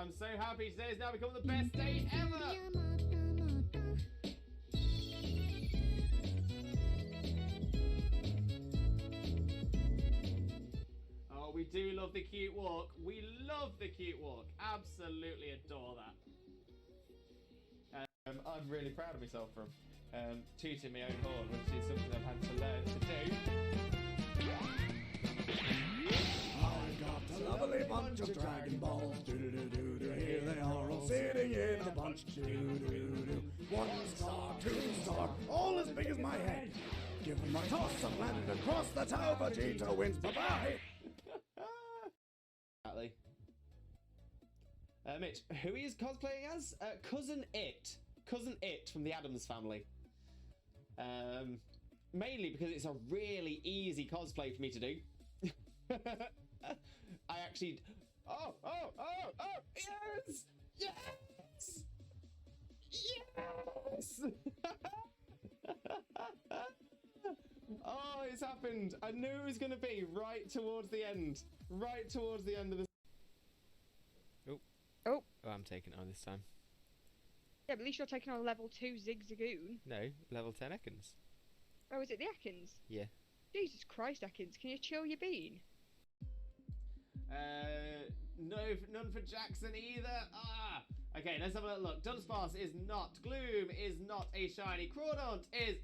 I'm so happy today has now become the best day ever. Oh, we do love the cute walk. We love the cute walk. Absolutely adore that. I'm really proud of myself for tooting my own horn, which is something I've had to learn to do. I got a lovely bunch of Dragon Balls. Do-do-do-do-do. Here they are all sitting in a bunch. Do-do-do-do. 1 star, 2 star, all as big as my head. Give them a toss and land across the tower. Vegeta wins. Bye-bye. Exactly. Mitch, who he is cosplaying as? Cousin It. Cousin It from the Addams Family. Mainly because it's a really easy cosplay for me to do. I actually... Oh! Yes! Yes! Yes! Oh, it's happened. I knew it was going to be right towards the end. Right towards the end of the... Oh, I'm taking it on this time. Yeah, but at least you're taking on level 2 Zigzagoon. No, level 10 Ekans. Oh, is it the Ekans? Yeah. Jesus Christ, Ekans, can you chill your bean? No, none for Jackson either. Ah! Okay, let's have a little look. Dunsparce is not. Gloom is not a shiny. Crawdaunt is...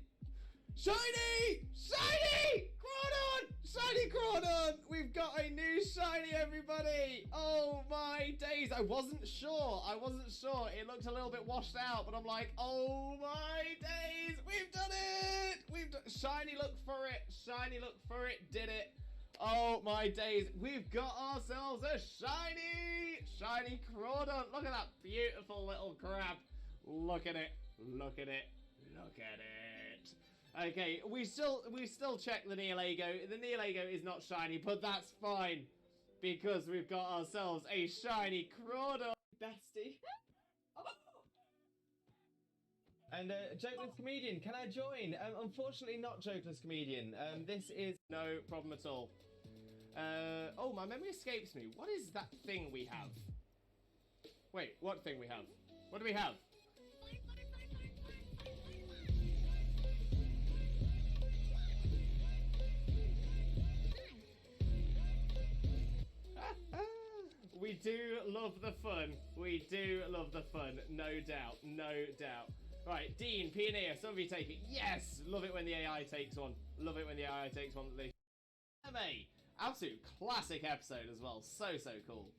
Shiny! Shiny! Crawdaunt! Shiny Crawdaunt! We've got a new shiny, everybody! Oh my days! I wasn't sure. It looked a little bit washed out, but I'm like, oh my days! We've done it! Shiny look for it. Shiny look for it. Did it. Oh my days. We've got ourselves a shiny Crawdaunt. Look at that beautiful little crab. Look at it. Look at it. Look at it. Okay, we still check the Neolago. The Neolago is not shiny, but that's fine because we've got ourselves a shiny Crawdaunt. Bestie. And Jokeless Comedian, can I join? Unfortunately not Jokeless Comedian. This is no problem at all. Oh, my memory escapes me. What is that thing we have? Wait, what thing we have? What do we have? We do love the fun. We do love the fun. No doubt. No doubt. Right, Dean, Pioneer, some of you take it. Yes! Love it when the AI takes one. Love it when the AI takes one. Anime. Absolute classic episode as well. So cool.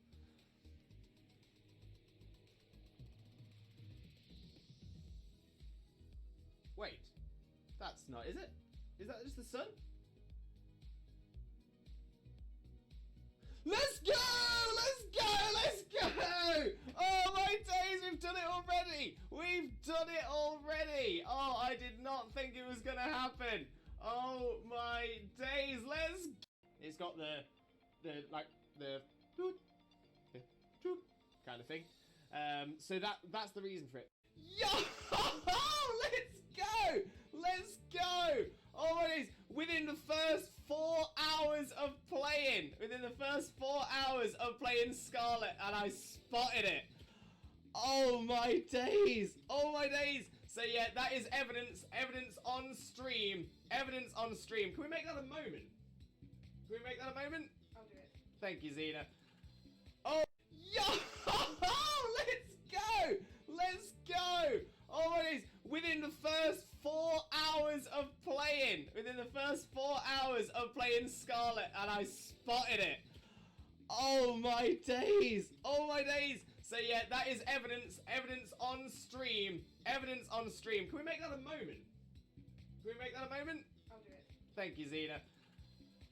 Wait. That's not, is it? Is that just the sun? Let's go! Let's go! Let's go! Oh my days, we've done it already! We've done it already! Oh, I did not think it was gonna happen. Oh my days, let's... It's got the kind of thing. So that's the reason for it. Yo! Let's go! Let's go! Oh my days, within the first 4 hours of playing, Scarlet, and I spotted it. Oh my days! Oh my days! So yeah, that is evidence on stream. Evidence on stream. Can we make that a moment? I'll do it. Thank you, Zena. Oh, yo! Let's go! Let's go! Oh my days! Within the first 4 hours of playing, Scarlet, and I spotted it. Oh my days! Oh my days! So yeah, that is evidence on stream. Evidence on stream. Can we make that a moment? I'll do it. Thank you, Zena.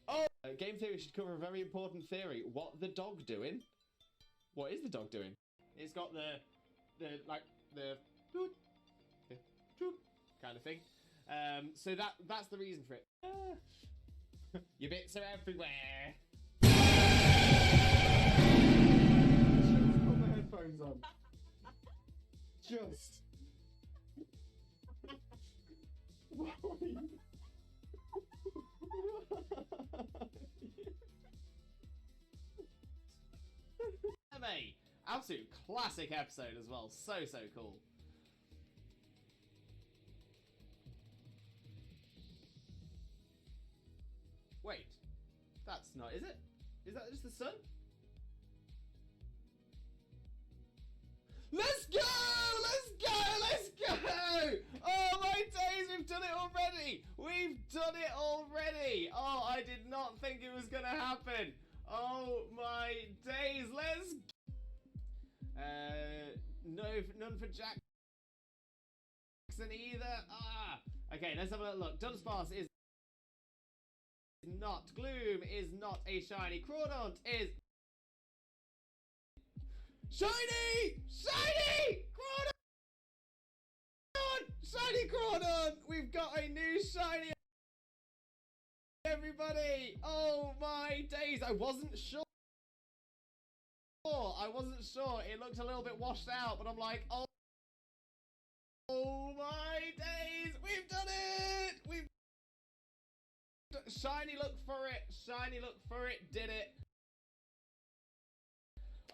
Oh, Game Theory should cover a very important theory. What the dog doing? What is the dog doing? It's got the toot kind of thing. So that's the reason for it. Your bits are everywhere. Just put my headphones on. Just. Anime. Absolute classic episode as well. So cool. Wait. That's not, is it? Is that just the sun? Let's go! Let's go! Let's go! Oh my days, we've done it already! We've done it already! Oh, I did not think it was gonna happen. Oh my days, let's no, none for Jackson either. Ah! Okay, let's have a little look. Dunsparce is not. Gloom is not a shiny. Crawdaunt is shiny! Shiny! Crawdaunt! Shiny Crawdaunt! We've got a new shiny, everybody! Oh my days, I wasn't sure. I wasn't sure. It looked a little bit washed out, but I'm like, oh my days! We've done it! We've shiny look for it. Shiny look for it. Did it.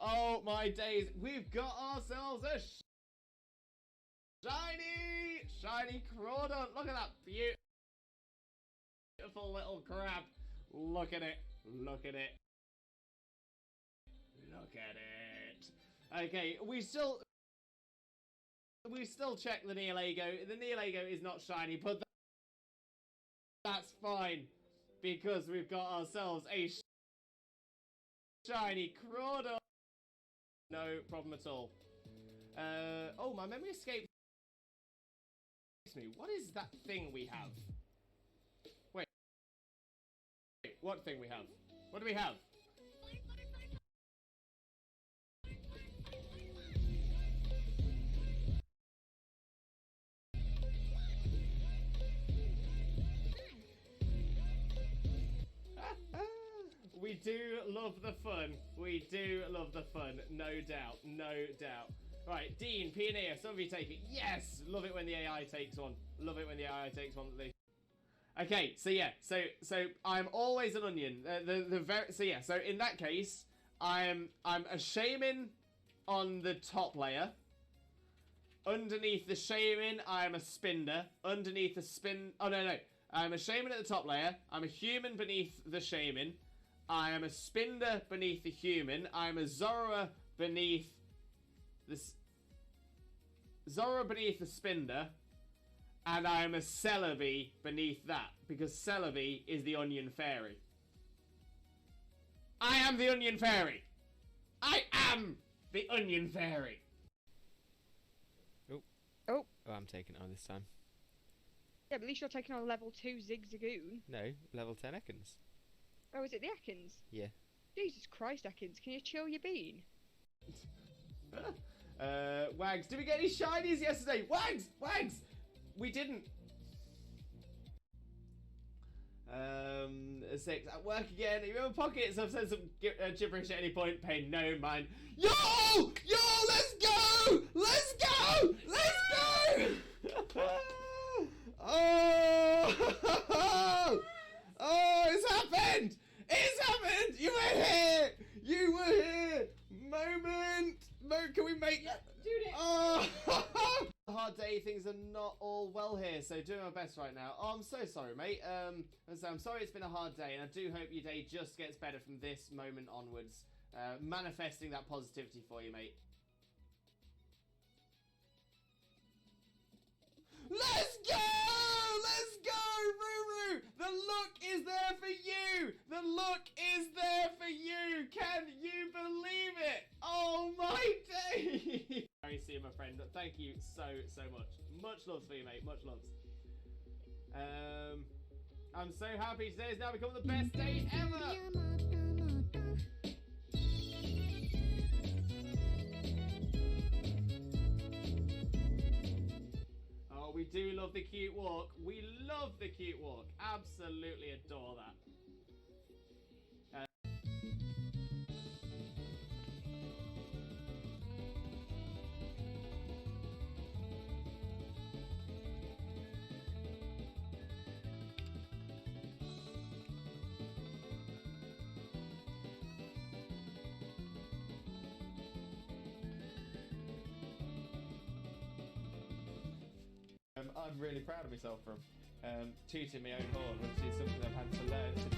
Oh my days. We've got ourselves a shiny Crawdaunt. Look at that beautiful little crab. Look at it. Look at it. Look at it. Okay, we still check the Neolago. The Neolago is not shiny, but that's fine because we've got ourselves a shiny Crawdaunt. No problem at all. Oh, my memory escapes me. What is that thing we have? Wait, what thing we have? What do we have? We do love the fun. We do love the fun. No doubt. No doubt. Right, Dean, Pioneer, some of you take it. Yes! Love it when the AI takes one. Love it when the AI takes one. Okay, so yeah. So I'm always an onion. So in that case, I'm a shaman on the top layer. Underneath the shaman, I'm a spinder. Underneath the spin... Oh, no. I'm a shaman at the top layer. I'm a human beneath the shaman. I am a spinder beneath the human. I am a Zorua beneath the... Zorua beneath the spinder. And I am a Celebi beneath that. Because Celebi is the onion fairy. I am the onion fairy! I am the onion fairy! Oh, I'm taking it on this time. yeah, but at least you're taking on level 2 Zigzagoon. No, level 10 Ekans. Oh, is it the Ekans? Yeah. Jesus Christ, Ekans, can you chill your bean? Wags, did we get any shinies yesterday? Wags! We didn't. 6, at work again. You remember Pockets? I've said some gibberish at any point. Pay no mind. Yo! Let's go! Let's go! Oh! Oh, it's happened! It's happened! You were here! Moment! Can we make... Yep, dude it! Oh! Hard day, things are not all well here, so doing my best right now. Oh, I'm so sorry, mate. I'm sorry it's been a hard day, and I do hope your day just gets better from this moment onwards. Manifesting that positivity for you, mate. Let's go! Let's go, Ruru! The look is there for you! The look is there for you! Can you believe it? Oh my day! Sorry, see you, my friend. Thank you so much. Much love for you, mate. Much loves. I'm so happy today has now become the best day ever! We do love the cute walk. We love the cute walk. Absolutely adore that. I'm really proud of myself from. Tooting my own horn, which is something I've had to learn to do.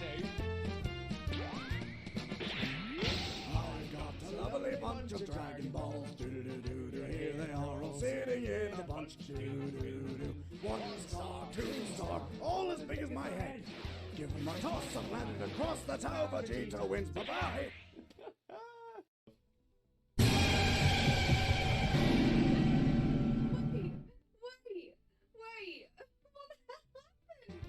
I've got a lovely bunch of Dragon Balls. Do-do-do-do-do. Here they are all sitting in a bunch. Do-do-do-do. 1 star, 2 star, all as big as my head. Give them a toss and land across the tower. Vegeta wins. Bye-bye. Wait. What the hell happened?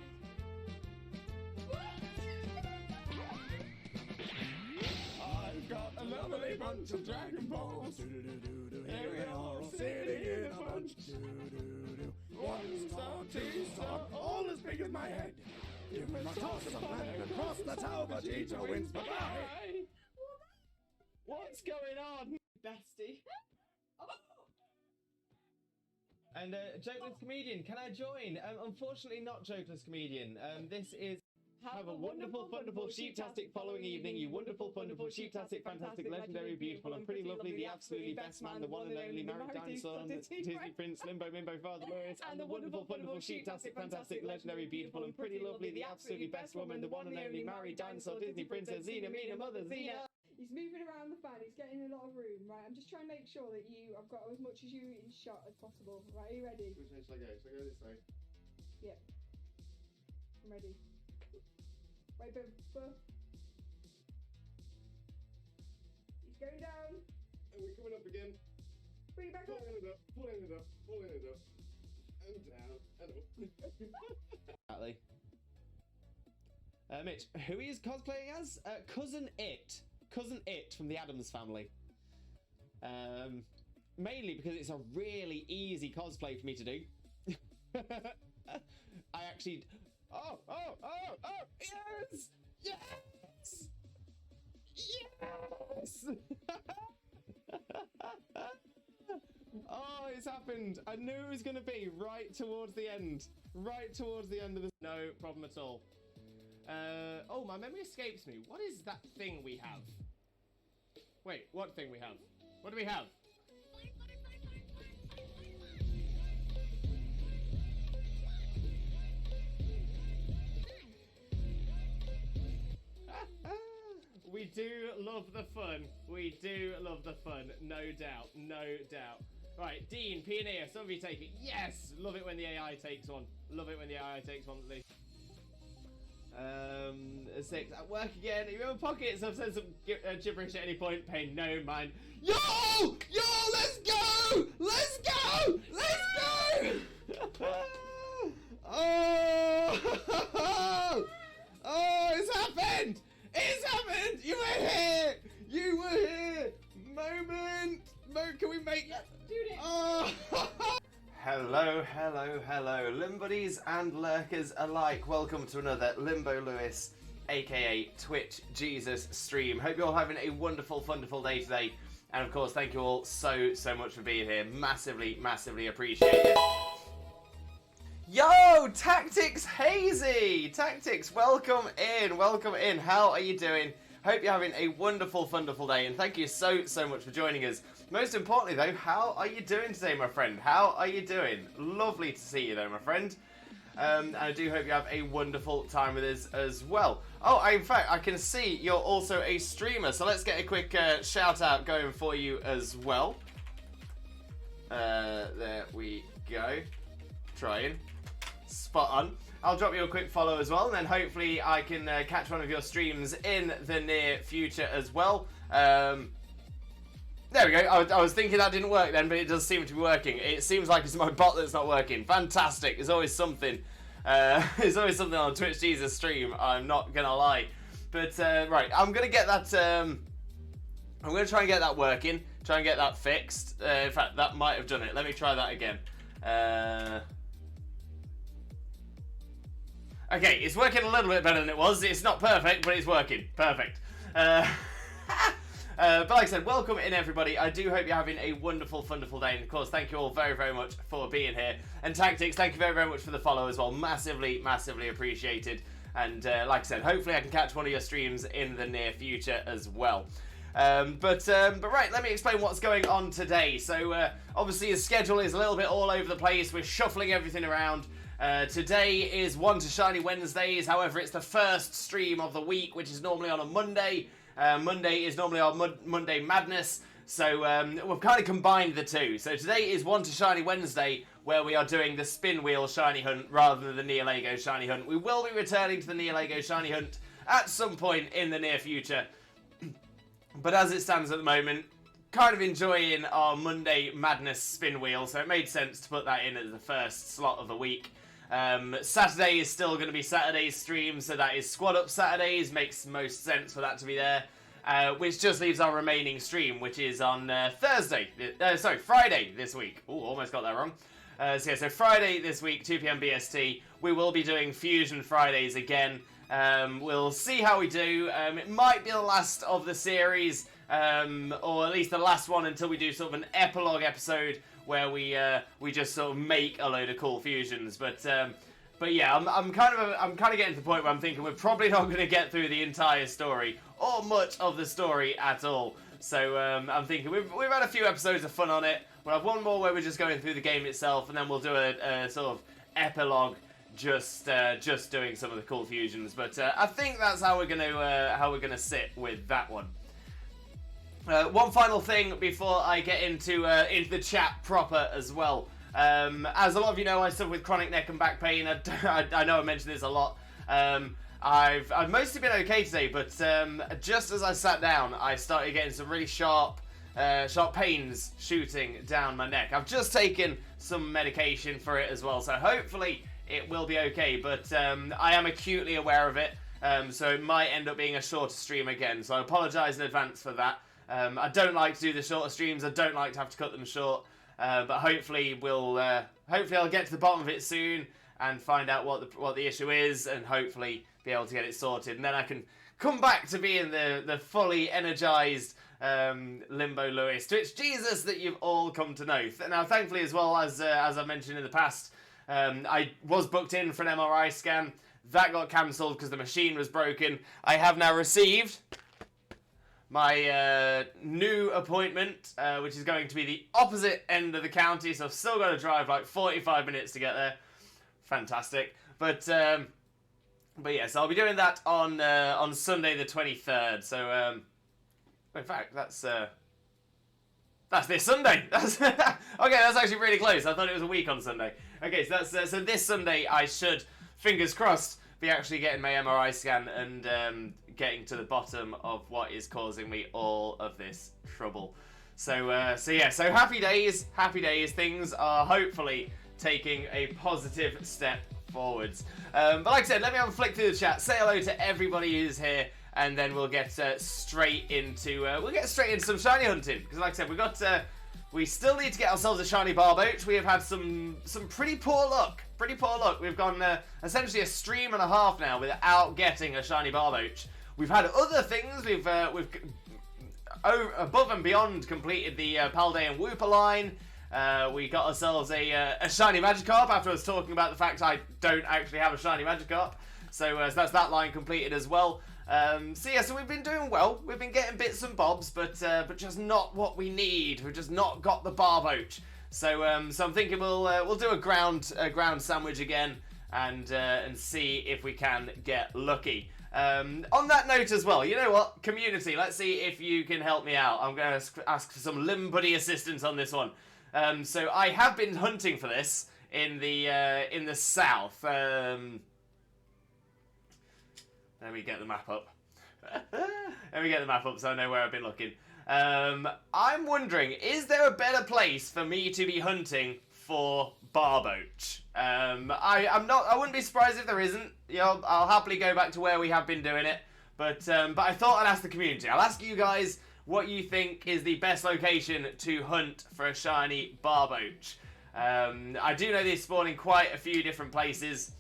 I've got a lovely bunch of Dragon Balls. Do-do-do-do-do. Here they are all sitting in a bunch. Do-do-do-do. 1 star, 2 star, all as big as my head. Give them a toss and land across the tower. Vegeta wins. Bye-bye. What's going on, bestie? And Jokeless Comedian, can I join? Unfortunately not Jokeless Comedian. This is have a wonderful, wonderful, sheep-tastic following evening, you wonderful, wonderful, sheep-tastic, fantastic, legendary, beautiful, and pretty lovely, the absolutely best man, the one and only married dinosaur, the Disney Prince, Limbo, Mimbo, Father Lewis, and the wonderful, wonderful, sheep-tastic, fantastic, legendary, beautiful, and pretty lovely, the absolutely best woman, the one and only married dinosaur, Disney Princess, Xena, Mina, Mother, Xena. He's moving around the fan, he's getting a lot of room, right? I'm just trying to make sure that I've got as much as you in shot as possible. Right, are you ready? Which way should I go? Should I go this way? Yep. I'm ready. Right, boom. He's going down. And we're coming up again. Bring it back up. Pulling it up. And down. And up. Exactly. Mitch, who he is cosplaying as? Cousin It. Cousin It from the Addams Family. Mainly because it's a really easy cosplay for me to do. I actually... Oh! Yes! Yes! Oh, it's happened. I knew it was going to be right towards the end. Right towards the end of the... No problem at all. Oh, my memory escapes me. What is that thing we have? Wait, what thing we have? What do we have? We do love the fun. We do love the fun. No doubt. No doubt. Right, Dean, Pioneer, some of you take it. Yes! Love it when the AI takes one. Love it when the AI takes one at least. 6 at work again. You remember pockets? I've said some gibberish at any point. Pay no mind. Yo! Let's go! Let's go! Oh, it's happened! It's happened! You were here! Moment! Can we make... Dude, oh! Hello, Limbuddies and lurkers alike. Welcome to another Limbo Lewis, aka Twitch Jesus stream. Hope you're all having a wonderful, wonderful day today. And of course, thank you all so much for being here. Massively appreciated. Yo, Tactics Hazy! Tactics, welcome in. How are you doing? Hope you're having a wonderful, wonderful day, and thank you so much for joining us. Most importantly, though, how are you doing today, my friend? How are you doing? Lovely to see you, though, my friend. And I do hope you have a wonderful time with us as well. Oh, in fact, I can see you're also a streamer, so let's get a quick shout-out going for you as well. There we go. Trying. Spot on. I'll drop you a quick follow as well, and then hopefully I can catch one of your streams in the near future as well. There we go. I was thinking that didn't work then, but it does seem to be working. It seems like it's my bot that's not working. Fantastic. There's always something. There's always something on Twitch Jesus stream. I'm not gonna lie. But right, I'm gonna get that. I'm gonna try and get that working. Try and get that fixed. In fact, that might have done it. Let me try that again. Okay, it's working a little bit better than it was. It's not perfect, but it's working. Perfect. But like I said, welcome in everybody. I do hope you're having a wonderful, wonderful day. And of course, thank you all very much for being here. And Tactics, thank you very much for the follow as well. Massively appreciated. And like I said, hopefully I can catch one of your streams in the near future as well. But right, let me explain what's going on today. So obviously the schedule is a little bit all over the place. We're shuffling everything around. Today is One to Shiny Wednesdays. However, it's the first stream of the week, which is normally on a Monday. Monday is normally our Monday Madness. So we've kind of combined the two. So today is One to Shiny Wednesday, where we are doing the Spin Wheel Shiny Hunt rather than the Neolego Shiny Hunt. We will be returning to the Neolego Shiny Hunt at some point in the near future. But as it stands at the moment, kind of enjoying our Monday Madness Spin Wheel, so it made sense to put that in as the first slot of the week. Saturday is still going to be Saturday's stream, so that is Squad Up Saturdays. Makes most sense for that to be there. Which just leaves our remaining stream, which is on Friday this week. Ooh, almost got that wrong. So Friday this week, 2 PM BST, we will be doing Fusion Fridays again. We'll see how we do. It might be the last of the series, or at least the last one until we do sort of an epilogue episode where we just sort of make a load of cool fusions. But yeah, I'm kind of getting to the point where I'm thinking we're probably not going to get through the entire story or much of the story at all. So I'm thinking we've had a few episodes of fun on it. We'll have one more where we're just going through the game itself, and then we'll do a sort of epilogue, just doing some of the cool fusions. But I think that's how we're gonna sit with that one. One final thing before I get into the chat proper as well. As a lot of you know, I suffer with chronic neck and back pain. I know I mentioned this a lot. I've mostly been okay today, but just as I sat down, I started getting some really sharp pains shooting down my neck. I've just taken some medication for it as well, so hopefully it will be okay. But I am acutely aware of it, so it might end up being a shorter stream again. So I apologise in advance for that. I don't like to do the shorter streams. I don't like to have to cut them short. But hopefully I'll get to the bottom of it soon and find out what the issue is, and hopefully be able to get it sorted, and then I can come back to being the fully energized Limbo Lewis, Twitch Jesus that you've all come to know. Now, thankfully, as well as I mentioned in the past, I was booked in for an MRI scan. That got cancelled because the machine was broken. I have now received my new appointment, which is going to be the opposite end of the county, so I've still got to drive like 45 minutes to get there. Fantastic. But yeah, so I'll be doing that on Sunday the 23rd. So in fact, that's this Sunday. That's okay. That's actually really close. I thought it was a week on Sunday. Okay, so that's so this Sunday I should, fingers crossed, be actually getting my MRI scan and getting to the bottom of what is causing me all of this trouble. So yeah, so happy days. Things are hopefully taking a positive step forwards. But like I said, let me have a flick through the chat, say hello to everybody who's here, and then we'll get straight into some shiny hunting. Because like I said, we still need to get ourselves a shiny Barboach. We have had some pretty poor luck. We've gone essentially a stream and a half now without getting a shiny Barboach. We've had other things. We've above and beyond completed the Palday and Wooper line. We got ourselves a shiny Magikarp after I was talking about the fact I don't actually have a shiny Magikarp. So that's that line completed as well. So yeah, so we've been doing well. We've been getting bits and bobs, but just not what we need. We've just not got the Barboach. So I'm thinking we'll do a ground sandwich again and see if we can get lucky. On that note as well, you know what, community, let's see if you can help me out. I'm going to ask for some Limb Buddy assistance on this one. So I have been hunting for this in the south. Let me get the map up. So I know where I've been looking. I'm wondering, is there a better place for me to be hunting for Barboach? I wouldn't be surprised if there isn't. You know, I'll happily go back to where we have been doing it. But I thought I'd ask the community. I'll ask you guys what you think is the best location to hunt for a shiny Barboach. I do know they're spawning quite a few different places.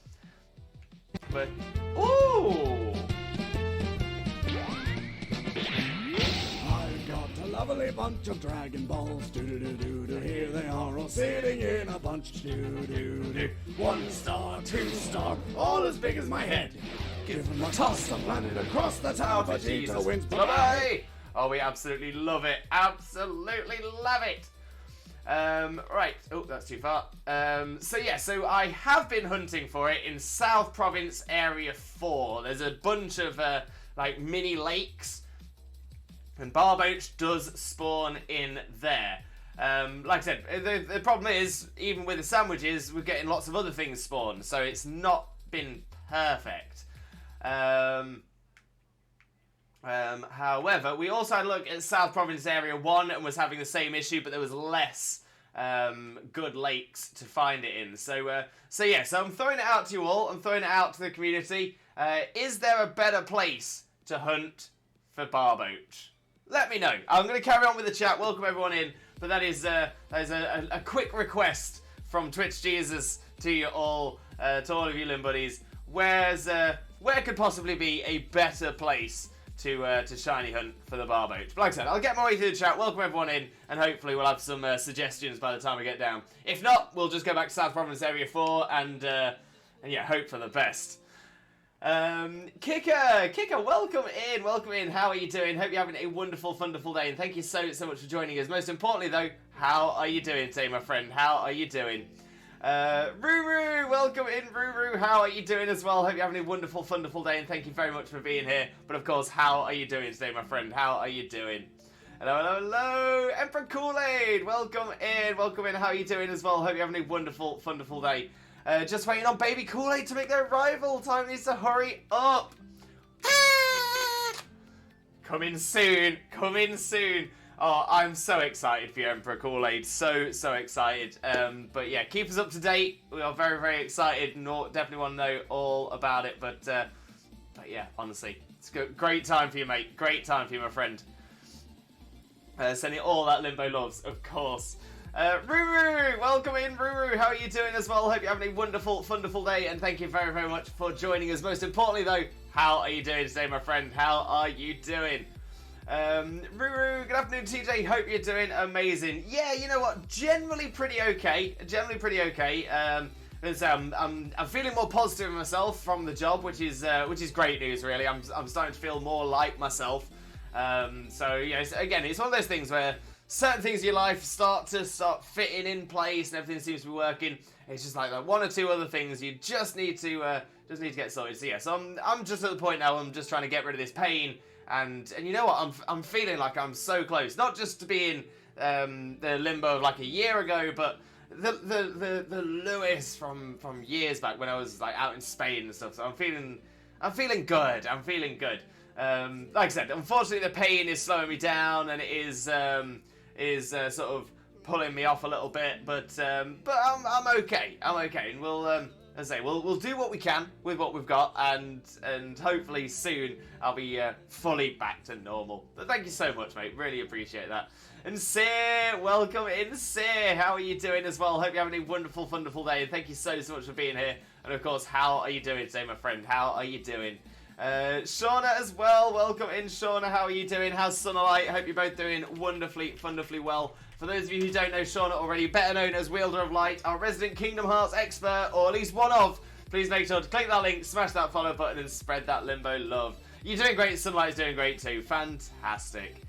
But ooh! I've got a lovely bunch of Dragon Balls. Do-do-do-do-do. Here they are all sitting in a bunch. Do-do-do-do. 1 star, 2 star, all as big as my head. Give them a toss, a planet across the tower. Vegeta wins. Bye-bye! Oh, we absolutely love it. Absolutely love it. Right. Oh, that's too far. So I have been hunting for it in South Province Area 4. There's a bunch of, like, mini lakes. And Barboach does spawn in there. Like I said, the problem is, even with the sandwiches, we're getting lots of other things spawn. So it's not been perfect. However, we also had a look at South Province Area 1 and was having the same issue, but there was less good lakes to find it in. So I'm throwing it out to you all. I'm throwing it out to the community. Is there a better place to hunt for Barboach? Let me know. I'm going to carry on with the chat. Welcome everyone in. But that is a quick request from Twitch Jesus to you all, to all of you Limb Buddies. Where could possibly be a better place to shiny hunt for the Barboach? But like I said, I'll get my way through the chat. Welcome everyone in, and hopefully we'll have some suggestions by the time we get down. If not, we'll just go back to South Province Area 4 and yeah, hope for the best. Kicker, welcome in. How are you doing? Hope you're having a wonderful day, and thank you so much for joining us. Most importantly though, how are you doing today, my friend? How are you doing? Ruru, welcome in, Ruru. How are you doing as well? Hope you're having a wonderful day, and thank you very much for being here. But of course, how are you doing today, my friend? How are you doing? Hello, Emperor Kool-Aid. Welcome in. How are you doing as well? Hope you're having a wonderful day. Just waiting on Baby Kool-Aid to make their arrival. Time needs to hurry up. Coming soon. Oh, I'm so excited for you, Emperor Kool-Aid. So excited. But yeah, keep us up to date. We are very excited and definitely want to know all about it. But yeah, honestly, it's a great time for you, mate. Great time for you, my friend. Sending all that Limbo loves, of course. Ruru, welcome in, Ruru. How are you doing as well? Hope you're having a wonderful day, and thank you very much for joining us. Most importantly, though, how are you doing today, my friend? How are you doing? Ruru, good afternoon, TJ. Hope you're doing amazing. Yeah, you know what? Generally pretty okay. I'm feeling more positive myself from the job, which is great news. Really, I'm starting to feel more like myself. So you know, again, it's one of those things where certain things in your life start fitting in place and everything seems to be working. It's just like one or two other things you just need to get sorted. So yeah, so I'm just at the point now. I'm just trying to get rid of this pain, and you know what? I'm feeling like I'm so close, not just to being the Limbo of like a year ago, but the Lewis from years back when I was like out in Spain and stuff. So I'm feeling good. Like I said, unfortunately the pain is slowing me down, and it is sort of pulling me off a little bit, but I'm okay, and we'll as I say, we'll do what we can with what we've got, and hopefully soon I'll be fully back to normal. But thank you so much, mate, really appreciate that. And Sir, welcome in, Sir. How are you doing as well? Hope you're having a wonderful day, and thank you so much for being here. And of course, how are you doing today, my friend? How are you doing? Shauna as well, welcome in, Shauna. How are you doing? How's Sunlight? Hope you're both doing wonderfully well. For those of you who don't know Shauna already, better known as Wielder of Light, our resident Kingdom Hearts expert, or at least one of, please make sure to click that link, smash that follow button, and spread that Limbo love. You're doing great, Sunlight's doing great too. Fantastic.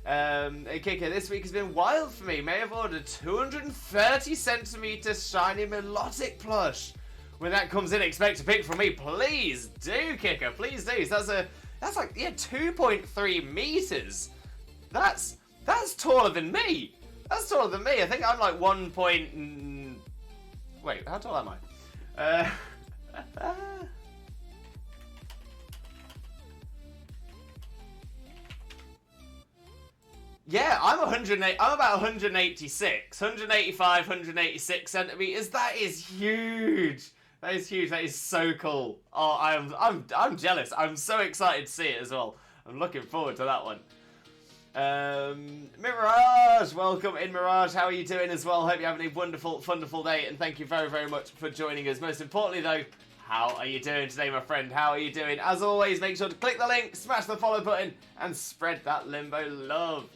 Kicker, this week has been wild for me. May have ordered 230 centimeters shiny melodic plush. When that comes in, expect to pick from me. Please do, Kicker. Please do. So that's like 2.3 meters. That's taller than me. I think I'm like 1 point. Wait, how tall am I? Yeah, I'm 108. I'm about 185, 186 centimeters. That is huge. That is huge. That is so cool. Oh, I'm jealous. I'm so excited to see it as well. I'm looking forward to that one. Mirage, welcome in, Mirage. How are you doing as well? Hope you're having a wonderful day, and thank you very much for joining us. Most importantly, though, how are you doing today, my friend? How are you doing? As always, make sure to click the link, smash the follow button, and spread that Limbo love.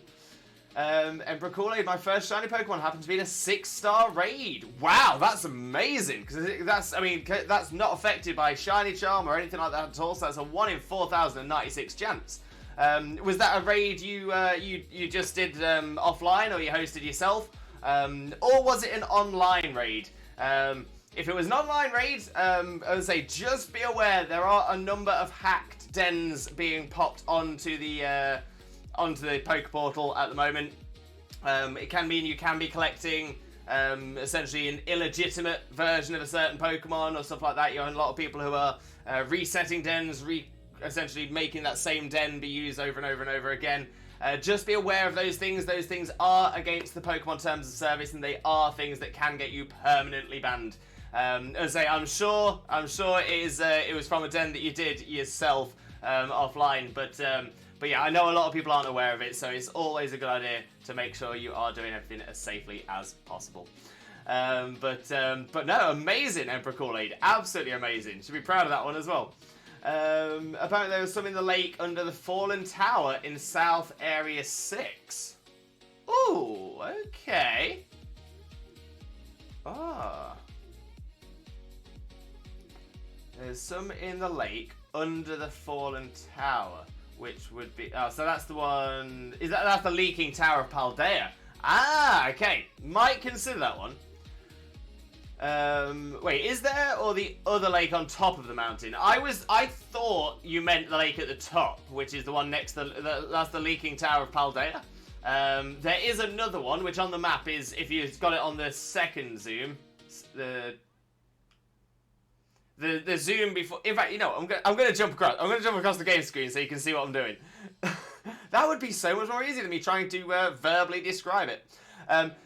Emperor Kool-Aid, my first shiny Pokemon happened to be in a 6-star raid. Wow, that's amazing, because that's not affected by shiny charm or anything like that at all, so that's a 1 in 4,096 chance. Was that a raid you just did offline, or you hosted yourself? Or was it an online raid? If it was an online raid, I would say just be aware there are a number of hacked dens being popped onto the Poke Portal at the moment. It can mean you can be collecting essentially an illegitimate version of a certain Pokemon or stuff like that. You have a lot of people who are resetting dens, essentially making that same den be used over and over and over again. Just be aware of those things. Those things are against the Pokemon Terms of Service, and they are things that can get you permanently banned. As I say, I'm sure it was from a den that you did yourself offline, but yeah, I know a lot of people aren't aware of it, so it's always a good idea to make sure you are doing everything as safely as possible. But no, amazing Emperor Kool-Aid, absolutely amazing. Should be proud of that one as well. Apparently there was some in the lake under the Fallen Tower in South Area 6. Ooh, okay. Ah. There's some in the lake under the Fallen Tower, which would be... Oh, so that's the one... That's the Leaking Tower of Paldea. Ah, okay. Might consider that one. Wait, is there, or the other lake on top of the mountain? I thought you meant the lake at the top, which is the one next to that's the Leaking Tower of Paldea. There is another one, which on the map is, if you've got it on the second zoom, the zoom before. In fact, you know, I'm gonna jump across. I'm gonna jump across the game screen so you can see what I'm doing. That would be so much more easy than me trying to verbally describe it.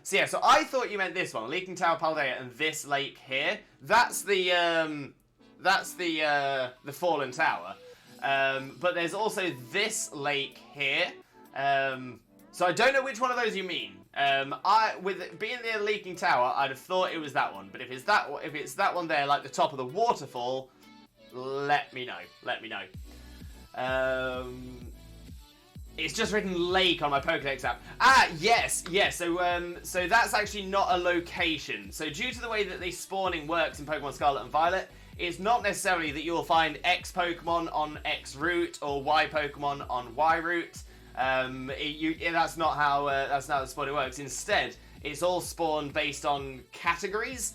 So I thought you meant this one, Leaking Tower Paldea, and this lake here. That's the Fallen Tower. But there's also this lake here. So I don't know which one of those you mean. With it being the Leaking Tower, I'd have thought it was that one. But if it's that one there, like the top of the waterfall, let me know. Let me know. It's just written lake on my Pokedex app. Ah, yes. So that's actually not a location. So due to the way that the spawning works in Pokemon Scarlet and Violet, it's not necessarily that you'll find X Pokemon on X route or Y Pokemon on Y route. That's not how the spawning works. Instead, it's all spawned based on categories.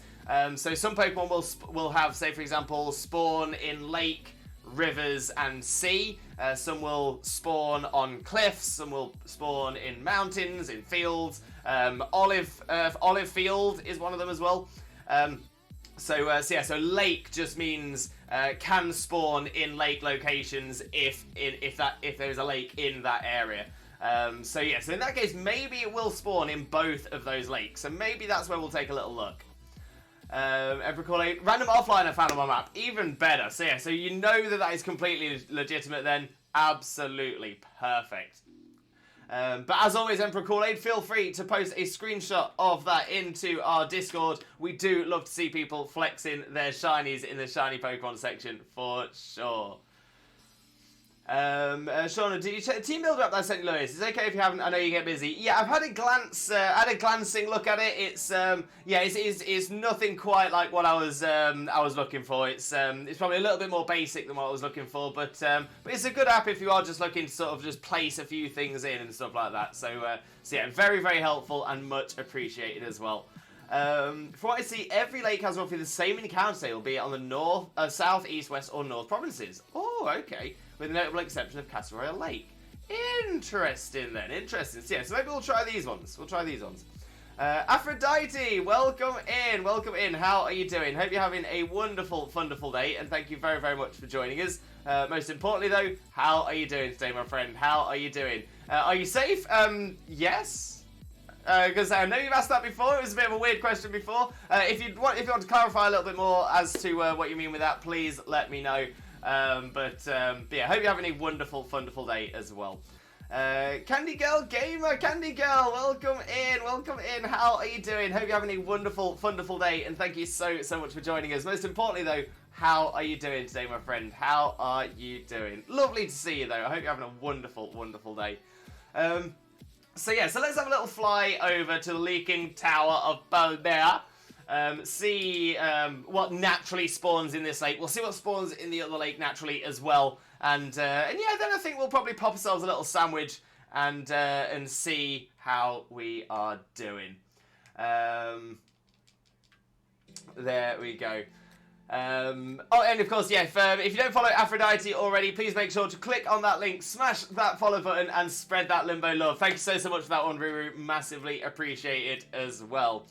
So some Pokemon will have, say for example, spawn in lake, rivers, and sea. Some will spawn on cliffs. Some will spawn in mountains, in fields. Olive field is one of them as well. So lake just means can spawn in lake locations if there's a lake in that area. So in that case, maybe it will spawn in both of those lakes. So maybe that's where we'll take a little look. Emperor Kool-Aid, random offline I found on my map, even better. So you know that is completely legitimate then. Absolutely perfect. But as always, Emperor Kool-Aid, feel free to post a screenshot of that into our Discord. We do love to see people flexing their shinies in the shiny Pokemon section for sure. Shauna, did you check the team builder up that I sent you, Lewis? It's okay if you haven't. I know you get busy. Yeah, I've had a glancing look at it. It's nothing quite like what I was looking for. It's probably a little bit more basic than what I was looking for, but it's a good app if you are just looking to sort of just place a few things in and stuff like that. So yeah, very, very helpful and much appreciated as well. From what I see, every lake has roughly the same encounter table, be it on the north, south, east, west, or north provinces. Oh, okay. With the notable exception of Castle Royale Lake. Interesting then, interesting. So maybe we'll try these ones. Aphrodite, welcome in. How are you doing? Hope you're having a wonderful, wonderful day, and thank you very, very much for joining us. Most importantly though, how are you doing today, my friend? How are you doing? Are you safe? Yes. Because I know you've asked that before. It was a bit of a weird question before. If you want to clarify a little bit more as to what you mean with that, please let me know. But yeah, hope you're having a wonderful, wonderful day as well. Candy Girl Gamer, Candy Girl, welcome in. How are you doing? Hope you're having a wonderful, wonderful day, and thank you so much for joining us. Most importantly, though, how are you doing today, my friend? How are you doing? Lovely to see you, though. I hope you're having a wonderful, wonderful day. So let's have a little fly over to the Leaking Tower of Paldea. See what naturally spawns in this lake. We'll see what spawns in the other lake naturally as well. And yeah, then I think we'll probably pop ourselves a little sandwich and see how we are doing. There we go. Oh, and of course, yeah, if you don't follow Aphrodite already, please make sure to click on that link, smash that follow button, and spread that Limbo love. Thank you so much for that one, Ruru. Massively appreciate it as well.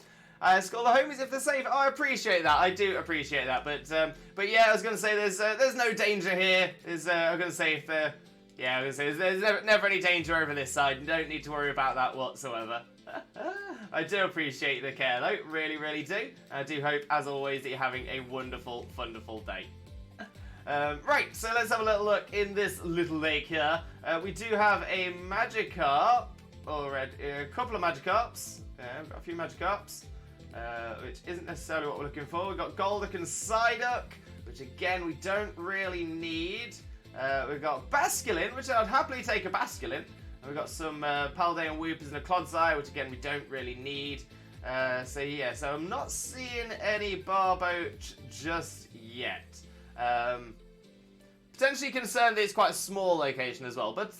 Skull the homies, if they're safe, I appreciate that. I do appreciate that. But yeah, I was going to say there's no danger here. I was going to say there's never any danger over this side. You don't need to worry about that whatsoever. I do appreciate the care, though. Really, really do. I do hope, as always, that you're having a wonderful, wonderful day. Right, so let's have a little look in this little lake here. We do have a Magikarp, or a couple of Magikarps. We've got a few Magikarps, which isn't necessarily what we're looking for. We've got Golduck and Psyduck, which again we don't really need. We've got Basculin, which I'd happily take a Basculin. And we've got some Paldean Whoopers and a Clodsire, which again we don't really need. So yeah, so I'm not seeing any Barboach just yet. Potentially concerned that it's quite a small location as well, but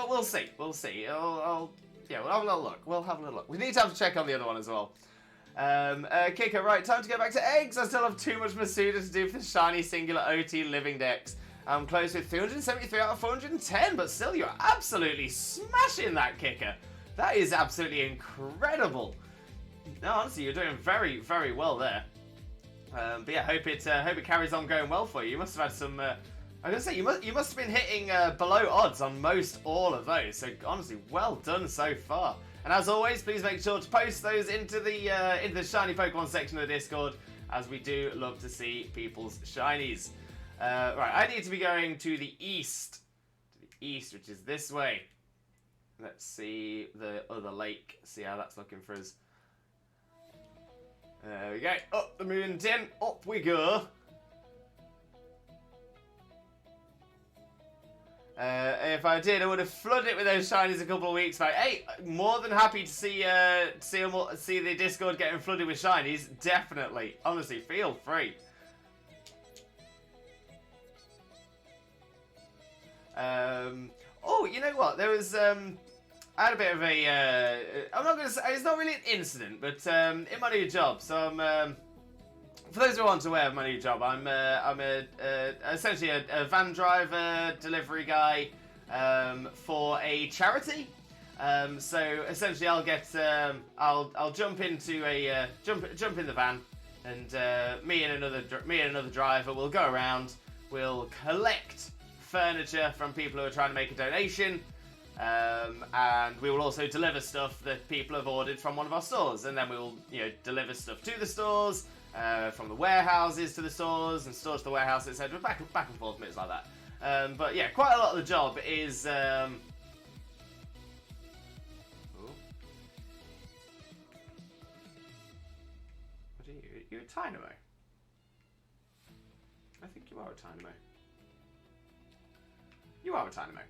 we'll see. We'll see. Yeah, we'll have a little look. We'll have a little look. We need to have to check on the other one as well. Kicker, right, time to go back to eggs. I still have too much Masuda to do for shiny singular OT living decks. I'm close with 373 out of 410, but still, you're absolutely smashing that, Kicker. That is absolutely incredible. No, honestly, you're doing very, very well there. But yeah, hope it carries on going well for you. You must have had some. I was gonna say you must have been hitting below odds on most all of those. So honestly, well done so far. And as always, please make sure to post those into the shiny Pokemon section of the Discord, as we do love to see people's shinies. Right, I need to be going to the east. Which is this way. Let's see the other lake. See how that's looking for us. There we go. Up the moon tin. Up we go. If I did, I would have flooded it with those shinies a couple of weeks back. Hey, more than happy to see the Discord getting flooded with shinies. Definitely. Honestly, feel free. Oh, you know what? There was I had a bit of a I'm not going to say it's not really an incident, but in my new job. So I'm for those who aren't aware of my new job, I'm essentially a van driver, delivery guy for a charity. So essentially, I'll get I'll jump into a jump in the van, and me and another driver will go around. We'll collect furniture from people who are trying to make a donation, and we will also deliver stuff that people have ordered from one of our stores, and then we will deliver stuff to the stores, from the warehouses to the stores, and stores to the warehouse, etc. Back and forth, bits like that. But yeah, quite a lot of the job is what are you? You're a Tynamo. I think you are a Tynamo. You are a Tynamo.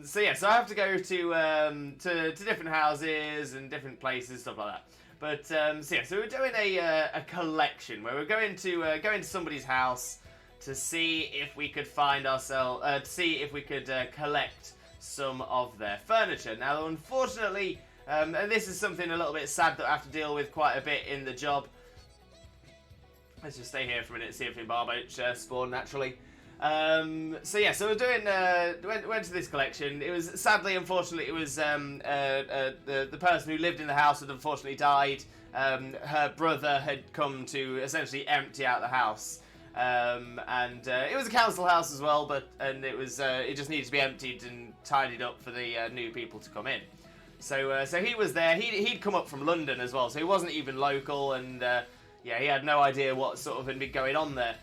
So yeah, so I have to go to different houses and different places, stuff like that. But so yeah, so we're doing a collection where we're going to somebody's house to see if we could find ourselves, to see if we could collect some of their furniture. Now, unfortunately, and this is something a little bit sad that I have to deal with quite a bit in the job. Let's just stay here for a minute and see if in Barboach spawn naturally. So yeah, so we're doing went to this collection. It was sadly, unfortunately, it was the person who lived in the house had unfortunately died. Her brother had come to essentially empty out the house, and it was a council house as well. And it was it just needed to be emptied and tidied up for the new people to come in. So he was there. He'd come up from London as well, so he wasn't even local, and yeah, he had no idea what sort of had been going on there.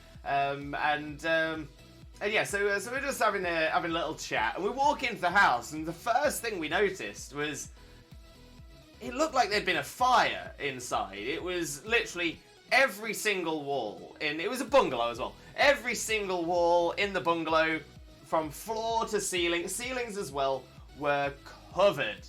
And yeah, so we're just having a little chat, and we walk into the house, and the first thing we noticed was it looked like there'd been a fire inside. It was literally every single wall, it was a bungalow as well. Every single wall in the bungalow, from floor to ceiling, ceilings as well, were covered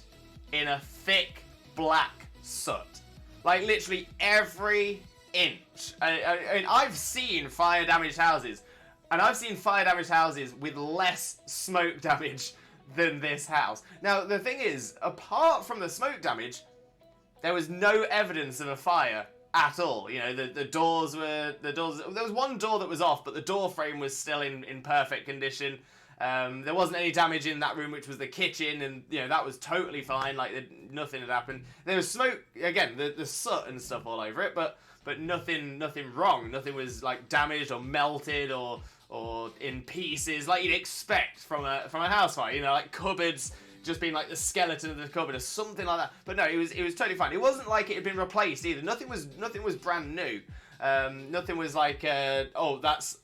in a thick black soot. Like literally every inch. I've seen fire damaged houses. And I've seen fire-damaged houses with less smoke damage than this house. Now, the thing is, apart from the smoke damage, there was no evidence of a fire at all. You know, the doors were... There was one door that was off, but the door frame was still in perfect condition. There wasn't any damage in that room, which was the kitchen, and, you know, that was totally fine. Like, nothing had happened. There was smoke, again, the soot and stuff all over it, but nothing wrong. Nothing was, like, damaged or melted or in pieces, like you'd expect from a house fire. You know, like cupboards just being like the skeleton of the cupboard or something like that. But no, it was totally fine. It wasn't like it had been replaced either. Nothing was brand new. Nothing was like that's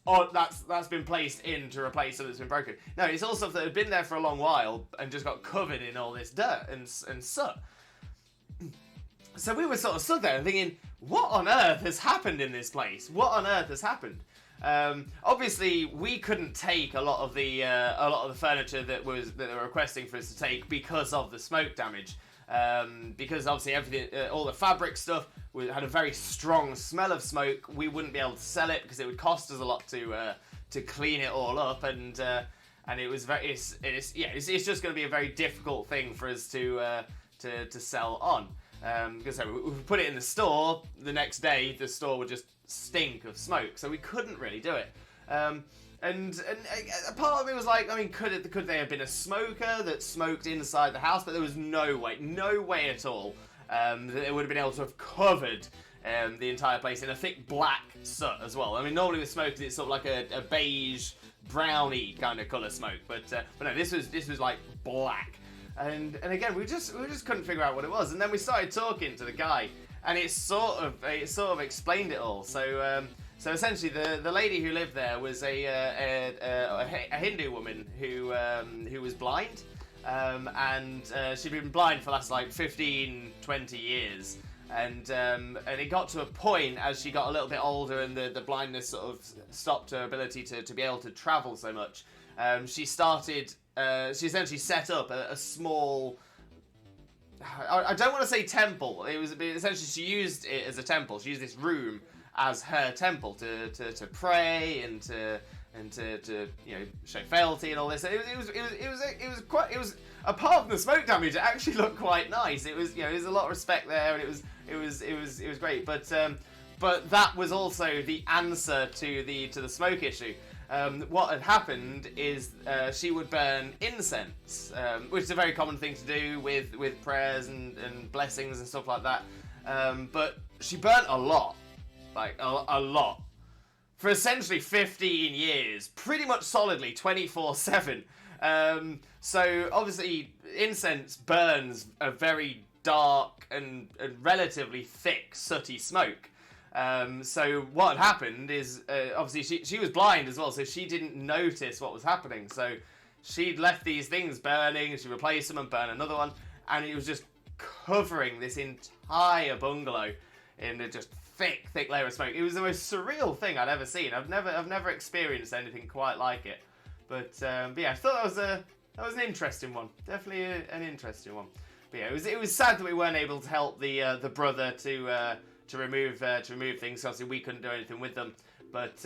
been placed in to replace something that's been broken. No, it's all stuff that had been there for a long while and just got covered in all this dirt and soot. So we were sort of stood there thinking, what on earth has happened in this place? What on earth has happened? Obviously, we couldn't take a lot of the furniture that they were requesting for us to take because of the smoke damage. Because obviously everything, all the fabric stuff had a very strong smell of smoke. We wouldn't be able to sell it because it would cost us a lot to clean it all up, and it was it's just going to be a very difficult thing for us to sell on. Because we put it in the store, the next day the store would just stink of smoke, so we couldn't really do it. And a part of me was like, I mean, could they have been a smoker that smoked inside the house? But there was no way at all that they would have been able to have covered the entire place in a thick black soot as well. I mean, normally with smokers it's sort of like a beige, browny kind of colour smoke, but no, this was like black. And again, we just couldn't figure out what it was. And then we started talking to the guy, and it sort of explained it all. So essentially, the lady who lived there was a Hindu woman who was blind, and she'd been blind for the last like 15, 20 years. And it got to a point as she got a little bit older and the blindness sort of stopped her ability to be able to travel so much. She essentially set up a small, I don't want to say temple. Essentially she used it as a temple. She used this room as her temple to pray and to you know, show fealty and all this. It was apart from the smoke damage, it actually looked quite nice. It was, you know, there's a lot of respect there, and it was great. But that was also the answer to the smoke issue. What had happened is she would burn incense, which is a very common thing to do with prayers and blessings and stuff like that. But she burnt a lot, like a lot, for essentially 15 years, pretty much solidly, 24/7. So obviously incense burns a very dark and relatively thick, sooty smoke. So what had happened is, obviously she was blind as well, so she didn't notice what was happening. So she'd left these things burning, and she replaced them and burned another one, and it was just covering this entire bungalow in a just thick layer of smoke. It was the most surreal thing I'd ever seen. I've never experienced anything quite like it. But yeah, I thought that was an interesting one. Definitely an interesting one. But yeah, it was sad that we weren't able to help the brother to remove things. Obviously, we couldn't do anything with them, but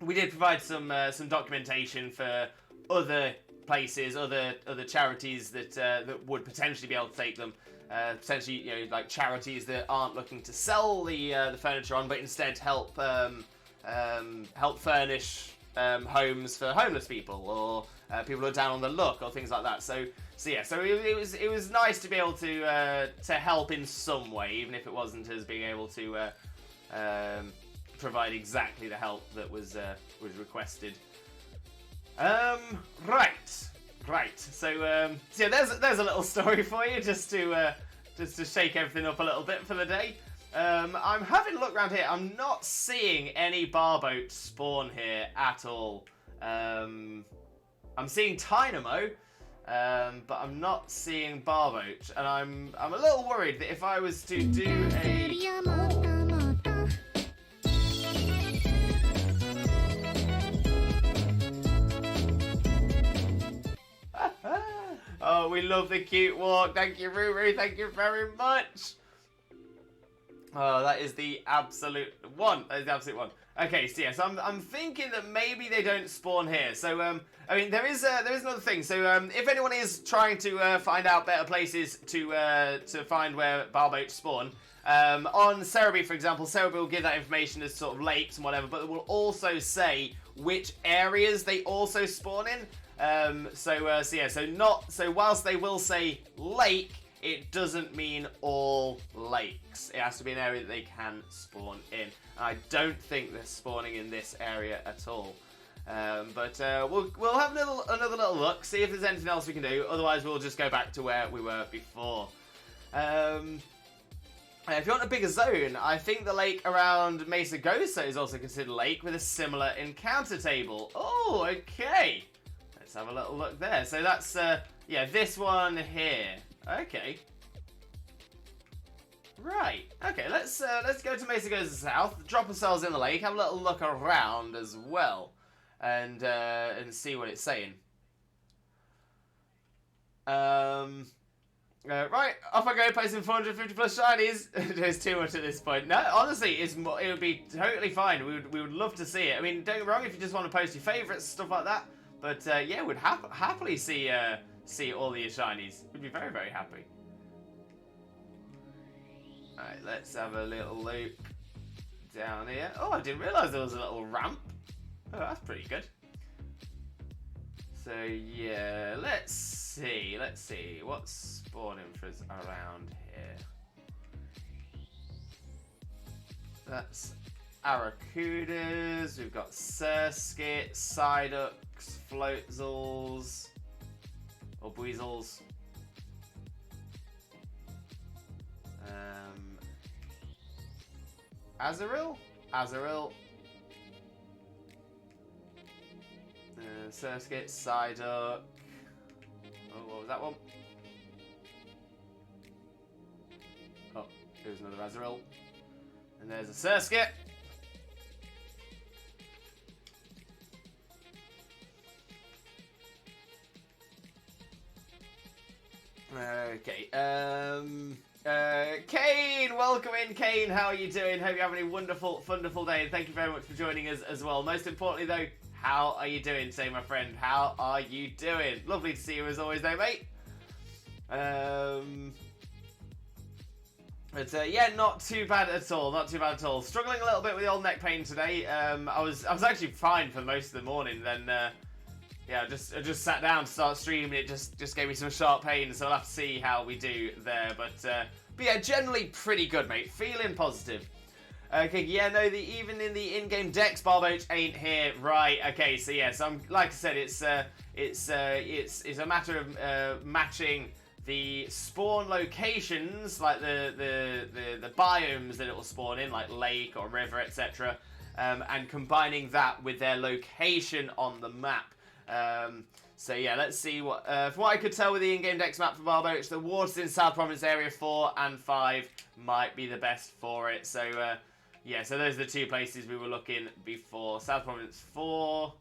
we did provide some documentation for other places, other charities that would potentially be able to take them. Potentially, you know, like charities that aren't looking to sell the furniture on, but instead help furnish homes for homeless people or people who are down on the luck or things like that. So it was nice to be able to help in some way, even if it wasn't as being able to provide exactly the help that was requested. Right. So yeah, there's a little story for you, just to shake everything up a little bit for the day. I'm having a look around here. I'm not seeing any barboach spawn here at all. I'm seeing Dynamo, but I'm not seeing barboach, and I'm a little worried that if I was to do a oh, we love the cute walk. Thank you, Ruru. Thank you very much. Oh, that is the absolute one. That is the absolute one. Okay, so yeah, so I'm thinking that maybe they don't spawn here. So I mean, there is another thing. So if anyone is trying to find out better places to find where Barboach spawn, on Cerebi, for example, Cerebi will give that information as sort of lakes and whatever, but it will also say which areas they also spawn in. So whilst they will say lake, it doesn't mean all lakes. It has to be an area that they can spawn in. I don't think they're spawning in this area at all. But we'll have another little look, see if there's anything else we can do. Otherwise, we'll just go back to where we were before. If you want a bigger zone, I think the lake around Mesa Goso is also considered a lake with a similar encounter table. Oh, okay. Let's have a little look there. So that's, yeah, this one here. Okay. Right. Okay, let's go to Mesa Goes South, drop ourselves in the lake, have a little look around as well, and see what it's saying. Right, off I go, posting 450 plus shinies. There's too much at this point. No, honestly, it would be totally fine. We would love to see it. I mean, don't get me wrong, if you just want to post your favourites, stuff like that. But yeah, we'd happily see all the shinies. We'd be very, very happy. Alright, let's have a little loop down here. Oh, I didn't realise there was a little ramp. Oh, that's pretty good. So yeah, let's see what's spawning for us around here. That's Arracudas, we've got Surskit, Psyducks, Floatzels, or Buizels. Azurill? Surskit, Psyduck. Oh, what was that one? Oh, here's another Azurill. And there's a Surskit. Okay, Kane, welcome in, Kane. How are you doing? Hope you're having a wonderful day, and thank you very much for joining us as well. Most importantly, though, how are you doing today, my friend? How are you doing? Lovely to see you as always, though, mate. But yeah, not too bad at all. Not too bad at all. Struggling a little bit with the old neck pain today. I was actually fine for most of the morning. Then yeah, I just sat down to start streaming. It just gave me some sharp pain, so I'll have to see how we do there. But yeah, generally pretty good, mate. Feeling positive. Okay, yeah, no, even in the in-game decks, Barboach ain't here. Right. Okay, so yeah, so like I said, it's a matter of matching the spawn locations, like the biomes that it will spawn in, like lake or river, etc., and combining that with their location on the map. So yeah, let's see what. From what I could tell with the in-game decks map for Barboach, the waters in South Province Area 4 and 5 might be the best for it. So yeah, so those are the two places we were looking before. South Province 4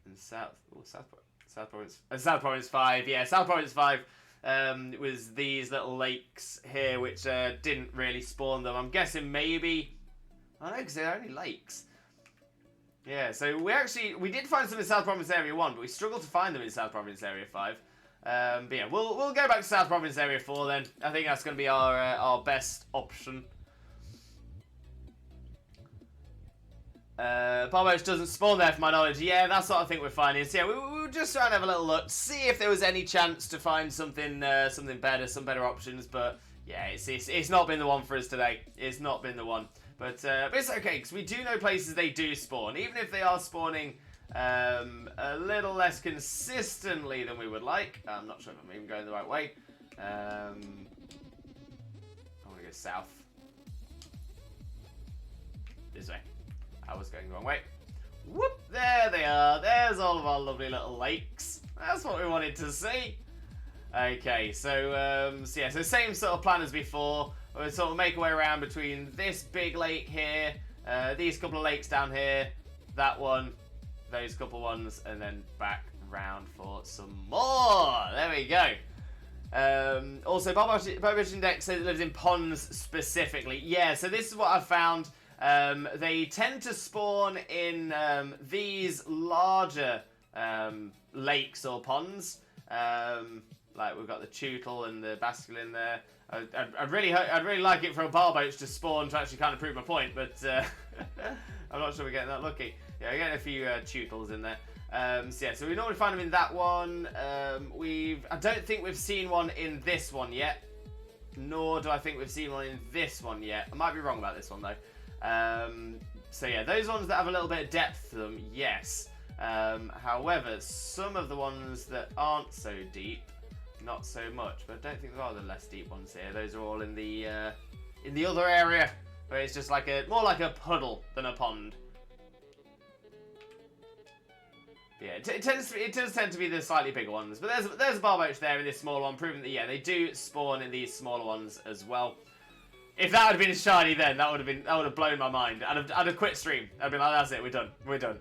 and South Province 5. Yeah, South Province 5 was these little lakes here, which didn't really spawn them. I'm guessing maybe. I don't know, because they're only lakes. Yeah, so we did find some in South Province Area 1, but we struggled to find them in South Province Area 5. But yeah, we'll go back to South Province Area 4 then. I think that's going to be our best option. Barboach doesn't spawn there, for my knowledge. Yeah, that's what I think we're finding. So yeah, we were just trying to have a little look, see if there was any chance to find something better, some better options. But yeah, it's not been the one for us today. It's not been the one. But it's okay, because we do know places they do spawn, even if they are spawning a little less consistently than we would like. I'm not sure if I'm even going the right way. I want to go south. This way. I was going the wrong way. Whoop! There they are. There's all of our lovely little lakes. That's what we wanted to see. Okay, so yeah, so same sort of plan as before. We'll sort of make our way around between this big lake here, these couple of lakes down here, that one, those couple ones, and then back round for some more. There we go. Also, Barboach Index says it lives in ponds specifically. Yeah, so this is what I've found. They tend to spawn in these larger lakes or ponds. Like we've got the Tootle and the Basculin there. I'd really like it for a Barboach to spawn to actually kind of prove my point, but I'm not sure we're getting that lucky. Yeah, we're getting a few Tootles in there. So we normally find them in that one. I don't think we've seen one in this one yet, nor do I think we've seen one in this one yet. I might be wrong about this one though. So yeah, those ones that have a little bit of depth to them, yes. However, some of the ones that aren't so deep, not so much. But I don't think there are the less deep ones here. Those are all in the other area where it's just like more like a puddle than a pond. Yeah, it does tend to be the slightly bigger ones. But there's a Barboach there in this smaller one, proving that yeah, they do spawn in these smaller ones as well. If that had been a shiny, then that would have blown my mind. I'd have quit stream. I'd been like, that's it, we're done.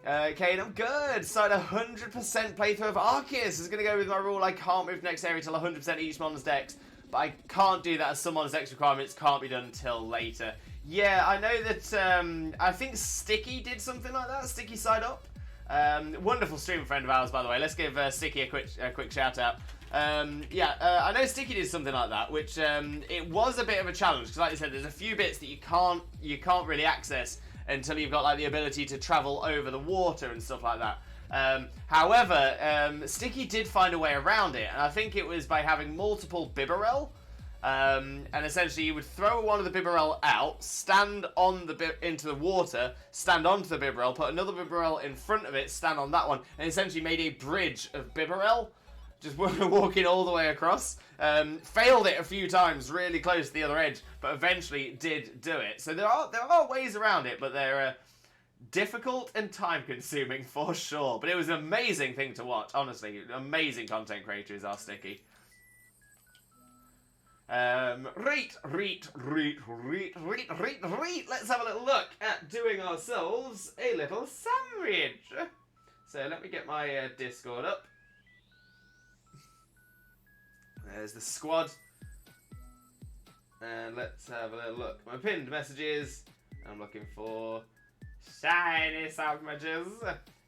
Okay, and I'm good. So 100% playthrough of Arceus is going to go with my rule. I can't move next area till 100% each mon's dex, but I can't do that as some mon's dex requirements can't be done until later. Yeah, I know that. I think Sticky did something like that. Sticky side up. Wonderful stream friend of ours, by the way. Let's give Sticky a quick shout out. I know Sticky did something like that, which it was a bit of a challenge because, like I said, there's a few bits that you can't really access until you've got like the ability to travel over the water and stuff like that. However, Sticky did find a way around it, and I think it was by having multiple Bibarel. And essentially you would throw one of the Bibarel out, stand on into the water, stand onto the Bibarel, put another Bibarel in front of it, stand on that one, and essentially made a bridge of Bibarel, just walking all the way across. Failed it a few times, really close to the other edge, but eventually did do it. So there are ways around it, but they're difficult and time-consuming for sure. But it was an amazing thing to watch, honestly. Amazing content creator is our Sticky. Let's have a little look at doing ourselves a little sandwich. So let me get my Discord up. There's the squad. And let's have a little look. My pinned messages. I'm looking for shiny sandwiches.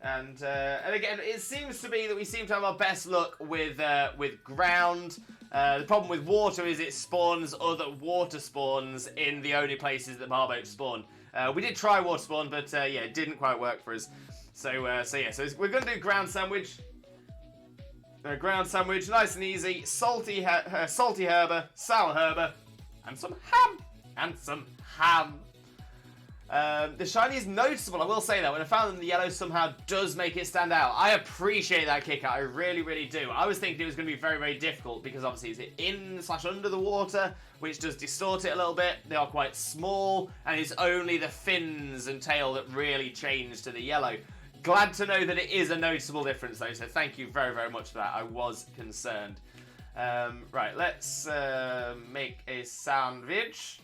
And again, it seems to be that we seem to have our best luck with ground. The problem with water is it spawns other water spawns in the only places that Barboach spawn. We did try water spawn, but yeah, it didn't quite work for us. So we're going to do ground sandwich. Ground sandwich, nice and easy. Salty herber, sour herber, and some ham. The shiny is noticeable, I will say that. When I found them, the yellow somehow does make it stand out. I appreciate that kick out, I really, really do. I was thinking it was going to be very, very difficult because obviously it's in/under the water, which does distort it a little bit. They are quite small, and it's only the fins and tail that really change to the yellow. Glad to know that it is a noticeable difference though, so thank you very, very much for that. I was concerned. Right, let's make a sandwich.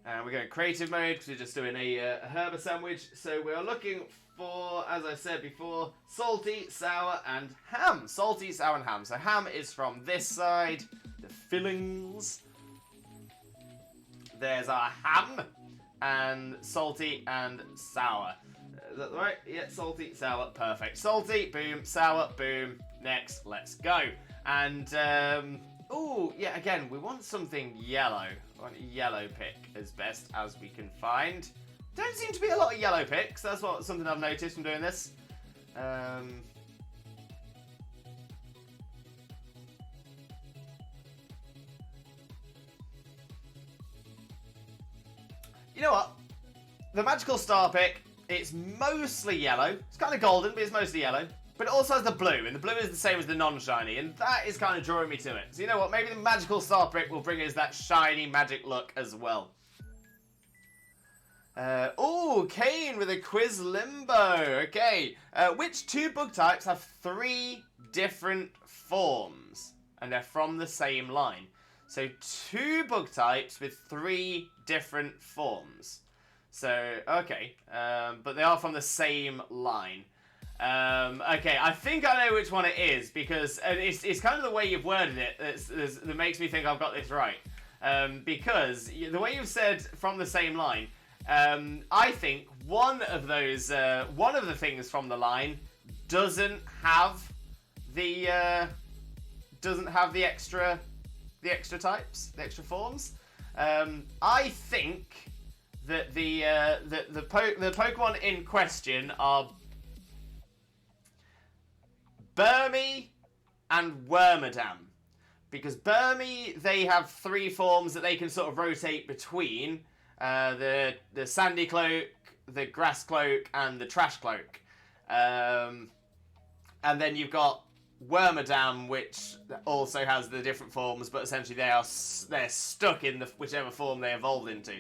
And we're going creative mode because we're just doing a herber sandwich. So we're looking for, as I said before, salty, sour, and ham. Salty, sour, and ham. So ham is from this side, the fillings. There's our ham. And salty and sour. Is that right? Yeah, salty, sour, perfect. Salty, boom, sour, boom. Next, let's go. And, oh, yeah, again, we want something yellow. We want a yellow pick as best as we can find. Don't seem to be a lot of yellow picks. That's something I've noticed from doing this. You know what? The magical star pick, it's mostly yellow. It's kind of golden, but it's mostly yellow. But it also has the blue, and the blue is the same as the non-shiny, and that is kind of drawing me to it. So you know what? Maybe the magical star pick will bring us that shiny magic look as well. Oh, Kane with a quiz limbo. Okay. Which two bug types have 3 different forms? And they're from the same line. So 2 bug types with 3 different forms. So, okay. But they are from the same line. Okay, I think I know which one it is, because it's kind of the way you've worded it that makes me think I've got this right. Because the way you've said from the same line, I think one of the things from the line doesn't have the extra types, the extra forms. I think that the Pokemon in question are Burmy and Wormadam. Because Burmy, they have 3 forms that they can sort of rotate between. The Sandy Cloak, the Grass Cloak, and the Trash Cloak. And then you've got Wormadam, which also has the different forms, but essentially they're stuck in whichever form they evolved into.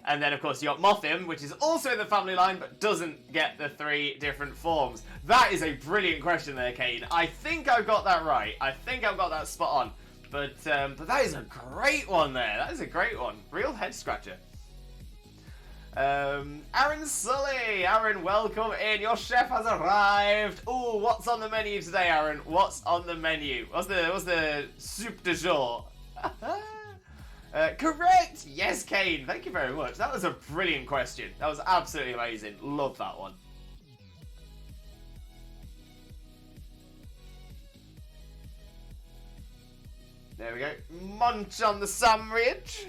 And then, of course, you got Mothim, which is also in the family line, but doesn't get the 3 different forms. That is a brilliant question there, Kane. I think I've got that right. I think I've got that spot on. But that is a great one there. That is a great one. Real head scratcher. Aaron Sully. Aaron, welcome in. Your chef has arrived. Ooh, what's on the menu today, Aaron? What's on the menu? What's the soup du jour? Correct! Yes, Kane. Thank you very much. That was a brilliant question. That was absolutely amazing. Love that one. There we go. Munch on the sandwich.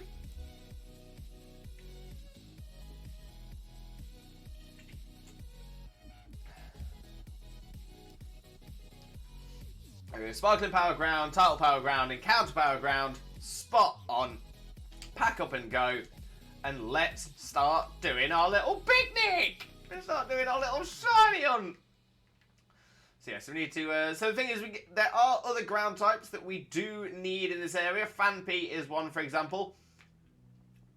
Okay, Sparkling Power Ground, Title Power Ground, Encounter Power Ground. Spot on. Pack up and go. And let's start doing our little picnic. Let's start doing our little shiny hunt. So yes, we need to. So the thing is, there are other ground types that we do need in this area. Fanpy is one, for example.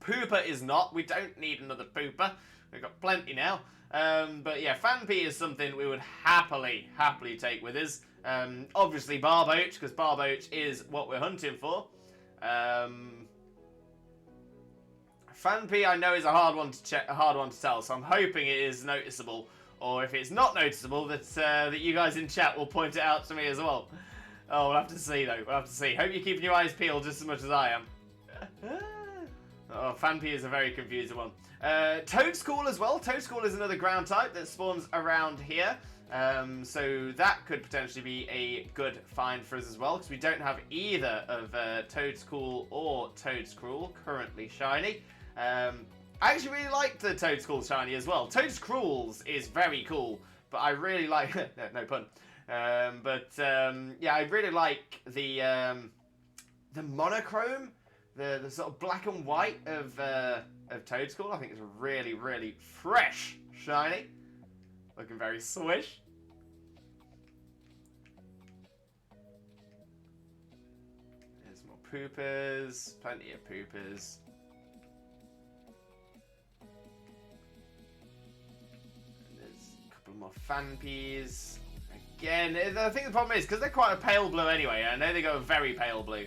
Pooper is not. We don't need another Pooper. We've got plenty now. But yeah, Fanpy is something we would happily take with us. Obviously Barboach, because Barboach is what we're hunting for. Fanpy, I know, is a hard one to tell, so I'm hoping it is noticeable. Or if it's not noticeable, that you guys in chat will point it out to me as well. Oh, we'll have to see, though. We'll have to see. Hope you're keeping your eyes peeled just as much as I am. Oh, Fanpy is a very confusing one. Toadschool as well. Toadschool is another ground type that spawns around here. So that could potentially be a good find for us as well, because we don't have either of Toadschool or Toadscruel currently shiny. I actually really like the Toadschool shiny as well. Toadscruel's is very cool, but I really like no pun. Yeah, I really like the monochrome, the sort of black and white of Toadschool. I think it's really fresh shiny. Looking very swish. There's more poopers. Plenty of poopers. And there's a couple more Fanpies. Again, I think the problem is, because they're quite a pale blue anyway, I know they go very pale blue.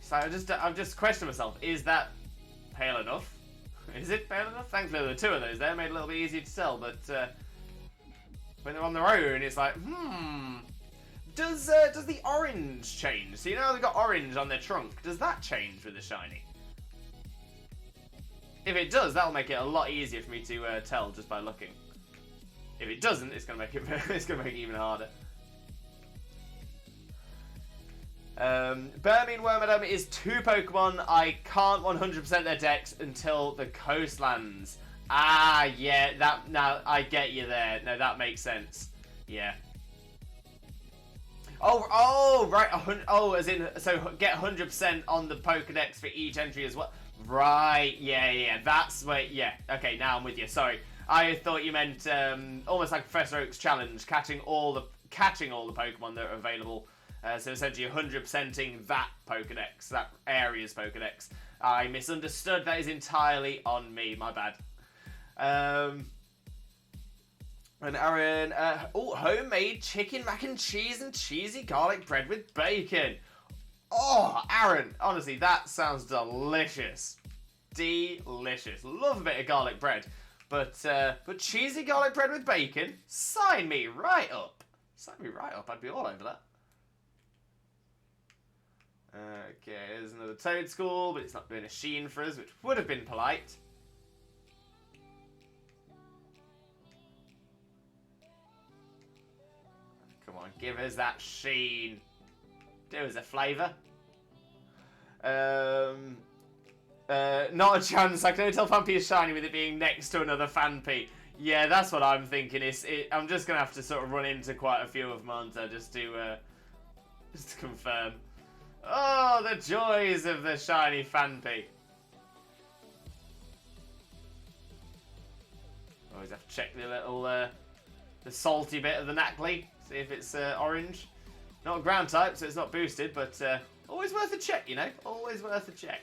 So I've just questioned myself, is that pale enough? Is it pale enough? Thankfully there were 2 of those there, made it a little bit easier to tell, but when they're on their own, it's like, does the orange change? So you know how they've got orange on their trunk. Does that change with the shiny? If it does, that'll make it a lot easier for me to tell just by looking. If it doesn't, it's gonna make it even harder. Burmy and Wormadam is 2 Pokemon. I can't 100% their decks until the Coastlands. Ah, yeah, now I get you there. No, that makes sense. Yeah. Oh, right. As in, so get 100% on the Pokedex for each entry as well. Right. Yeah. That's where. Yeah. Okay, now I'm with you. Sorry, I thought you meant almost like Professor Oak's challenge, catching all the Pokemon that are available. So essentially 100%ing that Pokedex, that area's Pokedex. I misunderstood. That is entirely on me. My bad. And Aaron, homemade chicken mac and cheese and cheesy garlic bread with bacon. Oh, Aaron, honestly, that sounds delicious. delicious. Love a bit of garlic bread. But cheesy garlic bread with bacon? Sign me right up. Sign me right up. I'd be all over that. Okay, there's another toad school, but it's not doing a sheen for us, which would have been polite. Come on, give us that sheen. Do us a flavour. Not a chance. I can only tell Fanpy is shiny with it being next to another Fanpy. Yeah, that's what I'm thinking. I'm just going to have to sort of run into quite a few of Manta just to confirm. Oh, the joys of the shiny Fanpy. Always have to check the little, the salty bit of the Knackley. See if it's orange. Not a ground type, so it's not boosted, but always worth a check, you know? Always worth a check.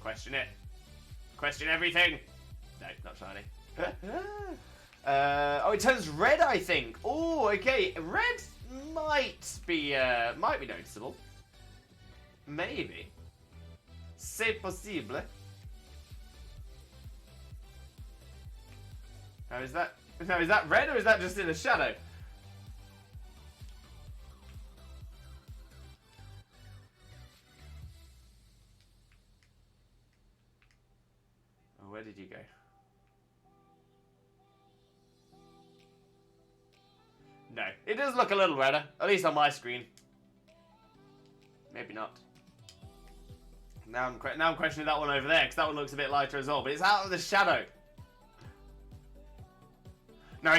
Question it. Question everything. No, not shiny. Oh, it turns red, I think. Oh, okay. Red might be noticeable. Maybe. C'est possible. Now is that red or is that just in the shadow? Oh, where did you go? No, it does look a little redder, at least on my screen. Maybe not. Now I'm questioning that one over there because that one looks a bit lighter as well, but it's out of the shadow. No.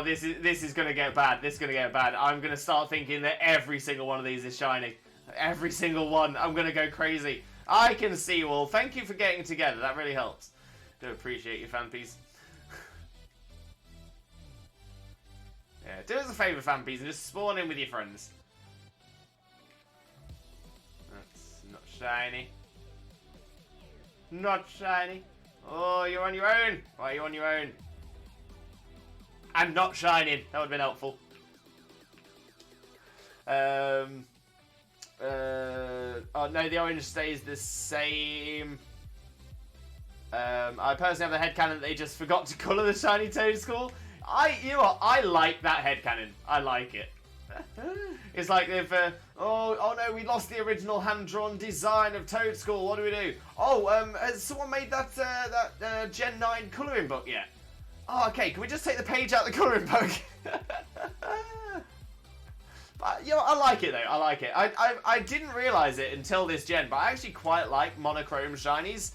This is gonna get bad. This is gonna get bad. I'm gonna start thinking that every single one of these is shiny. Every single one. I'm gonna go crazy. I can see you all. Thank you for getting together. That really helps. Do appreciate you, Fanpies. Yeah, do us a favour, Fanpies, and just spawn in with your friends. That's not shiny. Not shiny. Oh, you're on your own. Why are you on your own? And not shining. That would have been helpful. Oh no, the orange stays the same. I personally have the headcanon that they just forgot to colour the shiny toad school. You know what? I like that headcanon. I like it. It's like they've, oh no, we lost the original hand-drawn design of Toad School. What do we do? Oh, has someone made that Gen 9 colouring book yet? Oh, okay. Can we just take the page out of the colouring book? But, you know, I like it though. I like it. I didn't realise it until this gen, but I actually quite like monochrome shinies.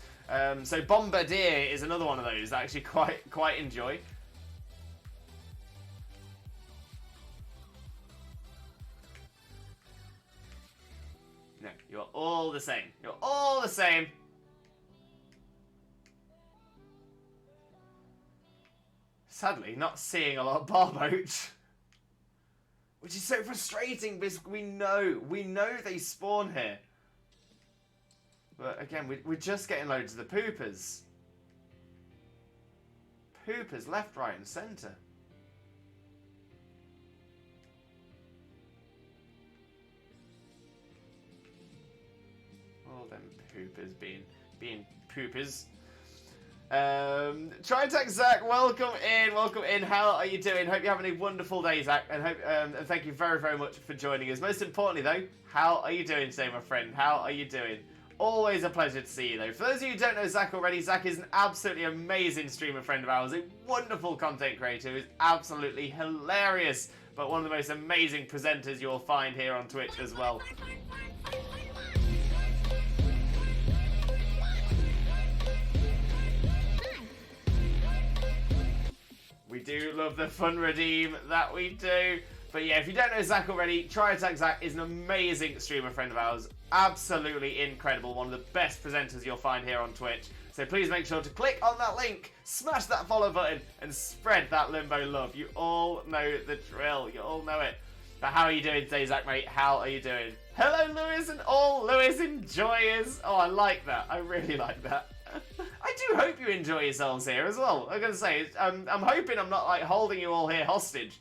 So Bombardier is another one of those that I actually quite enjoy. No, you're all the same. You're all the same. Sadly, not seeing a lot of Barboach. Which is so frustrating because we know they spawn here. But again, we're just getting loads of the poopers. Poopers left, right and centre. All them poopers being poopers. Try and text Zach, welcome in, how are you doing? Hope you're having a wonderful day, Zach, and hope and thank you very, very much for joining us. Most importantly though, how are you doing today, my friend? How are you doing? Always a pleasure to see you though. For those of you who don't know Zach already, Zach is an absolutely amazing streamer friend of ours, a wonderful content creator who is absolutely hilarious, but one of the most amazing presenters you'll find here on Twitch as well. We do love the fun redeem, that we do. But yeah, if you don't know Zach already, Try Attack Zach is an amazing streamer friend of ours. Absolutely incredible. One of the best presenters you'll find here on Twitch. So please make sure to click on that link, smash that follow button, and spread that Limbo love. You all know the drill. You all know it. But how are you doing today, Zach, mate? How are you doing? Hello, Lewis, and all Lewis enjoyers. Oh, I like that. I really like that. I do hope you enjoy yourselves here as well. I'm going to say, I'm hoping I'm not like holding you all here hostage.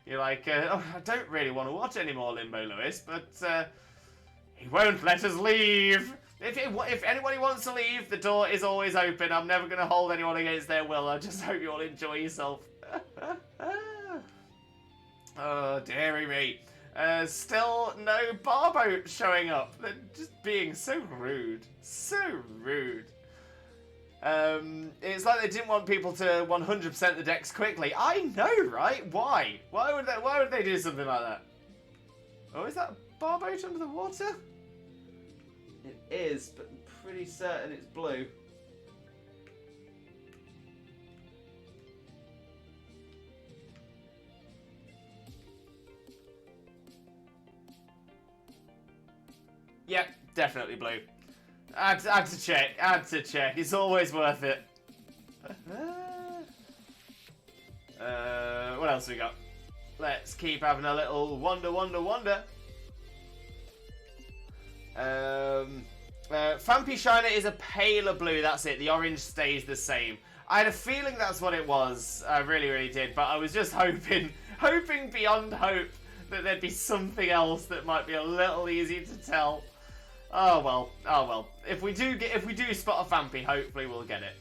You're like, oh, I don't really want to watch any more Limbo, Lewis, but He won't let us leave. If anybody wants to leave, the door is always open. I'm never going to hold anyone against their will. I just hope you all enjoy yourself. Oh, dearie me. Still no Barboach showing up. They're just being so rude. So rude. It's like they didn't want people to 100% the decks quickly. I know, right? Why? Why would they do something like that? Oh, is that a Barboach under the water? It is, but I'm pretty certain it's blue. Yep, definitely blue. I had to check. It's always worth it. What else we got? Let's keep having a little wonder. Fampi Shiner is a paler blue, that's it. The orange stays the same. I had a feeling that's what it was. I really did. But I was just hoping beyond hope that there'd be something else that might be a little easier to tell. Oh well. If we do spot a Fampi, hopefully we'll get it.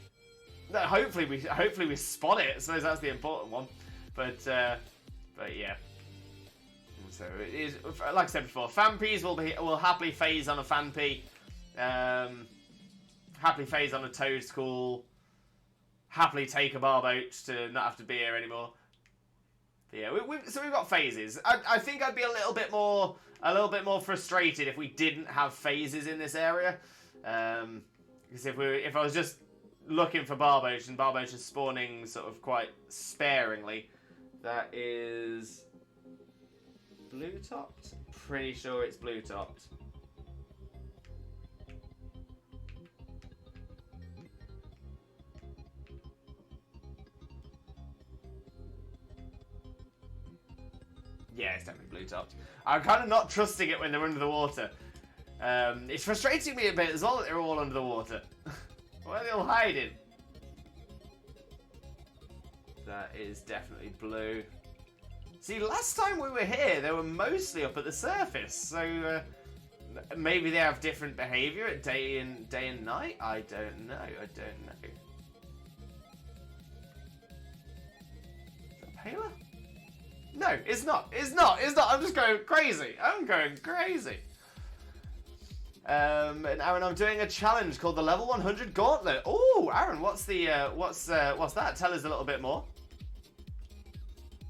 No, hopefully we spot it. So that's the important one. But yeah. So it is, like I said before, Fampis will happily phase on a Fampi, happily phase on a Toad School, happily take a Barboach to not have to be here anymore. But yeah, so we've got phases. I think I'd be a little bit more frustrated if we didn't have phases in this area, because if I was just looking for Barboach and Barboach is spawning sort of quite sparingly, that is blue topped. Pretty sure it's blue topped. Yeah, it's definitely blue topped. I'm kind of not trusting it when they're under the water. It's frustrating me a bit as well that they're all under the water. Where are they all hiding? That is definitely blue. See, last time we were here, they were mostly up at the surface, so maybe they have different behaviour at day and night. I don't know. Is that paler? No, it's not. I'm just going crazy. And Aaron, I'm doing a challenge called the Level 100 Gauntlet. Oh, Aaron, what's that? Tell us a little bit more.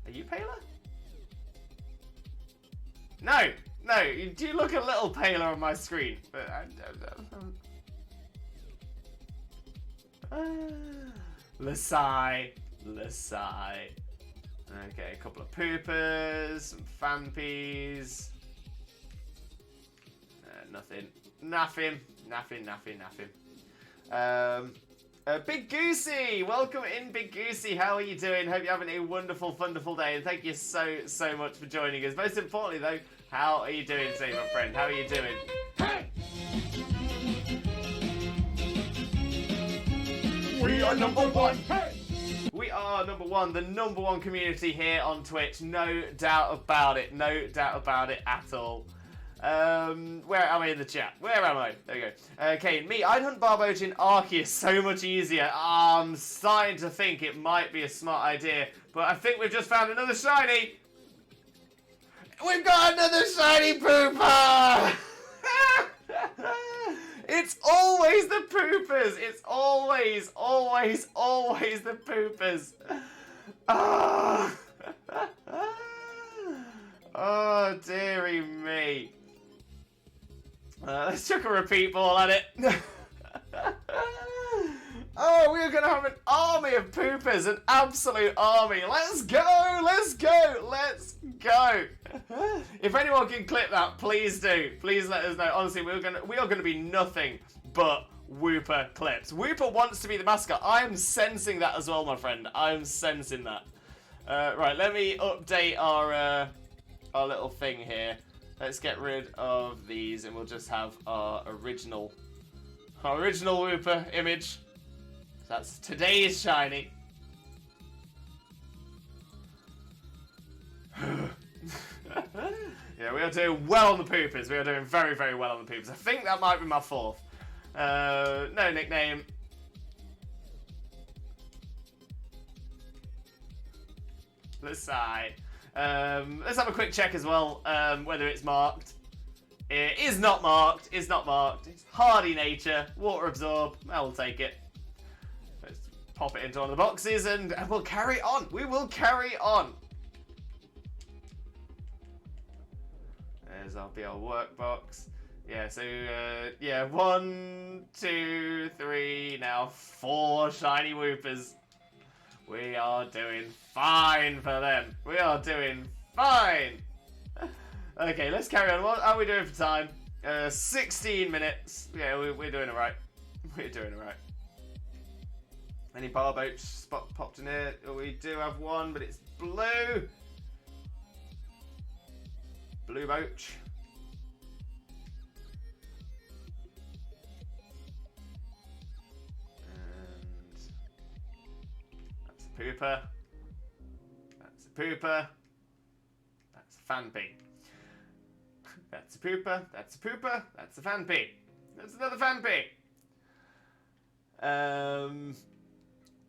Are you paler? No, you do look a little paler on my screen, but I don't know. Lasai. Okay, a couple of poopers, some Fampis. Nothing. Big Goosey, welcome in, Big Goosey. How are you doing? Hope you're having a wonderful day, and thank you so much for joining us. Most importantly, though, how are you doing today, my friend? How are you doing? We are number one. Hey! We are number one, the number one community here on Twitch. No doubt about it. At all. Where am I in the chat? Where am I? There we go. Okay, me, I'd hunt Barboach in Arceus so much easier. I'm starting to think it might be a smart idea, but I think we've just found another shiny. We've got another shiny pooper! It's always the poopers. It's always the poopers. Oh, oh dearie me. Let's chuck a repeat ball at it. Oh, we're going to have an army of poopers, an absolute army. Let's go. If anyone can clip that, please do. Please let us know. Honestly, we are going to be nothing but Whooper clips. Whooper wants to be the mascot. I am sensing that as well, my friend. I am sensing that. Right, let me update our little thing here. Let's get rid of these, and we'll just have our original Whooper image. That's today's shiny. Yeah, we are doing well on the poopers. We are doing very, very well on the poopers. I think that might be my 4th. No nickname. Let's sigh. Let's have a quick check as well, whether it's marked. It is not marked. It's not marked. It's hardy nature. Water absorb. I'll take it. Let's pop it into one of the boxes and we'll carry on. We will carry on. There's our BL workbox. Yeah, so, yeah, 1, 2, 3, now 4 shiny Whoopers. We are doing fine for them. We are doing fine. Okay, let's carry on. What are we doing for time? 16 minutes. Yeah, we're doing alright. We're doing alright. Any Barboach spot popped in here? We do have one, but it's blue. Blue Boach. And that's a pooper. That's a pooper. That's a fanpy. That's a pooper. That's a pooper. That's a fanpy. That's another fanpy.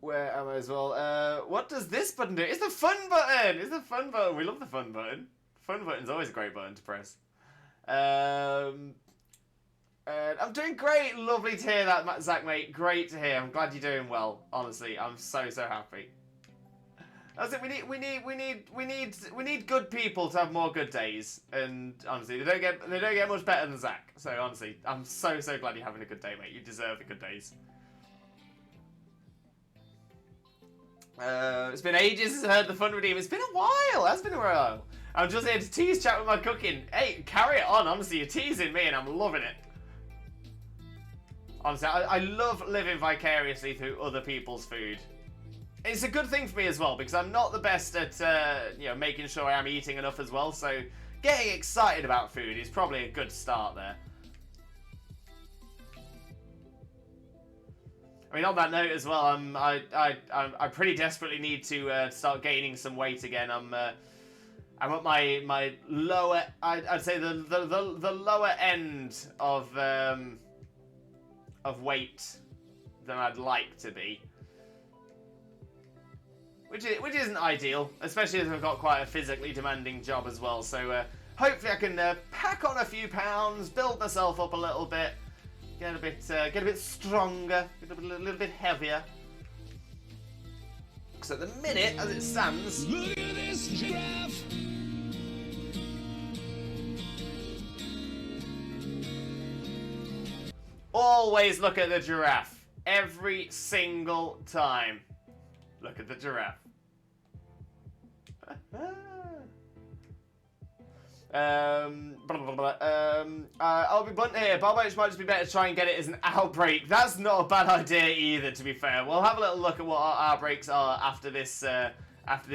Where am I as well? What does this button do? It's the fun button! It's the fun button. We love the fun button. Fun button's always a great button to press. And I'm doing great. Lovely to hear that, Zach, mate. Great to hear. I'm glad you're doing well. Honestly, I'm so happy. That's it. We need good people to have more good days. And honestly, they don't get much better than Zach. So honestly, I'm so glad you're having a good day, mate. You deserve the good days. It's been ages since I heard the fun redeem. It's been a while. It's been a while. I'm just here to tease chat with my cooking. Hey, carry it on. Honestly, you're teasing me and I'm loving it. Honestly, I love living vicariously through other people's food. It's a good thing for me as well because I'm not the best at you know, making sure I am eating enough as well. So getting excited about food is probably a good start there. I mean, on that note as well, I pretty desperately need to start gaining some weight again. I'm at my lower, I'd say the lower end of weight than I'd like to be, which isn't ideal, especially as I've got quite a physically demanding job as well. So hopefully I can pack on a few pounds, build myself up a little bit. Get a bit stronger, get a little bit heavier. So at the minute, as it stands, Look at this giraffe. always look at the giraffe. Every single time. Look at the giraffe. I'll be blunt here. Barboach might just be better to try and get it as an outbreak. That's not a bad idea either, to be fair. We'll have a little look at what our outbreaks are after this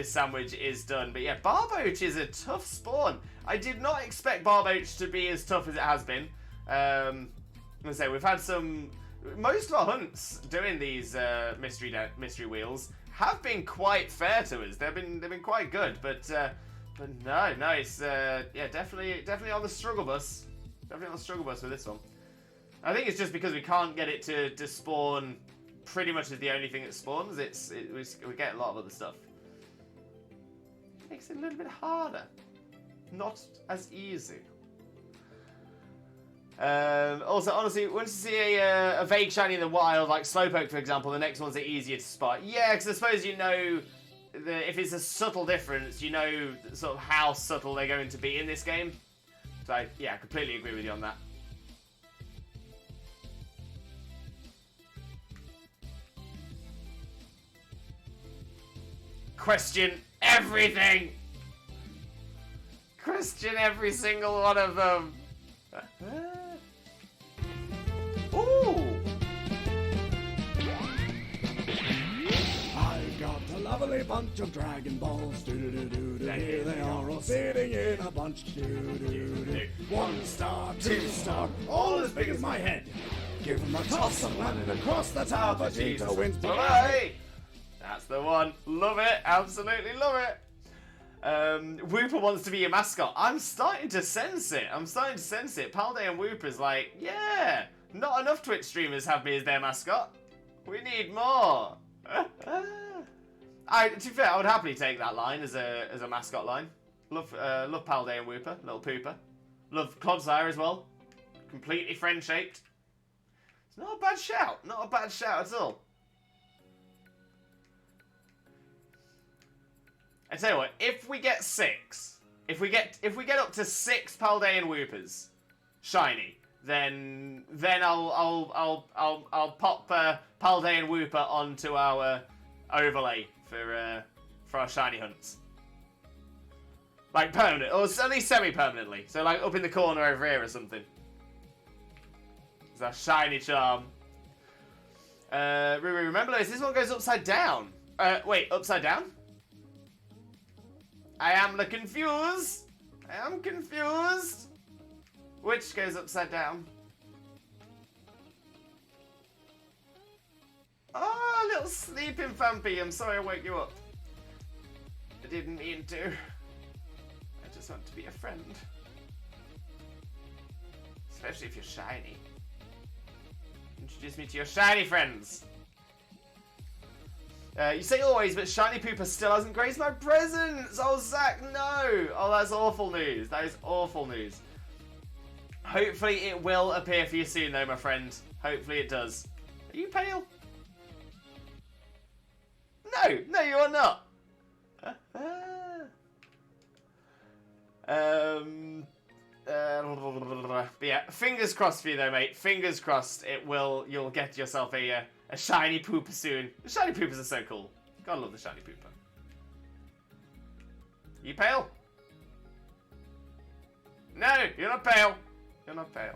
sandwich is done. But yeah, Barboach is a tough spawn. I did not expect Barboach to be as tough as it has been. I'm gonna say we've had most of our hunts doing these mystery wheels have been quite fair to us. They've been quite good, but no, it's yeah, definitely on the struggle bus. Definitely on the struggle bus with this one. I think it's just because we can't get it to spawn pretty much as the only thing that spawns. We get a lot of other stuff. It makes it a little bit harder. Not as easy. Also, honestly, once you see a vague shiny in the wild, like Slowpoke, for example, the next ones are easier to spot. Yeah, because I suppose you know if it's a subtle difference, you know sort of how subtle they're going to be in this game. So, yeah, I completely agree with you on that. Question everything! Question every single one of them! Ooh! I've got a lovely bunch of Dragon Balls. Do-do-do-do-do. Here they are all sitting in a bunch. Do-do-do-do. 1 star, 2 star, all as big as my head. Give them a toss and landing across the tower. Vegeta wins. Bye-bye! That's the one. Love it. Absolutely love it. Whooper wants to be your mascot. I'm starting to sense it. Palday and Whooper's like, yeah, not enough Twitch streamers have me as their mascot. We need more. To be fair, I would happily take that line as a mascot line. Love Palday and Whooper, little pooper. Love Clodsire as well. Completely friend-shaped. It's not a bad shout. Not a bad shout at all. I tell you what, if we get 6, if we get up to 6 Palday and Whoopers, shiny, then I'll pop Palday and Whooper onto our overlay for our shiny hunts. Like permanent, or at least semi-permanently. So like up in the corner over here or something. It's a shiny charm. Remember Lewis, this one goes upside down. Wait, upside down? I am confused. Which goes upside down? Oh, little sleeping Vampy. I'm sorry I woke you up. I didn't mean to. I just want to be a friend. Especially if you're shiny. Introduce me to your shiny friends. You say always, but Shiny Pooper still hasn't graced my presence! Oh, Zach, no! Oh, that's awful news. That is awful news. Hopefully it will appear for you soon, though, my friend. Hopefully it does. Are you pale? No, you are not. But yeah, fingers crossed for you, though, mate. Fingers crossed you'll get yourself a shiny pooper soon. The shiny poopers are so cool. Gotta love the shiny pooper. You pale? No, you're not pale. You're not pale.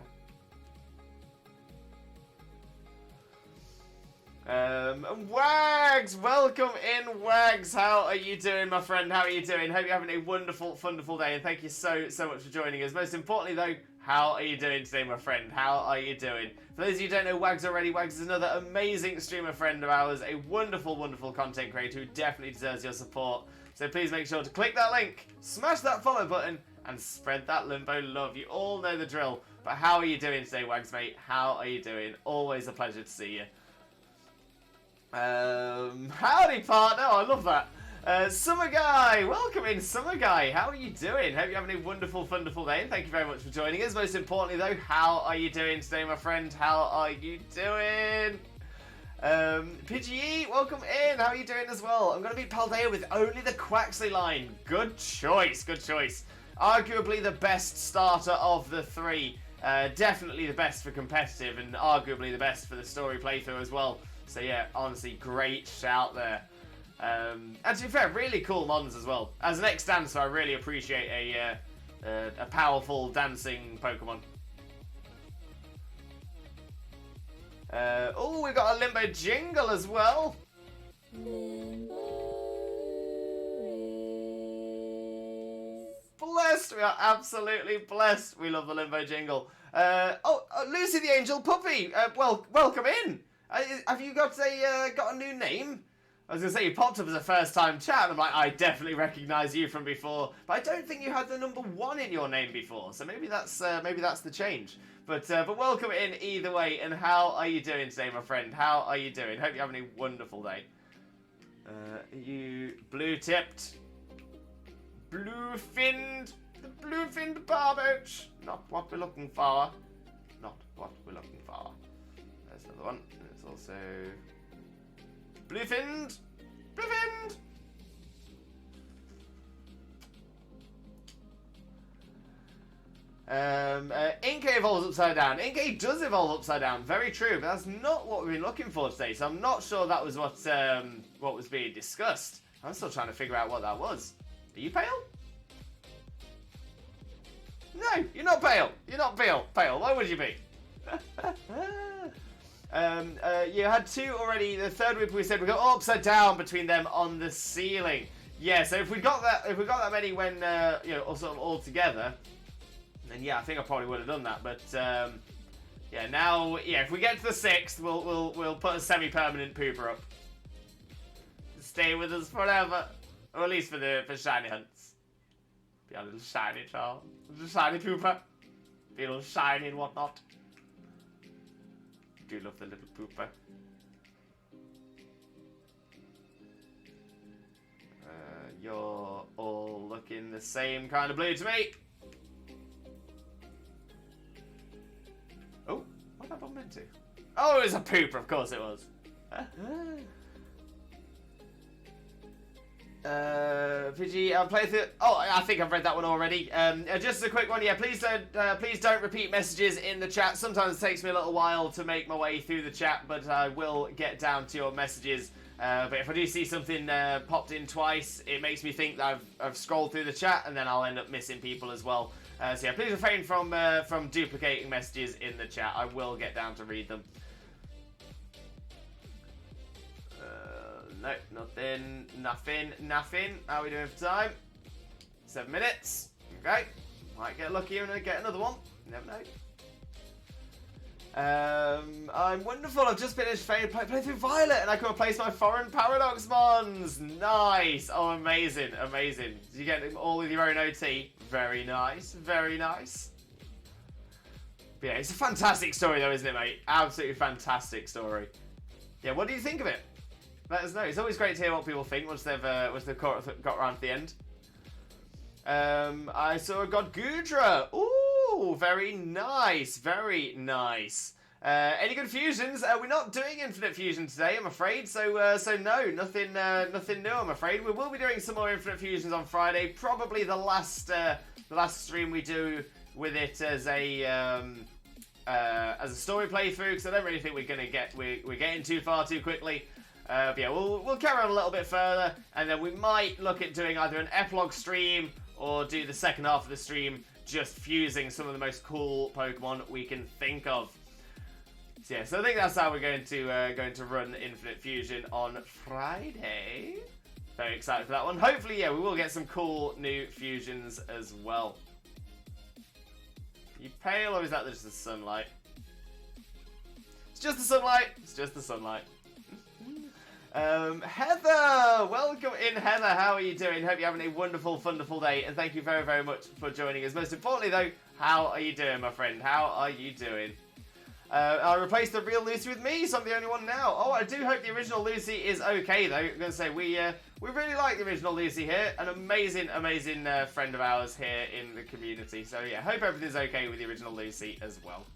Wags! Welcome in, Wags! How are you doing, my friend? How are you doing? Hope you're having a wonderful, wonderful day, and thank you so much for joining us. Most importantly, though, how are you doing today, my friend? How are you doing? For those of you who don't know Wags already, Wags is another amazing streamer friend of ours, a wonderful, wonderful content creator who definitely deserves your support. So please make sure to click that link, smash that follow button, and spread that Limbo love. You all know the drill. But how are you doing today, Wags, mate? How are you doing? Always a pleasure to see you. Howdy, partner. Oh, I love that. Summer Guy. Welcome in, Summer Guy. How are you doing? Hope you're having a wonderful, wonderful day. And thank you very much for joining us. Most importantly, though, how are you doing today, my friend? How are you doing? PGE, welcome in. How are you doing as well? I'm going to beat Paldea with only the Quaxley line. Good choice. Good choice. Arguably the best starter of the three. Definitely the best for competitive and arguably the best for the story playthrough as well. So yeah, honestly, great shout there. And to be fair, really cool mons as well. As an ex-dancer, I really appreciate a powerful dancing Pokemon. Oh, we've got a Limbo Jingle as well. Blessed, we are absolutely blessed. We love the Limbo Jingle. Lucy the Angel Puppy. Welcome in. Have you got a new name? I was gonna say you popped up as a first-time chat, and I'm like, I definitely recognise you from before, but I don't think you had the number 1 in your name before, so maybe that's the change. But welcome in either way. And how are you doing today, my friend? How are you doing? Hope you're having a wonderful day. You blue-tipped, blue-finned, the blue-finned Barboach. Not what we're looking for. Not what we're looking for. There's another one. There's also blue-finned, blue-finned. Inkay evolves upside down. Inkay does evolve upside down. Very true, but that's not what we've been looking for today. So I'm not sure that was what was being discussed. I'm still trying to figure out what that was. Are you pale? No, you're not pale. You're not pale. Why would you be? You had 2 already. The third whip we said we got upside down between them on the ceiling. Yeah. So if we got that many when sort of all together, then yeah, I think I probably would have done that. But yeah, now if we get to the 6th, we'll put a semi-permanent pooper up. Stay with us forever, or at least for shiny hunts. Be a little shiny child. A little shiny pooper. Be a little shiny and whatnot. Do love the little pooper. You're all looking the same kind of blue to me. Oh, what did I bump into? Oh, it was a pooper, of course it was. Pidgey, playthrough. Oh, I think I've read that one already. Just a quick one. Yeah, please don't repeat messages in the chat. Sometimes it takes me a little while to make my way through the chat, but I will get down to your messages. But if I do see something popped in twice, it makes me think that I've scrolled through the chat, and then I'll end up missing people as well. So yeah, please refrain from duplicating messages in the chat. I will get down to read them. No, nothing. How are we doing for time? 7 minutes. Okay. Might get lucky and get another one. You never know. I'm wonderful. I've just finished play through Violet, and I can replace my foreign Paradox Mons. Nice. Oh, amazing. You get them all with your own OT. Very nice. But yeah, it's a fantastic story, though, isn't it, mate? Absolutely fantastic story. Yeah, what do you think of it? Let us know. It's always great to hear what people think once they've got around to the end. I saw a God Gudra. Ooh, very nice. Any good fusions? We're not doing Infinite Fusion today, I'm afraid. So no, nothing new, I'm afraid. We will be doing some more Infinite Fusions on Friday. Probably the last stream we do with it as a story playthrough, because I don't really think we're getting too far too quickly. But yeah, we'll carry on a little bit further, and then we might look at doing either an epilogue stream or do the second half of the stream just fusing some of the most cool Pokemon we can think of. So yeah, so I think that's how we're going to run Infinite Fusion on Friday. Very excited for that one. Hopefully, yeah, we will get some cool new fusions as well. Are you pale, or is that just the sunlight? It's just the sunlight. Heather! Welcome in, Heather. How are you doing? Hope you're having a wonderful, wonderful day, and thank you very, very much for joining us. Most importantly, though, how are you doing, my friend? How are you doing? I replaced the real Lucy with me, so I'm the only one now. Oh, I do hope the original Lucy is okay, though. I'm going to say, we really like the original Lucy here. An amazing friend of ours here in the community. So, yeah, hope everything's okay with the original Lucy as well.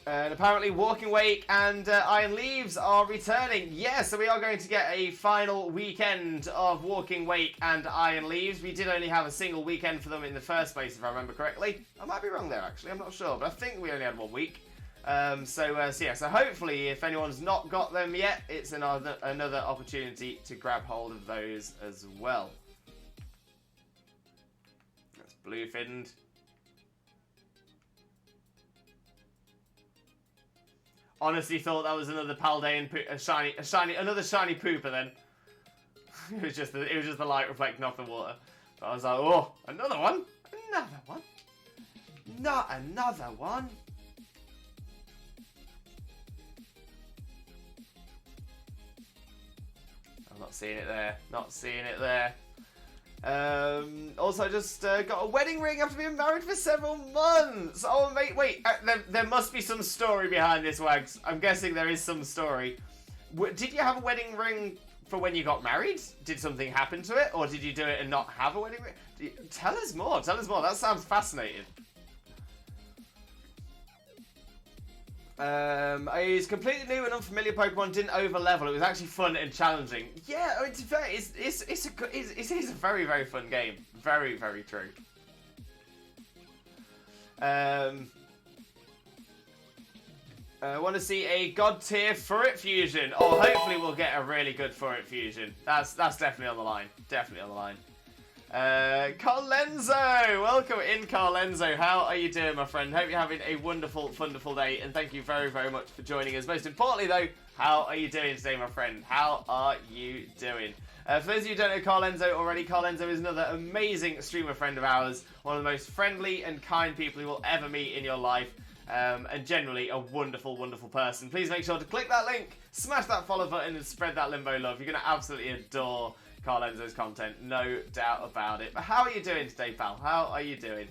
And apparently Walking Wake and Iron Leaves are returning. Yeah, so we are going to get a final weekend of Walking Wake and Iron Leaves. We did only have a single weekend for them in the first place, if I remember correctly. I might be wrong there, actually. I'm not sure, but I think we only had 1 week. So hopefully, if anyone's not got them yet, it's another opportunity to grab hold of those as well. That's Bluefinned. Honestly thought that was another Paldean another shiny pooper then. it was just the light reflecting off the water. But I was like, oh, another one? Not another one. I'm not seeing it there. Also just got a wedding ring after being married for several months. Oh, mate, wait. There must be some story behind this, Wags. I'm guessing there is some story. Did you have a wedding ring for when you got married? Did something happen to it? Or did you do it and not have a wedding ring? Tell us more. That sounds fascinating. It's completely new and unfamiliar Pokemon, didn't overlevel. It was actually fun and challenging. Yeah, I mean, to be fair, it is a very, very fun game. Very, very true. Want to see a God tier Furret fusion? Oh, hopefully we'll get a really good Furret fusion. That's definitely on the line. Carlenzo! Welcome in, Carlenzo. How are you doing, my friend? Hope you're having a wonderful, wonderful day, and thank you very, very much for joining us. Most importantly, though, how are you doing today, my friend? How are you doing? For those of you who don't know Carlenzo already, Carlenzo is another amazing streamer friend of ours, one of the most friendly and kind people you will ever meet in your life. and generally a wonderful, wonderful person. Please make sure to click that link, smash that follow button, and spread that limbo love. You're going to absolutely adore Carl Enzo's content, no doubt about it. But how are you doing today, pal? How are you doing?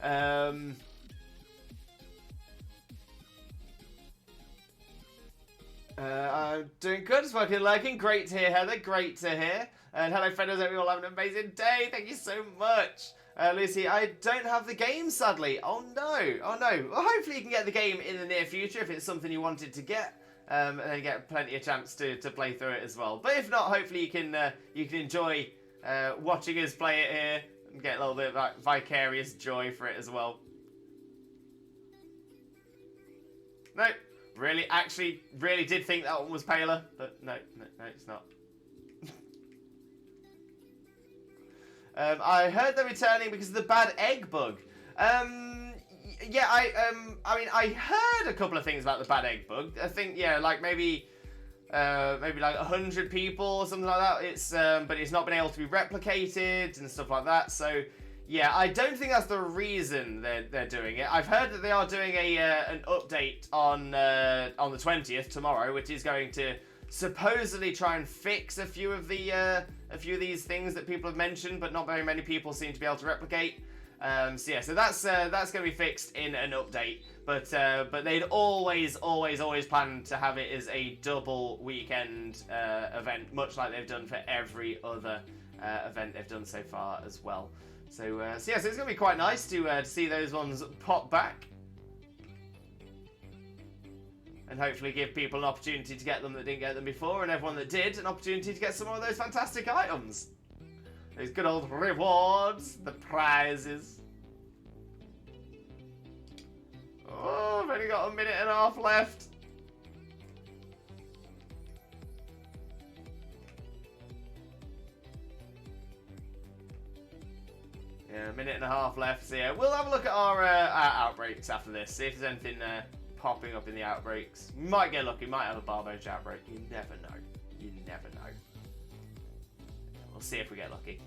I'm doing good. It's working, lurking. Great to hear, Heather. Great to hear. And hello, friends. Hope you all have an amazing day. Thank you so much. Lucy, I don't have the game, sadly. Oh, no. Oh, no. Well, hopefully you can get the game in the near future if it's something you wanted to get. And then get plenty of chance to play through it as well. But if not, hopefully you can enjoy watching us play it here and get a little bit of like, vicarious joy for it as well. No, really, actually, really did think that one was paler, but no, it's not. I heard they're returning because of the bad egg bug. Yeah, I mean, I heard a couple of things about the bad egg bug. I think, yeah, like maybe like 100 people or something like that. It's, but it's not been able to be replicated and stuff like that. So, yeah, I don't think that's the reason they're doing it. I've heard that they are doing an update on the 20th tomorrow, which is going to supposedly try and fix a few of these things that people have mentioned, but not very many people seem to be able to replicate. So yeah, so that's going to be fixed in an update, but they'd always planned to have it as a double weekend event, much like they've done for every other event they've done so far as well. So yeah, so it's going to be quite nice to see those ones pop back, and hopefully give people an opportunity to get them that didn't get them before, and everyone that did an opportunity to get some more of those fantastic items. Those good old rewards, the prizes. Oh, I've only got a minute and a half left. Yeah, a minute and a half left. So yeah, we'll have a look at our outbreaks after this. See if there's anything popping up in the outbreaks. We might get lucky. Might have a Barboach outbreak. You never know. You never know. We'll see if we get lucky.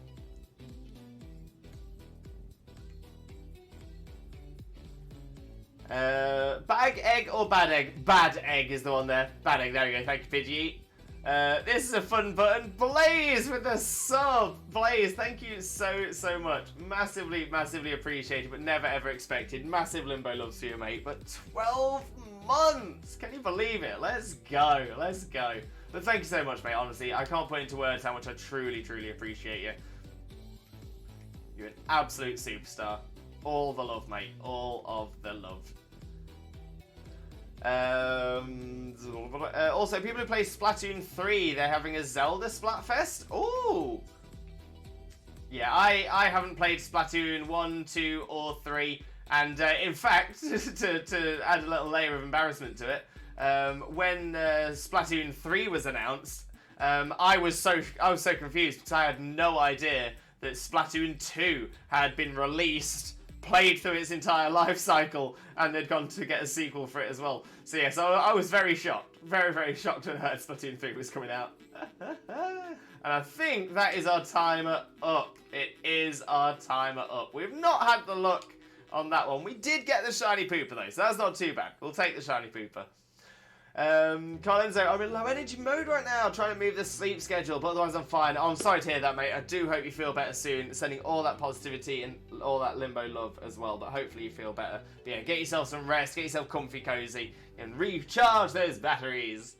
Bag egg or bad egg? Bad egg is the one there. Bad egg, there we go. Thank you, Pidgey. This is a fun button. Blaze with the sub. Blaze, thank you so much. Massively appreciated, but never ever expected. Massive limbo loves for you, mate. But 12 months! Can you believe it? Let's go. Let's go. But thank you so much, mate. Honestly, I can't put into words how much I truly appreciate you. You're an absolute superstar. All the love, mate. All of the love. Also, people who play Splatoon 3, they're having a Zelda Splatfest. Ooh! Yeah, I haven't played Splatoon 1, 2, or 3. And in fact, to add a little layer of embarrassment to it, when Splatoon 3 was announced, I was so confused because I had no idea that Splatoon 2 had been released, played through its entire life cycle, and they'd gone to get a sequel for it as well. So yeah, so I was very shocked. Very shocked when I heard Splatoon 3 was coming out. And I think that is our timer up. It is our timer up. We've not had the luck on that one. We did get the shiny pooper though, so that's not too bad. We'll take the shiny pooper. Colenzo, I'm in low energy mode right now, trying to move the sleep schedule, but otherwise I'm fine. Oh, I'm sorry to hear that, mate. I do hope you feel better soon. Sending all that positivity and all that limbo love as well, but hopefully you feel better. But yeah, get yourself some rest, get yourself comfy cozy, and recharge those batteries.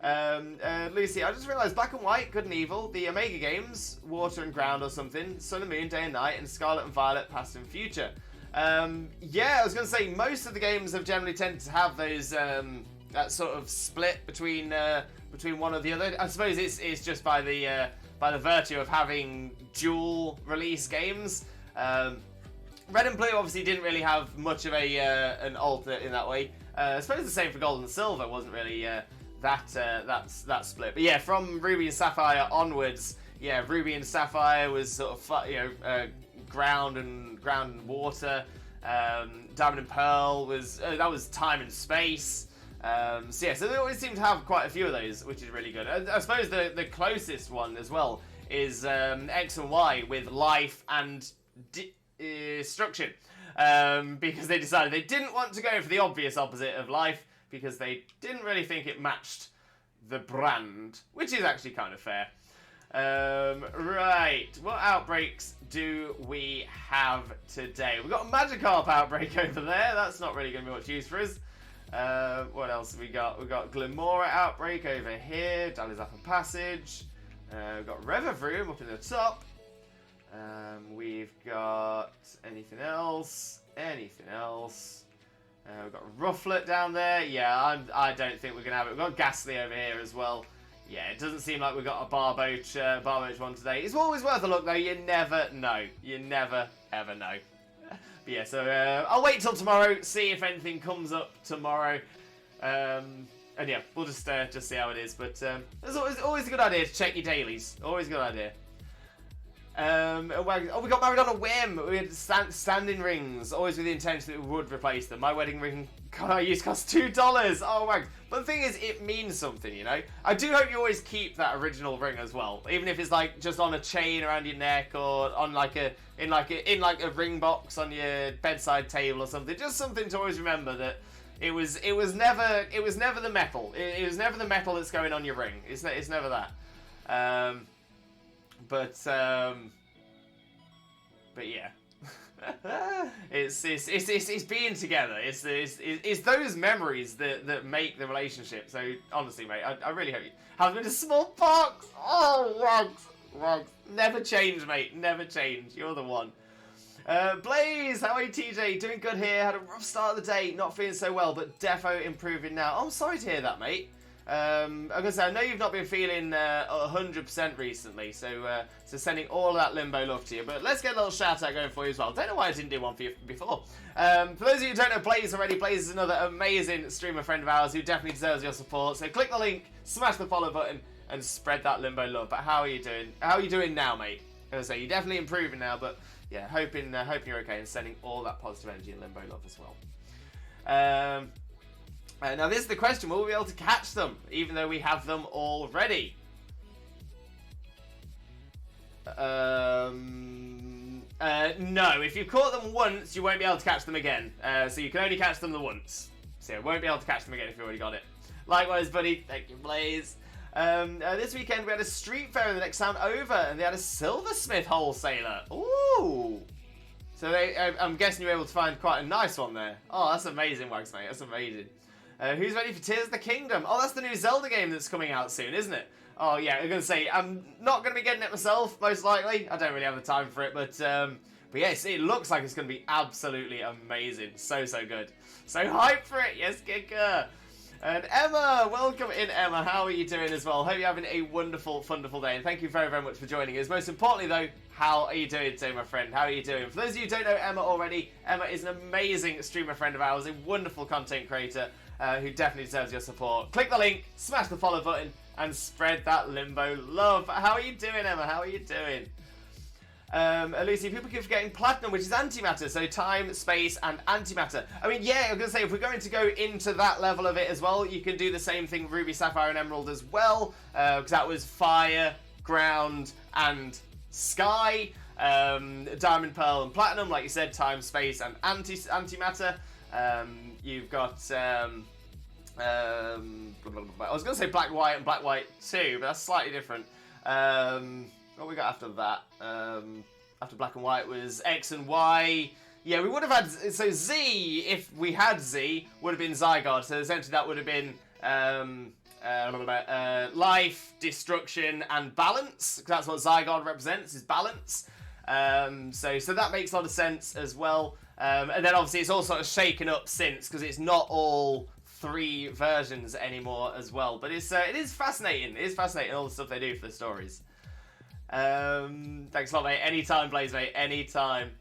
Lucy, I just realised Black and White, Good and Evil, the Omega games, Water and Ground or something, Sun and Moon, Day and Night, and Scarlet and Violet, Past and Future. Yeah, I was going to say, most of the games have generally tended to have those, that sort of split between one or the other. I suppose it's just by the virtue of having dual release games. Red and Blue obviously didn't really have much of an alternate in that way. I suppose the same for Gold and Silver wasn't really that split. But yeah, from Ruby and Sapphire onwards, yeah, Ruby and Sapphire was sort of ground and water. Diamond and Pearl was that was time and space. So yeah, so they always seem to have quite a few of those, which is really good. I suppose the closest one as well is X and Y with life and destruction. because they decided they didn't want to go for the obvious opposite of life because they didn't really think it matched the brand, which is actually kind of fair. Right, what outbreaks do we have today? We've got a Magikarp outbreak over there. That's not really going to be much use for us. What else have we got? We've got Glimora outbreak over here. Dalizapa Passage. We've got Revavroom up in the top. We've got anything else? Anything else? We've got Rufflet down there. Yeah, I don't think we're going to have it. We've got Ghastly over here as well. Yeah, it doesn't seem like we've got a Barboach one today. It's always worth a look, though. You never know. You never, ever know. But yeah, so I'll wait till tomorrow, see if anything comes up tomorrow. And yeah, we'll just see how it is. But it's always a good idea to check your dailies. Always a good idea. We got married on a whim. We had standing rings, always with the intention that we would replace them. My wedding ring I used cost $2. Oh my! But the thing is, it means something, you know. I do hope you always keep that original ring as well, even if it's like just on a chain around your neck or on in a ring box on your bedside table or something. Just something to always remember that it was never the metal. It was never the metal that's going on your ring. It's never that. But yeah, it's being together. It's those memories that make the relationship. So honestly, mate, I really hope you have been a small box. Oh, Rugs, never change, mate, never change. You're the one. Blaze, how are you, TJ? Doing good here. Had a rough start of the day, not feeling so well, but defo improving now. Oh, I'm sorry to hear that, mate. I'm gonna say I know you've not been feeling 100% recently, so sending all of that limbo love to you. But let's get a little shout out going for you as well. Don't know why I didn't do one for you before. For those of you who don't know Blaze already, Blaze is another amazing streamer friend of ours who definitely deserves your support. So click the link, smash the follow button, and spread that limbo love. But how are you doing? How are you doing now, mate? As I say, you're definitely improving now, but yeah, hoping you're okay and sending all that positive energy and limbo love as well. Now this is the question, will we be able to catch them, even though we have them already? No, if you caught them once, you won't be able to catch them again. So you can only catch them the once. So you won't be able to catch them again if you already got it. Likewise, buddy. Thank you, Blaze. This weekend we had a street fair in the next town over, and they had a silversmith wholesaler. Ooh! So I'm guessing you were able to find quite a nice one there. Oh, that's amazing, Wags, mate. That's amazing. Who's ready for Tears of the Kingdom? Oh, that's the new Zelda game that's coming out soon, isn't it? Oh, yeah, I'm going to say, I'm not going to be getting it myself, most likely. I don't really have the time for it, but yes, it looks like it's going to be absolutely amazing. So good. So hyped for it, yes, Giga. And Emma, welcome in, Emma. How are you doing as well? Hope you're having a wonderful, wonderful day, and thank you very, very much for joining us. Most importantly, though, how are you doing today, my friend? How are you doing? For those of you who don't know Emma already, Emma is an amazing streamer friend of ours, a wonderful content creator who definitely deserves your support. Click the link, smash the follow button, and spread that limbo love. How are you doing, Emma? How are you doing? Lucy, people keep forgetting platinum, which is antimatter, so time, space, and antimatter. I mean, yeah, I'm going to say, if we're going to go into that level of it as well, you can do the same thing with Ruby, Sapphire, and Emerald as well, because that was fire, ground, and sky. Diamond, Pearl, and Platinum, like you said, time, space, and antimatter. You've got, I was going to say Black, White, and Black, White 2, but that's slightly different. What we got after that? After Black and White was X and Y. Yeah, we would have had... So Z, if we had Z, would have been Zygarde. So essentially that would have been life, destruction, and balance. Because that's what Zygarde represents, is balance. So that makes a lot of sense as well. And then obviously it's all sort of shaken up since, because it's not all 3 versions anymore as well. But it is fascinating. It is fascinating, all the stuff they do for the stories. Thanks a lot, mate. Anytime, Blaze, mate. Anytime.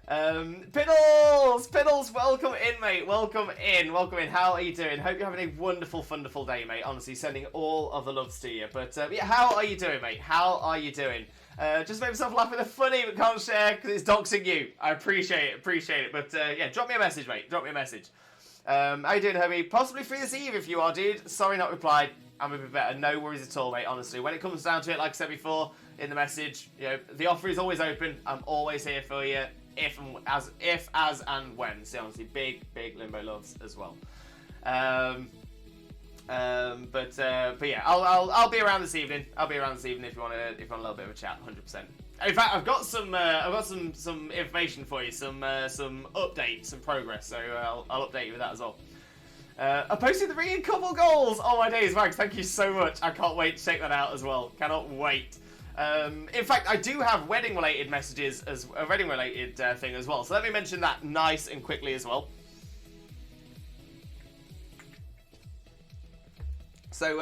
Piddles, welcome in, mate. Welcome in. How are you doing? Hope you're having a wonderful, wonderful day, mate. Honestly, sending all of the loves to you. But yeah, how are you doing, mate? How are you doing? Just made myself laugh with a funny, but can't share because it's doxing you. I appreciate it. But yeah, drop me a message, mate. Drop me a message. How you doing, Herbie? Possibly free this eve if you are, dude. Sorry, not replied. I'm a bit better. No worries at all, mate. Honestly, when it comes down to it, like I said before in the message, you know, the offer is always open. I'm always here for you if, as, and when. So honestly, big Limbo loves as well. But yeah, I'll be around this evening. If you want a little bit of a chat, 100%. In fact, I've got some information for you, some updates, some progress. So I'll update you with that as well. I posted the ringing couple goals. Oh my days, Max! Thank you so much. I can't wait to check that out as well. Cannot wait. In fact, I do have wedding-related messages as a wedding-related thing as well. So let me mention that nice and quickly as well. So,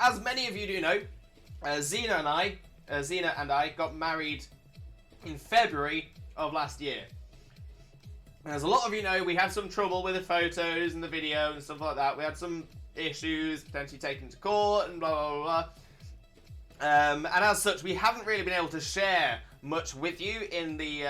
as many of you do know, Xena and I got married in February of last year. And as a lot of you know, we had some trouble with the photos and the video and stuff like that. We had some issues, potentially taken to court and blah, blah, blah, blah. And as such, we haven't really been able to share much with you in the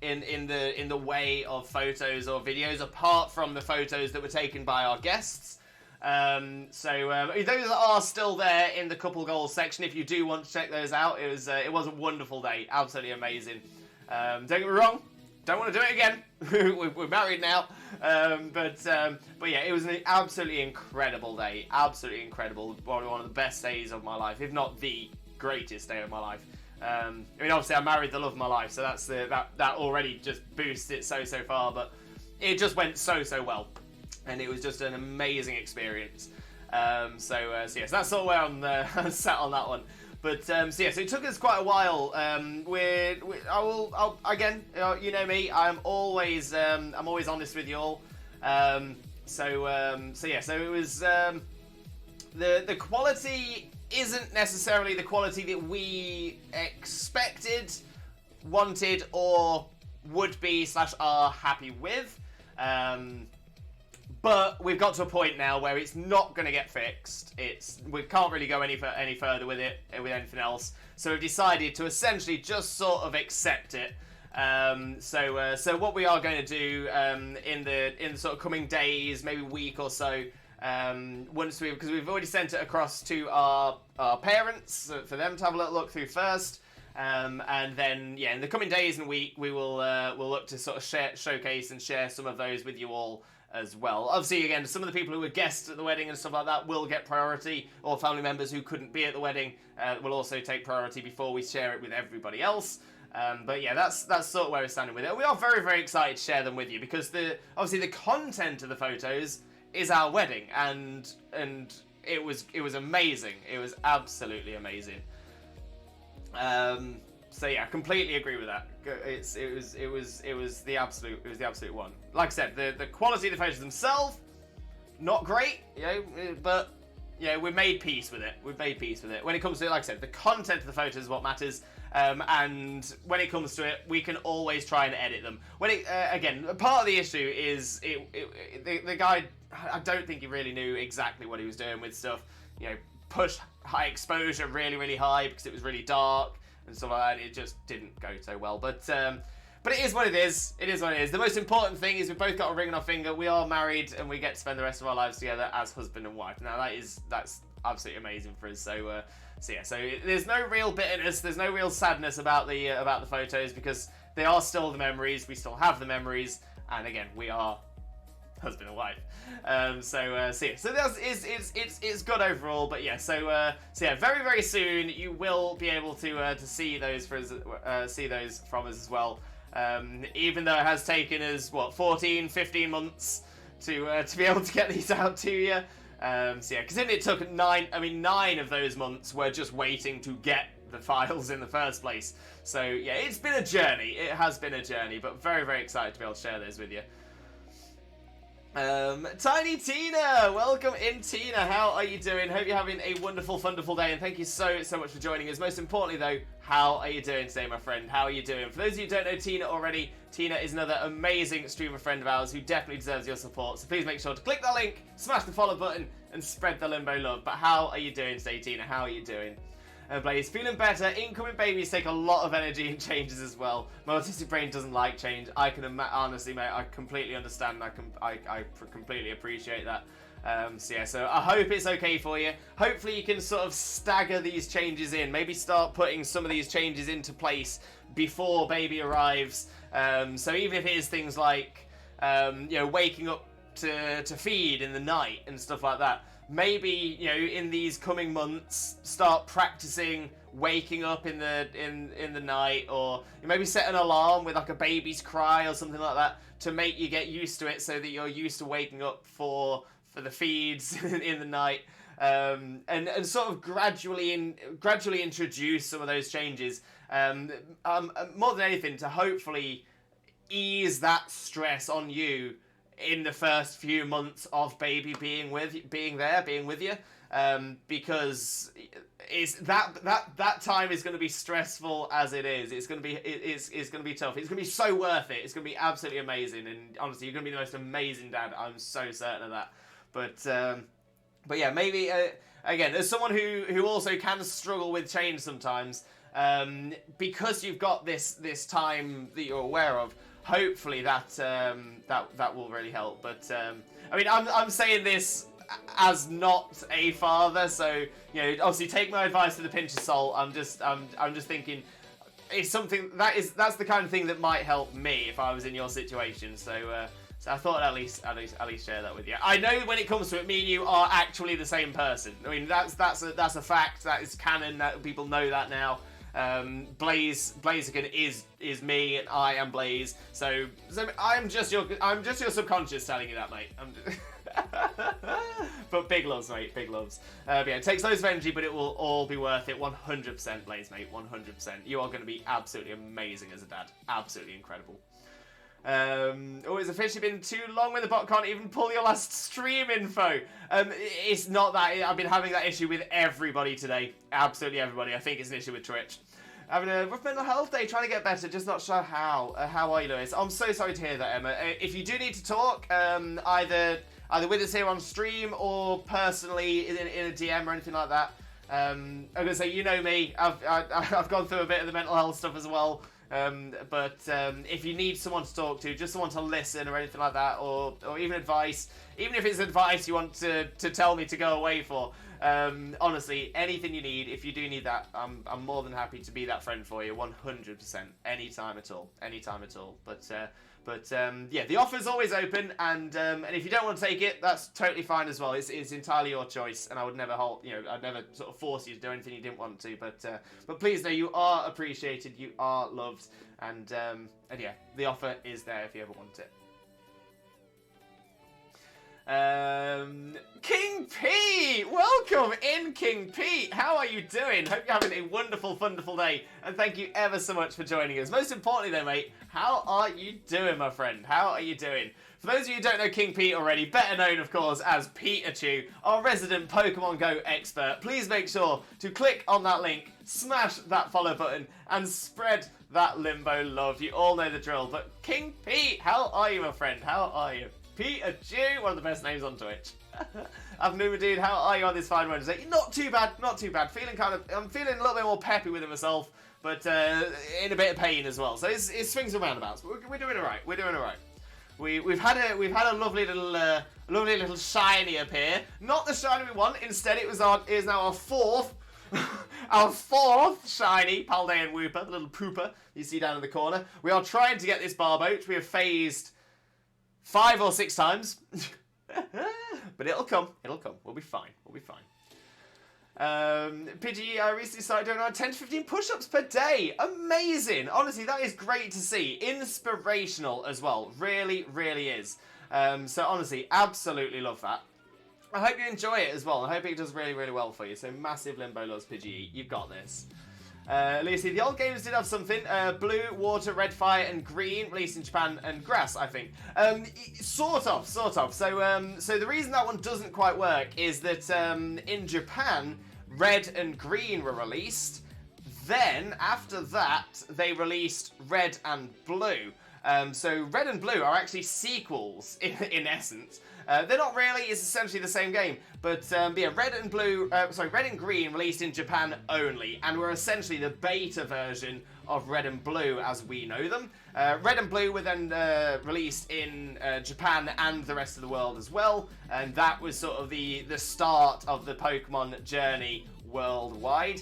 in the way of photos or videos, apart from the photos that were taken by our guests. So those that are still there in the couple goals section, if you do want to check those out, it was a wonderful day, absolutely amazing. Don't get me wrong, don't want to do it again. We're married now, but yeah, it was an absolutely incredible day, absolutely incredible. Probably one of the best days of my life, if not the greatest day of my life. I mean, obviously, I married the love of my life, so that already just boosts it so far. But it just went so well. And it was just an amazing experience. So yes, that's sort of where I'm sat on that one. But so it took us quite a while. Again, you know me. I'm always honest with you all. So it was the quality isn't necessarily the quality that we expected, wanted, or would be / are happy with. But we've got to a point now where it's not going to get fixed. We can't really go any further with it, with anything else. So we've decided to essentially just sort of accept it. So what we are going to do in the sort of coming days, maybe week or so, because we've already sent it across to our parents for them to have a little look through first. And then in the coming days and week, we'll look to sort of showcase and share some of those with you all as well. Obviously, again, some of the people who were guests at the wedding and stuff like that will get priority, or family members who couldn't be at the wedding will also take priority before we share it with everybody else. But yeah, that's sort of where we're standing with it. We are very, very excited to share them with you because obviously the content of the photos is our wedding, and it was amazing. It was absolutely amazing. So yeah, I completely agree with that. It was the absolute one. Like I said, the quality of the photos themselves, not great, but we made peace with it. We've made peace with it. When it comes to, like I said, the content of the photos is what matters. And when it comes to it, we can always try and edit them. Again, part of the issue is the guy. I don't think he really knew exactly what he was doing with stuff. Pushed high exposure really high because it was really dark and stuff like that. And it just didn't go so well. But it is what it is. It is what it is. The most important thing is we've both got a ring on our finger. We are married and we get to spend the rest of our lives together as husband and wife. Now that's absolutely amazing for us. So there's no real bitterness. There's no real sadness about the photos because they are still the memories. We still have the memories. And again, we are husband and wife. So it's good overall. But yeah, very, very soon you will be able to see those from us as well. Even though it has taken us 14, 15 months to be able to get these out to you. Because it took 9 of those months were just waiting to get the files in the first place. So yeah, it's been a journey. It has been a journey, but very, very excited to be able to share those with you. Tiny Tina, welcome in, Tina. How are you doing? Hope you're having a wonderful, wonderful day, and thank you so much for joining us. Most importantly, though, how are you doing today, my friend? How are you doing? For those of you who don't know Tina already, Tina is another amazing streamer friend of ours who definitely deserves your support. So please make sure to click that link, smash the follow button, and spread the Limbo love. But how are you doing today, Tina? How are you doing? Blaze, feeling better. Incoming babies take a lot of energy and changes as well. My autistic brain doesn't like change. I can honestly, mate, I completely understand. I completely appreciate that. So I hope it's okay for you. Hopefully you can sort of stagger these changes in. Maybe start putting some of these changes into place before baby arrives. So even if it is things like, waking up to feed in the night and stuff like that, maybe, in these coming months, start practicing waking up in the night, or maybe set an alarm with like a baby's cry or something like that to make you get used to it, so that you're used to waking up for the feeds in the night, and sort of gradually introduce some of those changes, more than anything to hopefully ease that stress on you in the first few months of baby being with you, because it's that time is going to be stressful as it is. It's going to be tough. It's going to be so worth it. It's going to be absolutely amazing, and honestly, you're going to be the most amazing dad. I'm so certain of that. But yeah, maybe again, as someone who also can struggle with change sometimes, because you've got this time that you're aware of. Hopefully that will really help. But I'm saying this as not a father, so obviously take my advice with a pinch of salt. I'm just thinking it's something that's the kind of thing that might help me if I was in your situation. So I thought at least share that with you. I know when it comes to it, me and you are actually the same person. I mean that's a fact. That is canon. That people know that now. Blaziken is me, and I am Blaze. So I'm just your subconscious telling you that, mate. But big loves, mate. Big loves. It takes loads of energy, but it will all be worth it. 100%, Blaze, mate. 100%. You are going to be absolutely amazing as a dad. Absolutely incredible. It's officially been too long when the bot can't even pull your last stream info. It's not that. I've been having that issue with everybody today. Absolutely everybody. I think it's an issue with Twitch. Having a rough mental health day, trying to get better, just not sure how. How are you, Lewis? I'm so sorry to hear that, Emma. If you do need to talk, either with us here on stream or personally in a DM or anything like that, I'm going to say, you know me. I've gone through a bit of the mental health stuff as well. But if you need someone to talk to, just someone to listen or anything like that, or even advice, even if it's advice you want to tell me to go away for, honestly, anything you need, if you do need that, I'm more than happy to be that friend for you, 100%, anytime at all. But yeah, the offer's always open, and if you don't want to take it, that's totally fine as well. It's entirely your choice, and I would never I'd never sort of force you to do anything you didn't want to. But please know you are appreciated, you are loved, and yeah, the offer is there if you ever want it. King Pete! Welcome in, King Pete! How are you doing? Hope you're having a wonderful day, and thank you ever so much for joining us. Most importantly though, mate, how are you doing, my friend? How are you doing? For those of you who don't know King Pete already, better known, of course, as Pikachu, our resident Pokemon Go expert, please make sure to click on that link, smash that follow button, and spread that Limbo love. You all know the drill, but King Pete, how are you, my friend? How are you? Pikachu, one of the best names on Twitch. Afternoon, dude. How are you on this fine Wednesday? Not too bad. I'm feeling a little bit more peppy with it myself, but in a bit of pain as well. So it swings and roundabouts. But we're doing all right. We're doing all right. We've had a lovely little shiny up here. Not the shiny we want. Instead, it is now our fourth. Our fourth shiny Paldean Wooper, the little pooper you see down in the corner. We are trying to get this Barboach. We have phased 5 or 6 times. But it'll come. We'll be fine. Pidgey, I recently started doing around 10 to 15 push-ups per day. Amazing. Honestly, that is great to see. Inspirational as well. Really, really is. So honestly, absolutely love that. I hope you enjoy it as well. I hope it does really, really well for you. So massive Limbo loves, Pidgey. You've got this. Lucy, the old games did have something. Blue, Water, Red Fire, and Green, released in Japan, and Grass, I think. Sort of. So the reason that one doesn't quite work is that in Japan, Red and Green were released. Then, after that, they released Red and Blue. So Red and Blue are actually sequels, in essence. They're not really, it's essentially the same game. But yeah, Red and Green released in Japan only, and were essentially the beta version of Red and Blue as we know them. Red and Blue were then released in Japan and the rest of the world as well, and that was sort of the start of the Pokemon journey worldwide.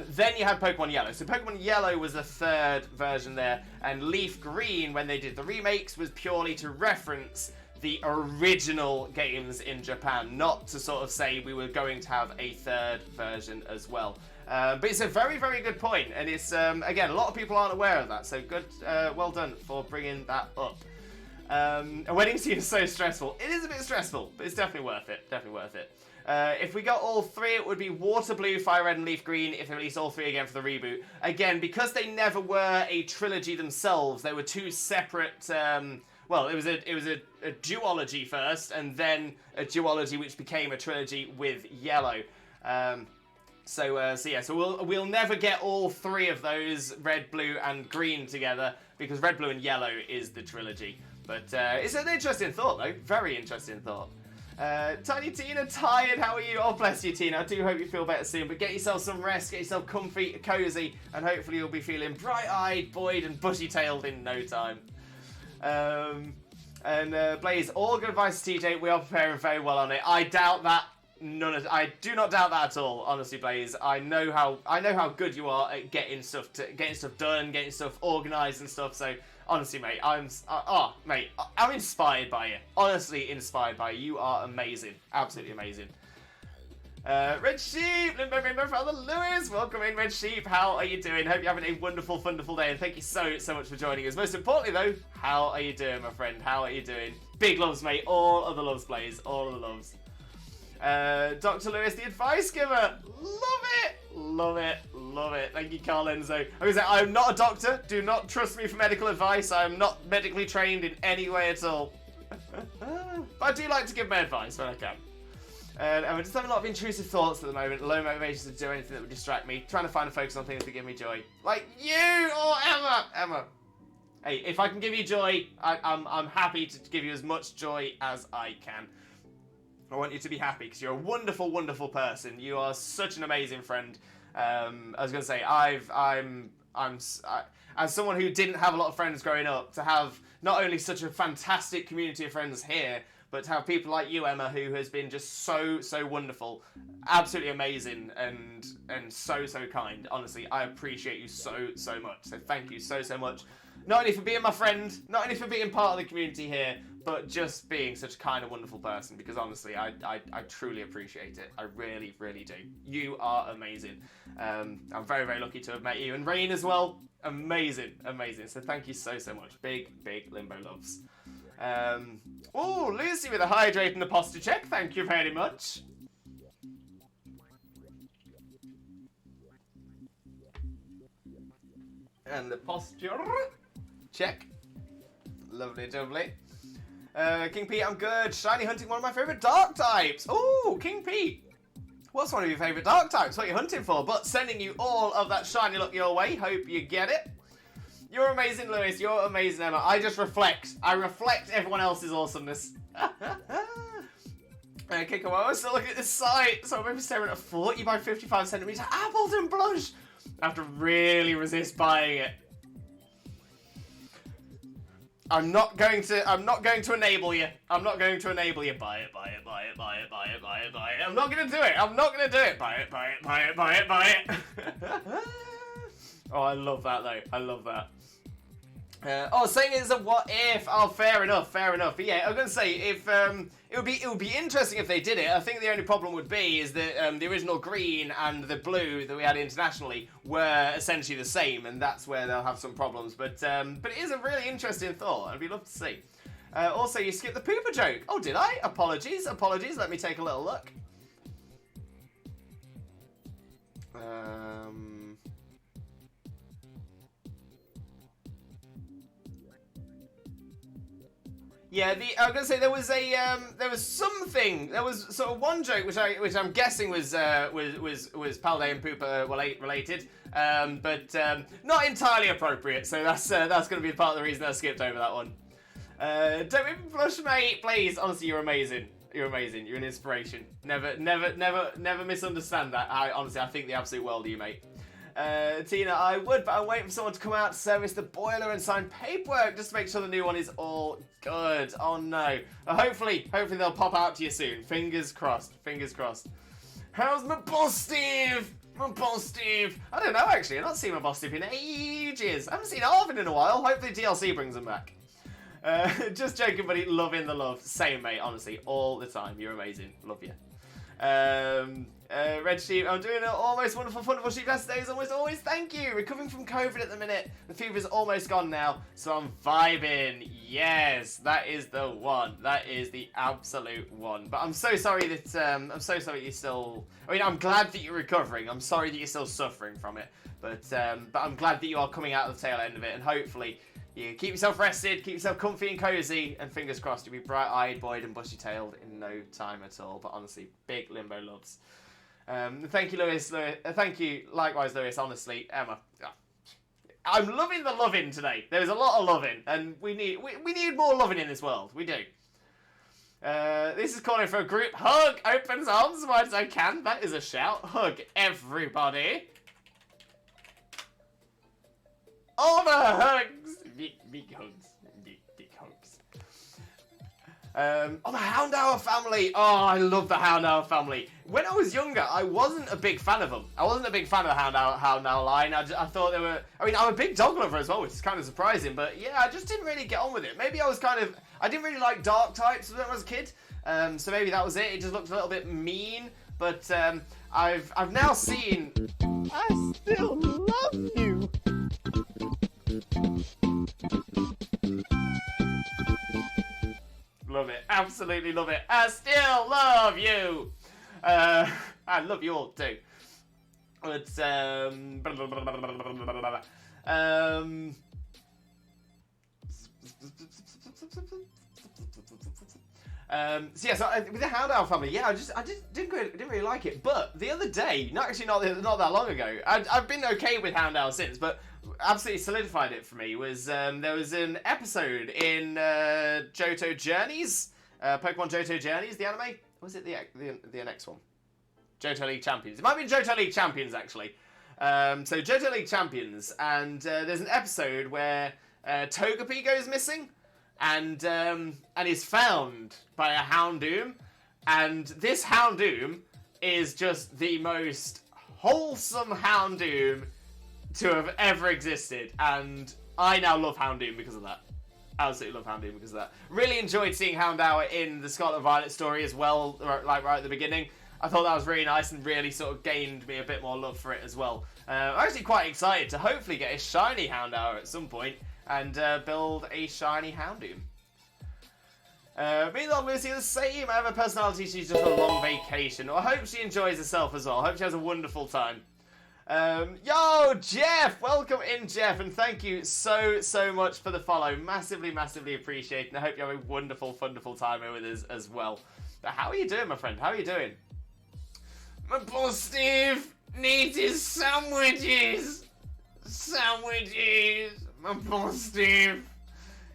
Then you had Pokemon Yellow. So Pokemon Yellow was the third version there, and Leaf Green, when they did the remakes, was purely to reference the original games in Japan, not to sort of say we were going to have a third version as well. But it's a very, very good point, and it's, again, a lot of people aren't aware of that, so good, well done for bringing that up. A wedding scene is so stressful. It is a bit stressful, but it's definitely worth it, definitely worth it. If we got all three, it would be Water Blue, Fire Red, and Leaf Green if they release all three again for the reboot. Again, because they never were a trilogy themselves, they were two separate, well, it was a duology first, and then a duology which became a trilogy with Yellow. So we'll never get all three of those, Red, Blue, and Green together, because Red, Blue, and Yellow is the trilogy. But it's an interesting thought, though. Very interesting thought. Tiny Tina, tired, how are you? Oh, bless you, Tina. I do hope you feel better soon, but get yourself some rest, get yourself comfy, cozy, and hopefully you'll be feeling bright-eyed, buoyed, and bushy-tailed in no time. Blaze, all good advice to TJ. We are preparing very well on it. I doubt that. I do not doubt that at all, honestly, Blaze. I know how good you are at getting stuff done, getting stuff organised and stuff. So honestly, mate, I'm inspired by you. Honestly, inspired by you. You are amazing, absolutely amazing. Red Sheep, Limbo Father Lewis, welcome in, Red Sheep. How are you doing? Hope you're having a wonderful day, and thank you so much for joining us. Most importantly, though, how are you doing, my friend? How are you doing? Big loves, mate. All of the loves, Blaze. All of the loves. Dr. Lewis, the advice giver. Love it. Love it. Love it. Thank you, Carl Enzo. I'm not a doctor. Do not trust me for medical advice. I am not medically trained in any way at all. But I do like to give my advice when I can. And we're just having a lot of intrusive thoughts at the moment. Low motivation to do anything that would distract me. Trying to find and focus on things that give me joy. Like you or Emma. Emma. Hey, if I can give you joy, I'm happy to give you as much joy as I can. I want you to be happy because you're a wonderful, wonderful person. You are such an amazing friend. I was going to say, as someone who didn't have a lot of friends growing up, to have not only such a fantastic community of friends here, but to have people like you, Emma, who has been just so wonderful, absolutely amazing, and so kind. Honestly, I appreciate you so much. So thank you so much. Not only for being my friend, not only for being part of the community here, but just being such a kind and wonderful person, because honestly, I truly appreciate it. I really, really do. You are amazing. I'm very lucky to have met you. And Rain as well. Amazing. So thank you so much. Big Limbo loves. Oh, Lucy with a hydrate and a posture check. Thank you very much. And the posture check. Lovely. King Pete, I'm good. Shiny hunting, one of my favourite dark types. Ooh, King Pete. What's one of your favourite dark types? What are you hunting for? But sending you all of that shiny luck your way. Hope you get it. You're amazing, Lewis. You're amazing, Emma. I just reflect. I reflect everyone else's awesomeness. Okay, come on. I'm still looking at this site. So I'm maybe staring at a 40 by 55 centimetre Appleton blush. I have to really resist buying it. I'm not going to enable you. I'm not going to enable you. Buy it. I'm not going to do it. Buy it. Oh, I love that though. I love that. Saying it's a what if. Oh, fair enough. But yeah, I was going to say, if it would be interesting if they did it. I think the only problem would be is that the original green and the blue that we had internationally were essentially the same, and that's where they'll have some problems. But it is a really interesting thought. I'd be love to see. Also, you skipped the pooper joke. Oh, did I? Apologies. Let me take a little look. Yeah, I was gonna say there was sort of one joke which I'm guessing was Palday and Pooper related, but not entirely appropriate. So that's gonna be part of the reason I skipped over that one. Don't make me blush, mate. Please, honestly, you're amazing. You're amazing. You're an inspiration. Never misunderstand that. I think the absolute world of you, mate. Tina, I would, but I'm waiting for someone to come out to service the boiler and sign paperwork just to make sure the new one is all good. Oh no. Hopefully they'll pop out to you soon. Fingers crossed. How's my boss, Steve? My boss, Steve. I don't know, actually. I've not seen my boss, Steve, in ages. I haven't seen Arvin in a while. Hopefully DLC brings him back. Just joking, buddy. Loving the love. Same, mate. Honestly, all the time. You're amazing. Love you. Red Sheep, I'm doing an almost wonderful, wonderful sheep days. Always, thank you. Recovering from COVID at the minute. The fever's almost gone now, so I'm vibing. Yes, that is the one. That is the absolute one. But I'm so sorry that you're still. I mean, I'm glad that you're recovering. I'm sorry that you're still suffering from it. But I'm glad that you are coming out of the tail end of it, and hopefully you keep yourself rested, keep yourself comfy and cozy, and fingers crossed you'll be bright-eyed, buoyed, and bushy-tailed in no time at all. But honestly, big Limbo loves. Thank you, Lewis. Thank you, likewise, Lewis. Honestly, Emma, I'm loving the loving today. There's a lot of loving, and we need more loving in this world. We do. This is calling for a group hug. Opens arms as wide as I can. That is a shout. Hug everybody. All the hugs. Big hugs. Big hugs. Oh, the Hound Hour family. Oh, I love the Hound Hour family. When I was younger, I wasn't a big fan of them. I wasn't a big fan of the Hound Hour line. I thought they were... I mean, I'm a big dog lover as well, which is kind of surprising. But yeah, I just didn't really get on with it. Maybe I was kind of... I didn't really like dark types when I was a kid. So maybe that was it. It just looked a little bit mean. But I've now seen... I still love you. Love it. Absolutely love it. I still love you. I love you all too. But so yeah, so with the Hound Owl family, yeah, I didn't really like it. But the other day, not that long ago, I've been okay with Hound Owl since, but absolutely solidified it for me was there was an episode in Johto Journeys, Pokemon Johto Journeys, the anime. Was it the next one? Johto League Champions. It might be Johto League Champions actually. So Johto League Champions, and there's an episode where Togepi goes missing, and is found by a Houndoom, and this Houndoom is just the most wholesome Houndoom to have ever existed, and I now love Houndoom because of that. Absolutely love Houndoom because of that. Really enjoyed seeing Houndour in the Scarlet Violet story as well, like right at the beginning. I thought that was really nice and really sort of gained me a bit more love for it as well. I'm actually quite excited to hopefully get a shiny Houndour at some point and build a shiny Houndoom. Meanwhile, Lucy, the same. I have a personality, she's just on a long vacation. I hope she enjoys herself as well. I hope she has a wonderful time. Yo, Jeff! Welcome in, Jeff, and thank you so much for the follow. Massively appreciate it, and I hope you have a wonderful time here with us as well. But how are you doing, my friend? How are you doing? My boss Steve needs his sandwiches! Sandwiches! My boss Steve.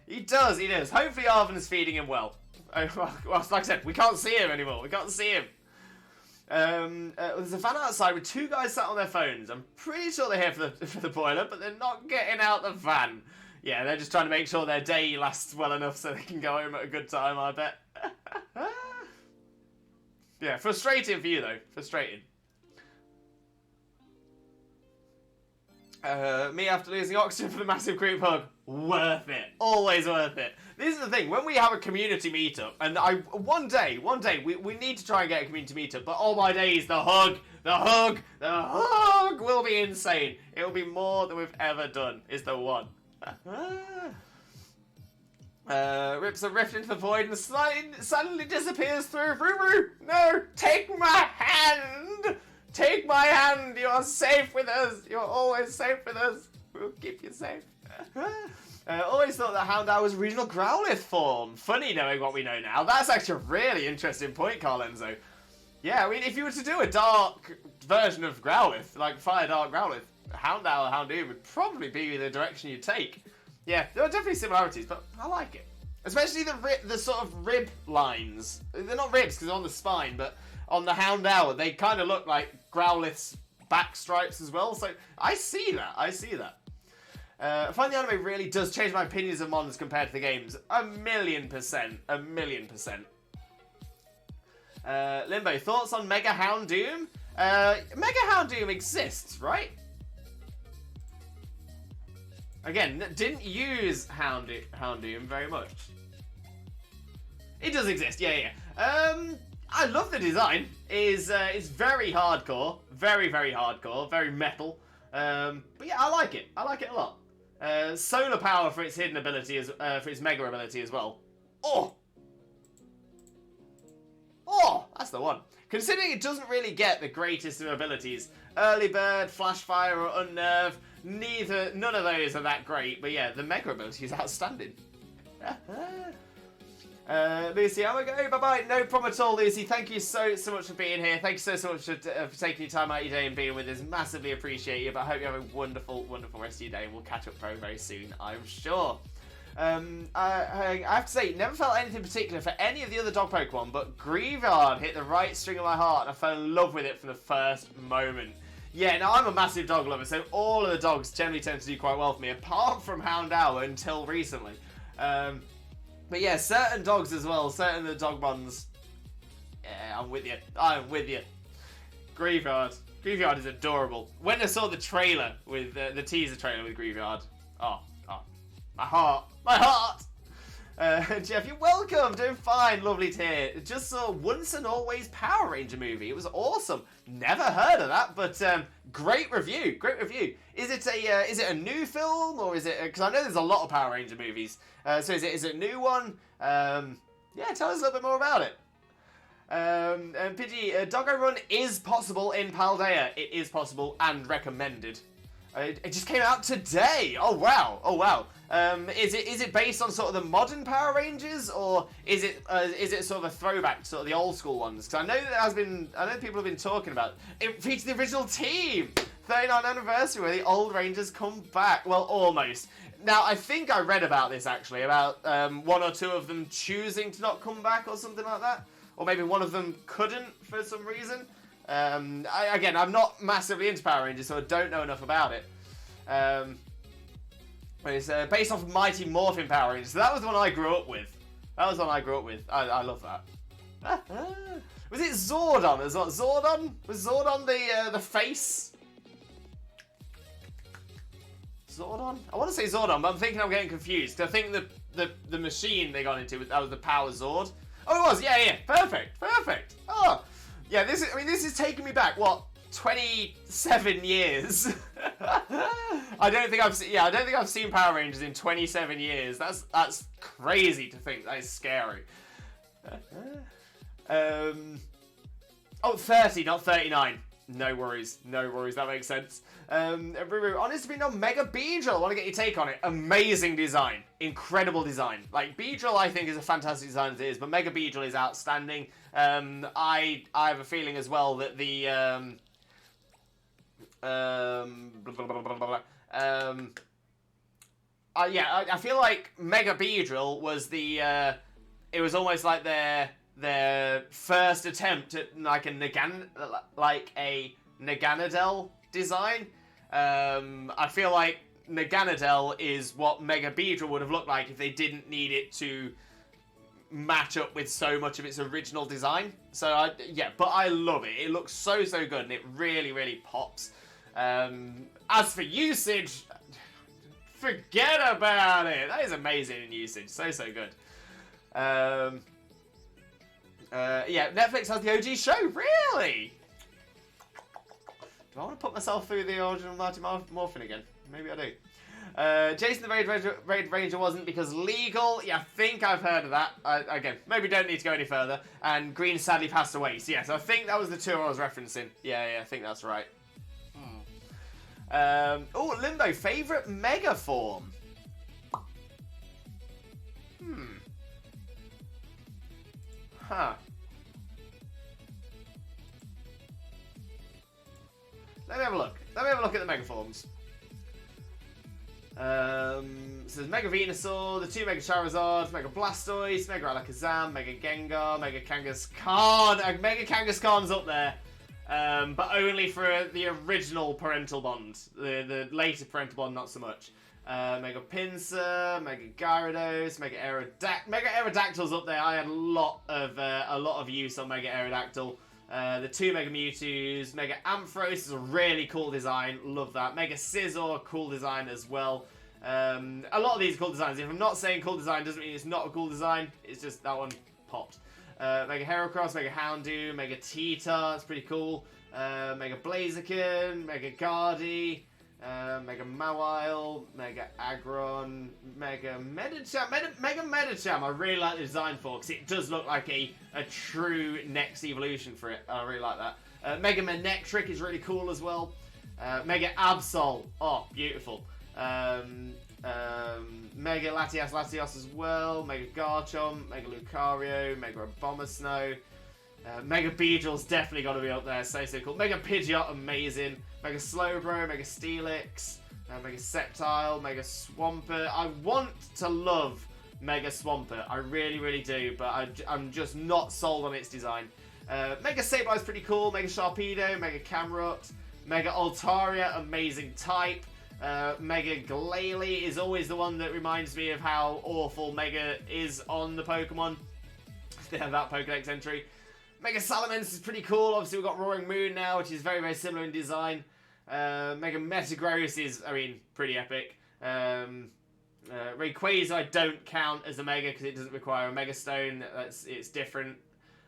He does. Hopefully Arvin is feeding him well. Well, like I said, we can't see him anymore. We can't see him. There's a van outside with two guys sat on their phones. I'm pretty sure they're here for the boiler, but they're not getting out the van. Yeah, they're just trying to make sure their day lasts well enough so they can go home at a good time, I bet. Yeah, frustrating for you though. Frustrating. Me after losing oxygen for the massive group hug. Worth it. Always worth it. This is the thing, when we have a community meetup, and one day, we need to try and get a community meetup, but oh my days, the hug will be insane. It will be more than we've ever done, is the one. Rips a rift into the void and suddenly disappears through. Ruru, no, take my hand! Take my hand, you are safe with us. You're always safe with us. We'll keep you safe. Always thought that Houndour was a regional Growlithe form. Funny knowing what we know now. That's actually a really interesting point, Carlenzo. Yeah, I mean, if you were to do a dark version of Growlithe, like Fire Dark Growlithe, Houndour, Houndoom would probably be the direction you'd take. Yeah, there are definitely similarities, but I like it. Especially the sort of rib lines. They're not ribs because they're on the spine, but on the Houndour, they kind of look like Growlithe's back stripes as well. So I see that. I find the anime really does change my opinions of Mons compared to the games. 1,000,000%. 1,000,000%. Limbo, thoughts on Mega Houndoom? Mega Houndoom exists, right? Again, didn't use Houndoom very much. It does exist, yeah. I love the design. It's very hardcore, very hardcore, very metal. But yeah, I like it. I like it a lot. Solar power for its hidden ability, for its mega ability as well. Oh, that's the one. Considering it doesn't really get the greatest of abilities, Early Bird, Flash Fire, or Unnerve, none of those are that great. But yeah, the mega ability is outstanding. Lucy, I'm gonna go. Bye-bye. No problem at all, Lucy. Thank you so much for being here. Thank you so much for taking your time out of your day and being with us. Massively appreciate you. But I hope you have a wonderful rest of your day. We'll catch up very soon, I'm sure. I have to say, never felt anything particular for any of the other dog Pokemon, but Greavard hit the right string of my heart, and I fell in love with it from the first moment. Yeah, now I'm a massive dog lover, so all of the dogs generally tend to do quite well for me, apart from Houndour until recently. But yeah, certain dogs as well, certain of the dog ones. Yeah, I'm with you. Greavard is adorable. When I saw the trailer with the teaser trailer with Greavard, oh, my heart. Jeff, you're welcome. Doing fine. Lovely to hear. Just saw Once and Always Power Ranger movie. It was awesome. Never heard of that, but great review. Is it a new film, or is it? Because I know there's a lot of Power Ranger movies. So is it a new one? Yeah, tell us a little bit more about it. And Pidgey, Doggo Run is possible in Paldea. It is possible and recommended. It just came out today. Oh wow. Is it based on sort of the modern Power Rangers, or is it sort of a throwback to sort of the old school ones? Because I know people have been talking about it. Features the original team, 39th anniversary, where the old Rangers come back. Well, almost. Now I think I read about this actually, about one or two of them choosing to not come back or something like that, or maybe one of them couldn't for some reason. I'm not massively into Power Rangers, so I don't know enough about it. But it's based off of Mighty Morphin Power Rangers, so that was the one I grew up with. I love that. Was it Zordon as well? Was Zordon the face? Zordon? I want to say Zordon, but I'm thinking I'm getting confused. Because I think the machine they got into, that was the Power Zord. Oh, it was. Yeah. Perfect. Oh. Yeah, this is taking me back, what, 27 years? I don't think I've seen Power Rangers in 27 years. That's crazy to think. That is scary. 30, not 39. No worries, that makes sense. Honestly, no, Mega Beedrill, I want to get your take on it. Amazing design, incredible design. Like, Beedrill I think is a fantastic design as it is, but Mega Beedrill is outstanding. I have a feeling as well that the I feel like Mega Beedrill was it was almost like their first attempt at like a Naganadel design. I feel like Naganadel is what Mega Beedrill would have looked like if they didn't need it to match up with so much of its original design. So but I love it. It looks so good, and it really pops. As for usage, forget about it. That is amazing in usage. So good. Netflix has the OG show. Really? Do I want to put myself through the original Mighty Morphin again? Maybe I do. Jason the Raid Ranger wasn't because legal. Yeah, I think I've heard of that. Again, maybe don't need to go any further. And Green sadly passed away. So yes, I think that was the two I was referencing. Yeah, I think that's right. Limbo, favourite Mega form? Let me have a look. At the Mega forms. So there's Mega Venusaur, the two Mega Charizards, Mega Blastoise, Mega Alakazam, Mega Gengar, Mega Kangaskhan. Mega Kangaskhan's up there. But only for the original Parental Bond. The later Parental Bond, not so much. Mega Pinsir, Mega Gyarados, Mega Aerodactyl's up there. I had a lot of use on Mega Aerodactyl. The 2 Mega Mewtwo's, Mega Ampharos is a really cool design, love that. Mega Scizor, cool design as well. A lot of these are cool designs. If I'm not saying cool design, doesn't mean it's not a cool design. It's just that one popped. Mega Heracross, Mega Houndoom, Mega Tita, that's pretty cool. Mega Blaziken, Mega Gardy, Mega Mawile, Mega Aggron, Mega Medicham. Mega Medicham I really like the design for, because it does look like a true next evolution for it. I really like that. Mega Manectric is really cool as well. Mega Absol, oh, beautiful. Mega Latias as well. Mega Garchomp, Mega Lucario, Mega Abomasnow. Mega Beedrill's definitely got to be up there, so cool. Mega Pidgeot, amazing. Mega Slowbro, Mega Steelix, Mega Sceptile, Mega Swampert. I want to love Mega Swampert, I really do, but I'm just not sold on its design. Mega Sableye's pretty cool. Mega Sharpedo, Mega Camerupt, Mega Altaria, amazing type. Mega Glalie is always the one that reminds me of how awful Mega is on the Pokemon. They have that Pokedex entry. Mega Salamence is pretty cool. Obviously, we've got Roaring Moon now, which is very similar in design. Mega Metagross is, I mean, pretty epic. Rayquaza I don't count as a Mega because it doesn't require a Mega Stone. It's different.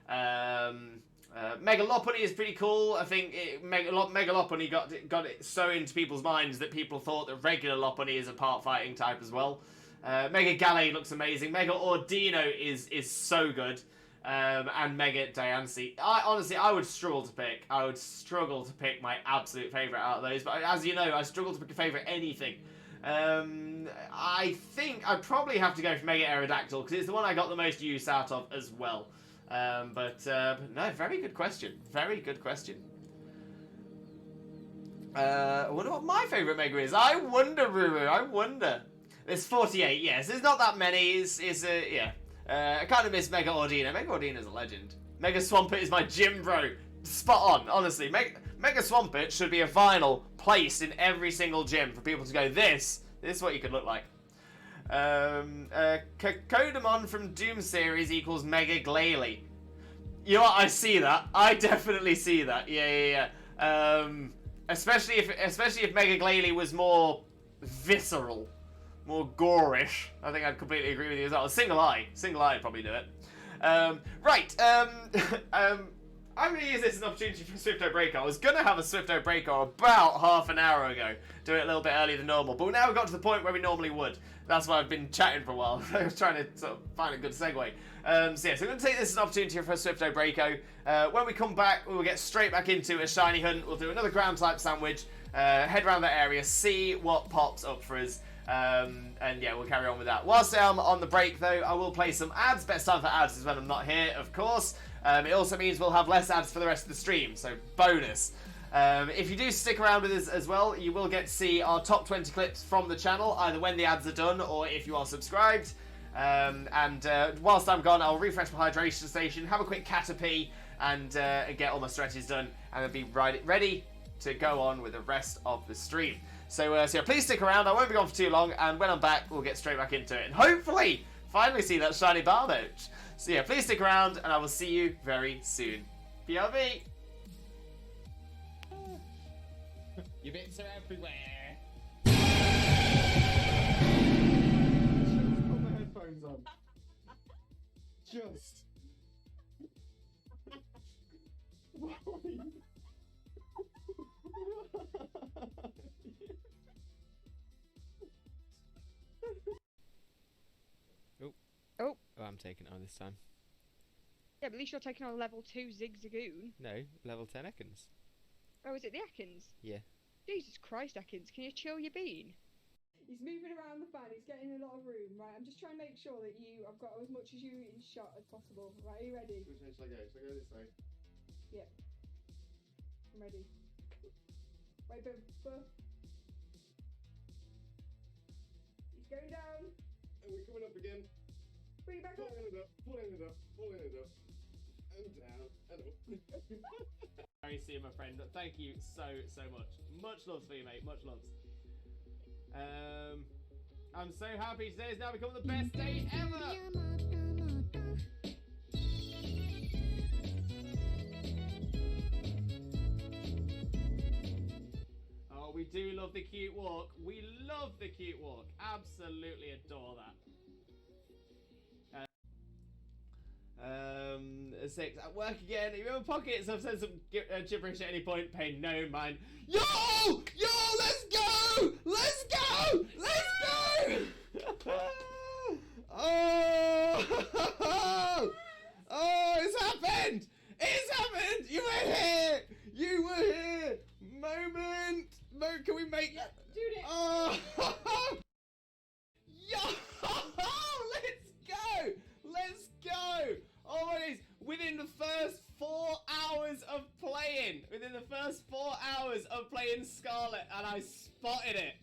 Mega Lopunny is pretty cool. I think Mega Lopunny got it so into people's minds that people thought that regular Lopunny is a part fighting type as well. Mega Gallade looks amazing. Mega Ordino is so good. And Mega Diancie. Honestly, I would struggle to pick. I would struggle to pick my absolute favourite out of those. But as you know, I struggle to pick a favourite anything. I think I'd probably have to go for Mega Aerodactyl because it's the one I got the most use out of as well. But no, very good question. Very good question. I wonder what my favourite Mega is. I wonder, Ruru. I wonder. There's 48. Yes, there's not that many. Yeah. I kind of miss Mega Ordino. Mega Ordino's a legend. Mega Swampert is my gym bro. Spot on, honestly. Mega Swampert should be a vinyl placed in every single gym for people to go, this is what you could look like. Codemon from Doom series equals Mega Glalie. You know what? I see that. I definitely see that. Yeah. Especially if Mega Glalie was more visceral. More gorish. I think I'd completely agree with you as well. Single eye would probably do it. Right. I'm going to use this as an opportunity for a Swifto Breaker. I was going to have a Swifto Breaker about half an hour ago. Do it a little bit earlier than normal. But now we've got to the point where we normally would. That's why I've been chatting for a while. I was trying to sort of find a good segue. So I'm going to take this as an opportunity for a Swifto Breaker. When we come back, we will get straight back into a shiny hunt. We'll do another ground type sandwich. Head around that area. See what pops up for us. And yeah, we'll carry on with that. Whilst I'm on the break, though, I will play some ads. Best time for ads is when I'm not here, of course. It also means we'll have less ads for the rest of the stream, so bonus. If you do stick around with us as well, you will get to see our top 20 clips from the channel, either when the ads are done or if you are subscribed. Whilst I'm gone, I'll refresh my hydration station, have a quick Caterpie, and get all my stretches done, and then be ready to go on with the rest of the stream. So yeah, please stick around. I won't be gone for too long, and when I'm back, we'll get straight back into it. And hopefully, finally see that shiny Barboach. So yeah, please stick around, and I will see you very soon. PRV! Your bits are everywhere. Just put my headphones on. Just. Oh. Oh, I'm taking it on this time. Yeah, but at least you're taking on level 2 Zigzagoon. No, level 10 Ekans. Oh, is it the Ekans? Yeah. Jesus Christ, Ekans, can you chill your bean? He's moving around the fan, he's getting a lot of room, right? I'm just trying to make sure that I've got as much as you in shot as possible. Right, are you ready? Which way shall I go? Shall I go this way? Yep. I'm ready. Wait, but... He's going down. And we're coming up again. Bring it back up. Pulling it up, pulling it up, pulling it up. And down, and up. Very soon, my friend. Thank you so much. Much love for you, mate. Much love. I'm so happy today has now become the best day ever. Oh, we do love the cute walk. We love the cute walk. Absolutely adore that. 6 at work again. You remember pockets? I've said some gibberish at any point. Pay no mind. Yo! Let's go! Let's go! Let's go! Oh! Oh! It's happened! It's happened! You were here! You were here! Moment! Can we make? Yep, dude it. Oh! Yo! Let's go! Let's go! Oh my days! Within the first 4 hours of playing, Scarlet, and I spotted it.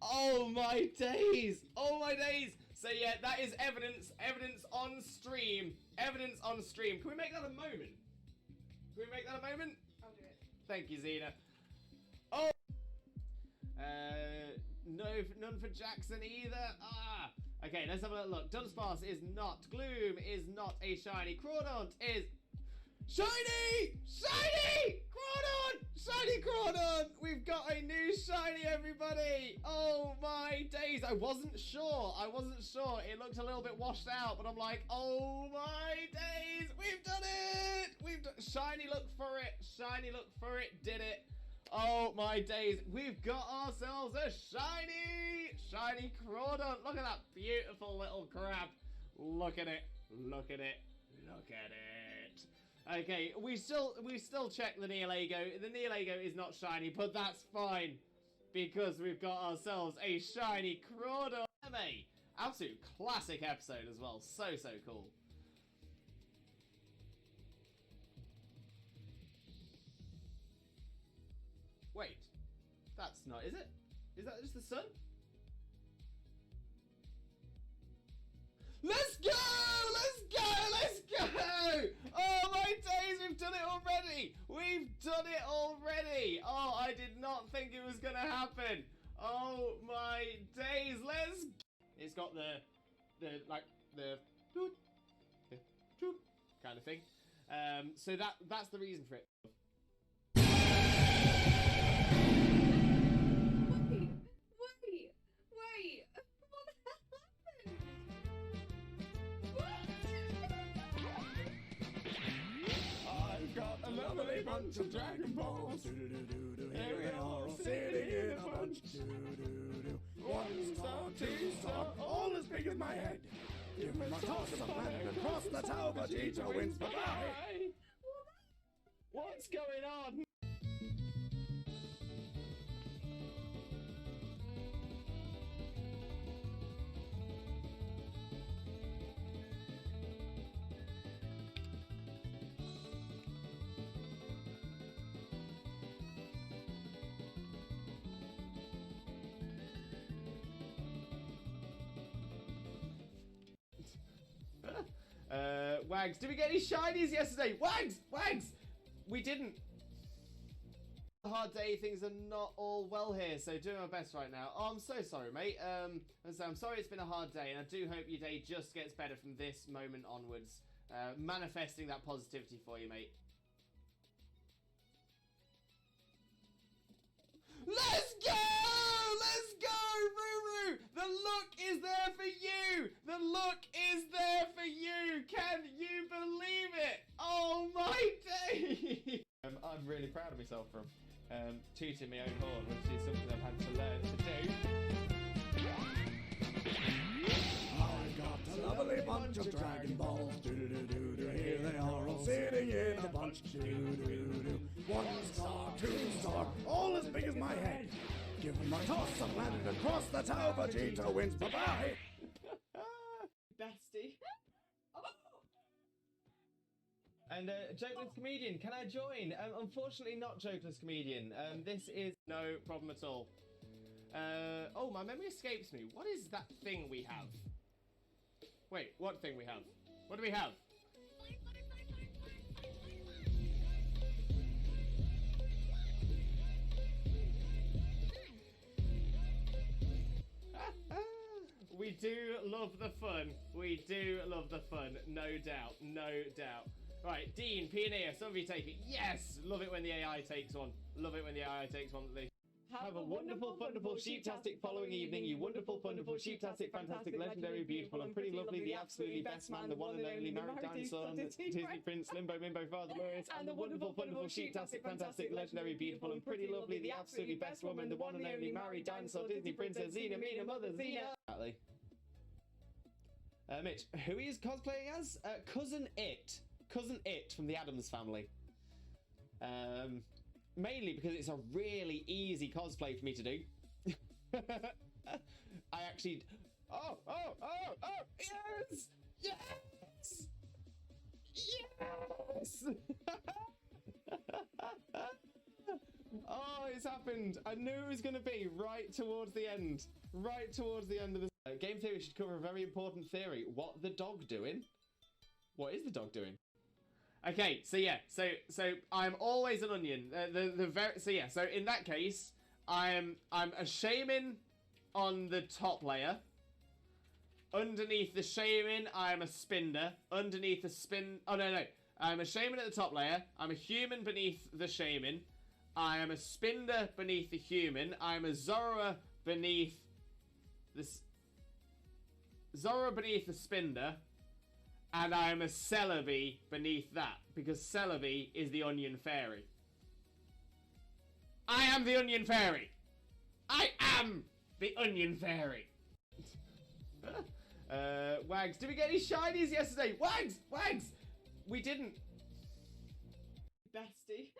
Oh my days! Oh my days! So yeah, that is evidence. Evidence on stream. Evidence on stream. Can we make that a moment? I'll do it. Thank you, Zena. Oh. No, none for Jackson either. Ah. Okay, let's have a look. Dunsparce is not. Gloom is not a shiny. Crawdaunt is shiny! Shiny! Crawdaunt! Shiny Crawdaunt! We've got a new shiny, everybody! Oh my days! I wasn't sure. It looked a little bit washed out, but I'm like, oh my days! We've done it! Shiny, look for it. Did it. Oh my days, we've got ourselves a shiny Crawdaunt. Look at that beautiful little crab. Look at it. Okay, we still check the Neolago. The Neolago is not shiny, but that's fine because we've got ourselves a shiny Crawdaunt. Absolute classic episode as well. So cool. Wait, that's not, is it? Is that just the sun? Let's go! Oh my days, we've done it already! Oh, I did not think it was gonna happen. Oh my days, it's got the toot kind of thing. So that's the reason for it. Wait. What the hell happened? What? I've got a lovely bunch of Dragon Balls. Here we are all sitting in a bunch. 1 star, 2 star, all as big as my head. Give me my toss of land and cross the tower, Vegeta wins. Bye-bye. What's going on? Wags, did we get any shinies yesterday? Wags! We didn't. A hard day, things are not all well here, so doing my best right now. Oh, I'm so sorry, mate. I'm sorry it's been a hard day, and I do hope your day just gets better from this moment onwards. Manifesting that positivity for you, mate. Let's go! Ruru! The look is there for you! Can you believe it? Oh my day! I'm really proud of myself for tooting my own horn, which is something I've had to learn to do. I've got a lovely bunch of Dragon Balls. Here they are all sitting in a bunch. 1 star, 2 star, all as big as my head. Give me my toss of land and cross the tower, Vegeta wins. Bye-bye. Bestie. And Jokeless Comedian, can I join? Unfortunately not Jokeless Comedian. This is no problem at all. Oh, my memory escapes me. What is that thing we have? Wait, what thing we have? What do we have? We do love the fun. We do love the fun. No doubt. No doubt. Right, Dean, Pioneer, some of you take it. Yes! Love it when the AI takes one. Love it when the AI takes one. Have a wonderful, wonderful, sheep-tastic following evening, you wonderful, wonderful, sheep-tastic, fantastic, legendary, beautiful, and pretty lovely, the absolutely best man, the one and only married dinosaur, Disney Prince, Limbo, Mimbo, Father Lawrence, and the wonderful, wonderful, sheep-tastic, fantastic, legendary, beautiful, and pretty lovely, the absolutely best woman, the one and only married dinosaur, Disney Princess, Xena, Mina, Mother, Xena. Exactly. Mitch, who he is cosplaying as? Cousin It. Cousin It from the Addams Family. Mainly because it's a really easy cosplay for me to do. I actually... Oh! Yes! Yes! Yes! Oh, it's happened. I knew it was going to be right towards the end. Right towards the end of the... Game theory should cover a very important theory. What the dog doing? What is the dog doing? Okay, so yeah, so I'm always an onion. So in that case, I'm a shaman on the top layer. Underneath the shaman, I'm a spinner. Underneath the spin, oh no, I'm a shaman at the top layer. I'm a human beneath the shaman. I am a spinner beneath the human. I'm a Zora beneath the spinner. And I am a Celebi beneath that, because Celebi is the onion fairy. I am the onion fairy! I am the onion fairy! Wags, did we get any shinies yesterday? Wags! We didn't. Bestie.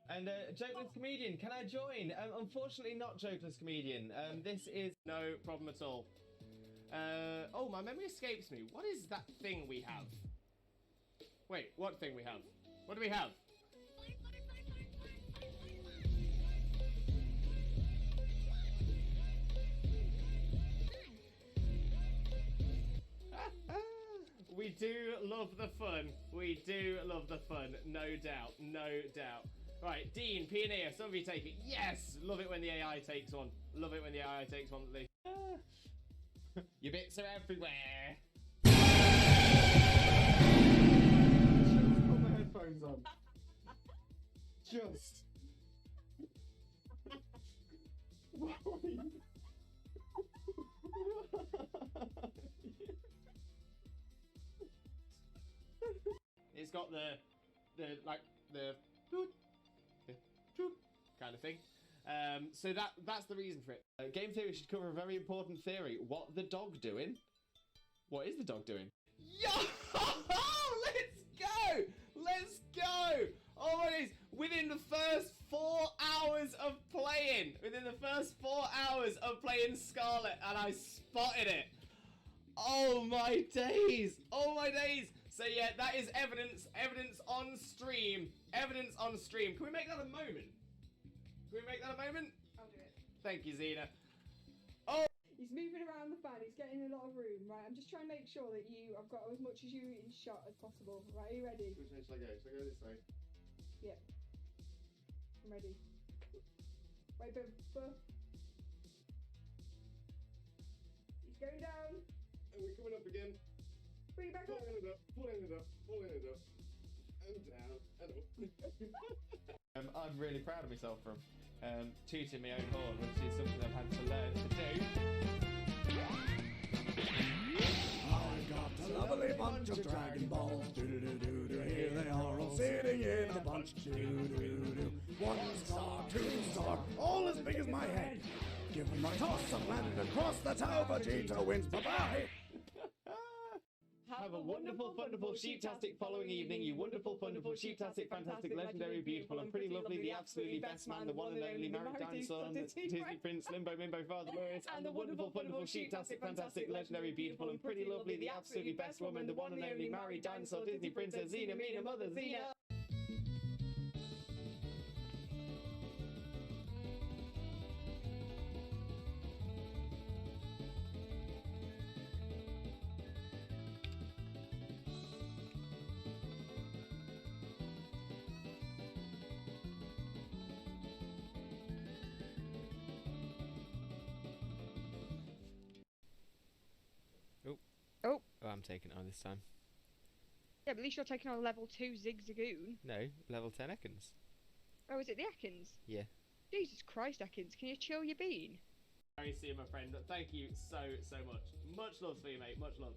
And Jokeless Comedian, can I join? Unfortunately not Jokeless Comedian. This is no problem at all. Oh, my memory escapes me. What is that thing we have? Wait, what thing we have? What do we have? We do love the fun. We do love the fun. No doubt. No doubt. Right, Dean, Pioneer, some of you take it. Yes! Love it when the AI takes one. Love it when the AI takes one. Your bits are everywhere. Just put my headphones on. Just. It's got the kind of thing. So that's the reason for it. Game theory should cover a very important theory. What the dog doing? What is the dog doing? Yo! Let's go! Let's go! Oh, it is within the first 4 hours of playing. Within the first 4 hours of playing Scarlet, and I spotted it. Oh my days! Oh my days! So yeah, that is evidence. Evidence on stream. Evidence on stream. Can we make that a moment? Can we make that a moment? I'll do it. Thank you, Xena. Oh! He's moving around the fan, he's getting a lot of room, right? I'm just trying to make sure that I've got as much as you in shot as possible. Right, are you ready? Which way shall I go? Shall I go this way? Yeah. I'm ready. Wait, but... He's going down. And we're coming up again. Bring it back up. Pulling it up, pulling it up, pulling it up. And down, and up. I'm really proud of myself from tooting my own horn, which is something I've had to learn to do. I've got a lovely bunch of Dragon Balls. Do-do-do-do-do. Here they are all sitting in a bunch. Do-do-do-do. 1 star, 2 star, all as big as my head. Give them a toss, I've landed across the tower. Vegeta wins. Bye-bye. Have a wonderful, wonderful, sheep-tastic following evening, you wonderful, wonderful, sheep-tastic, fantastic, legendary, beautiful, and pretty lovely, the absolutely best man, the one and only married dinosaur, Disney Prince, Limbo, Mimbo, Father Lawrence, and the wonderful, wonderful, sheep-tastic, fantastic, legendary, beautiful, and pretty lovely, the absolutely best woman, the one and only married dinosaur, Disney Princess, Xena, Mina, Mother, Xena. I'm taking it on this time. Yeah, but at least you're taking on a level 2 Zigzagoon. No, level 10 Ekans. Oh, is it the Ekans? Yeah. Jesus Christ, Ekans, can you chill your bean? Very soon, my friend. Thank you so much. Much love for you, mate. Much love.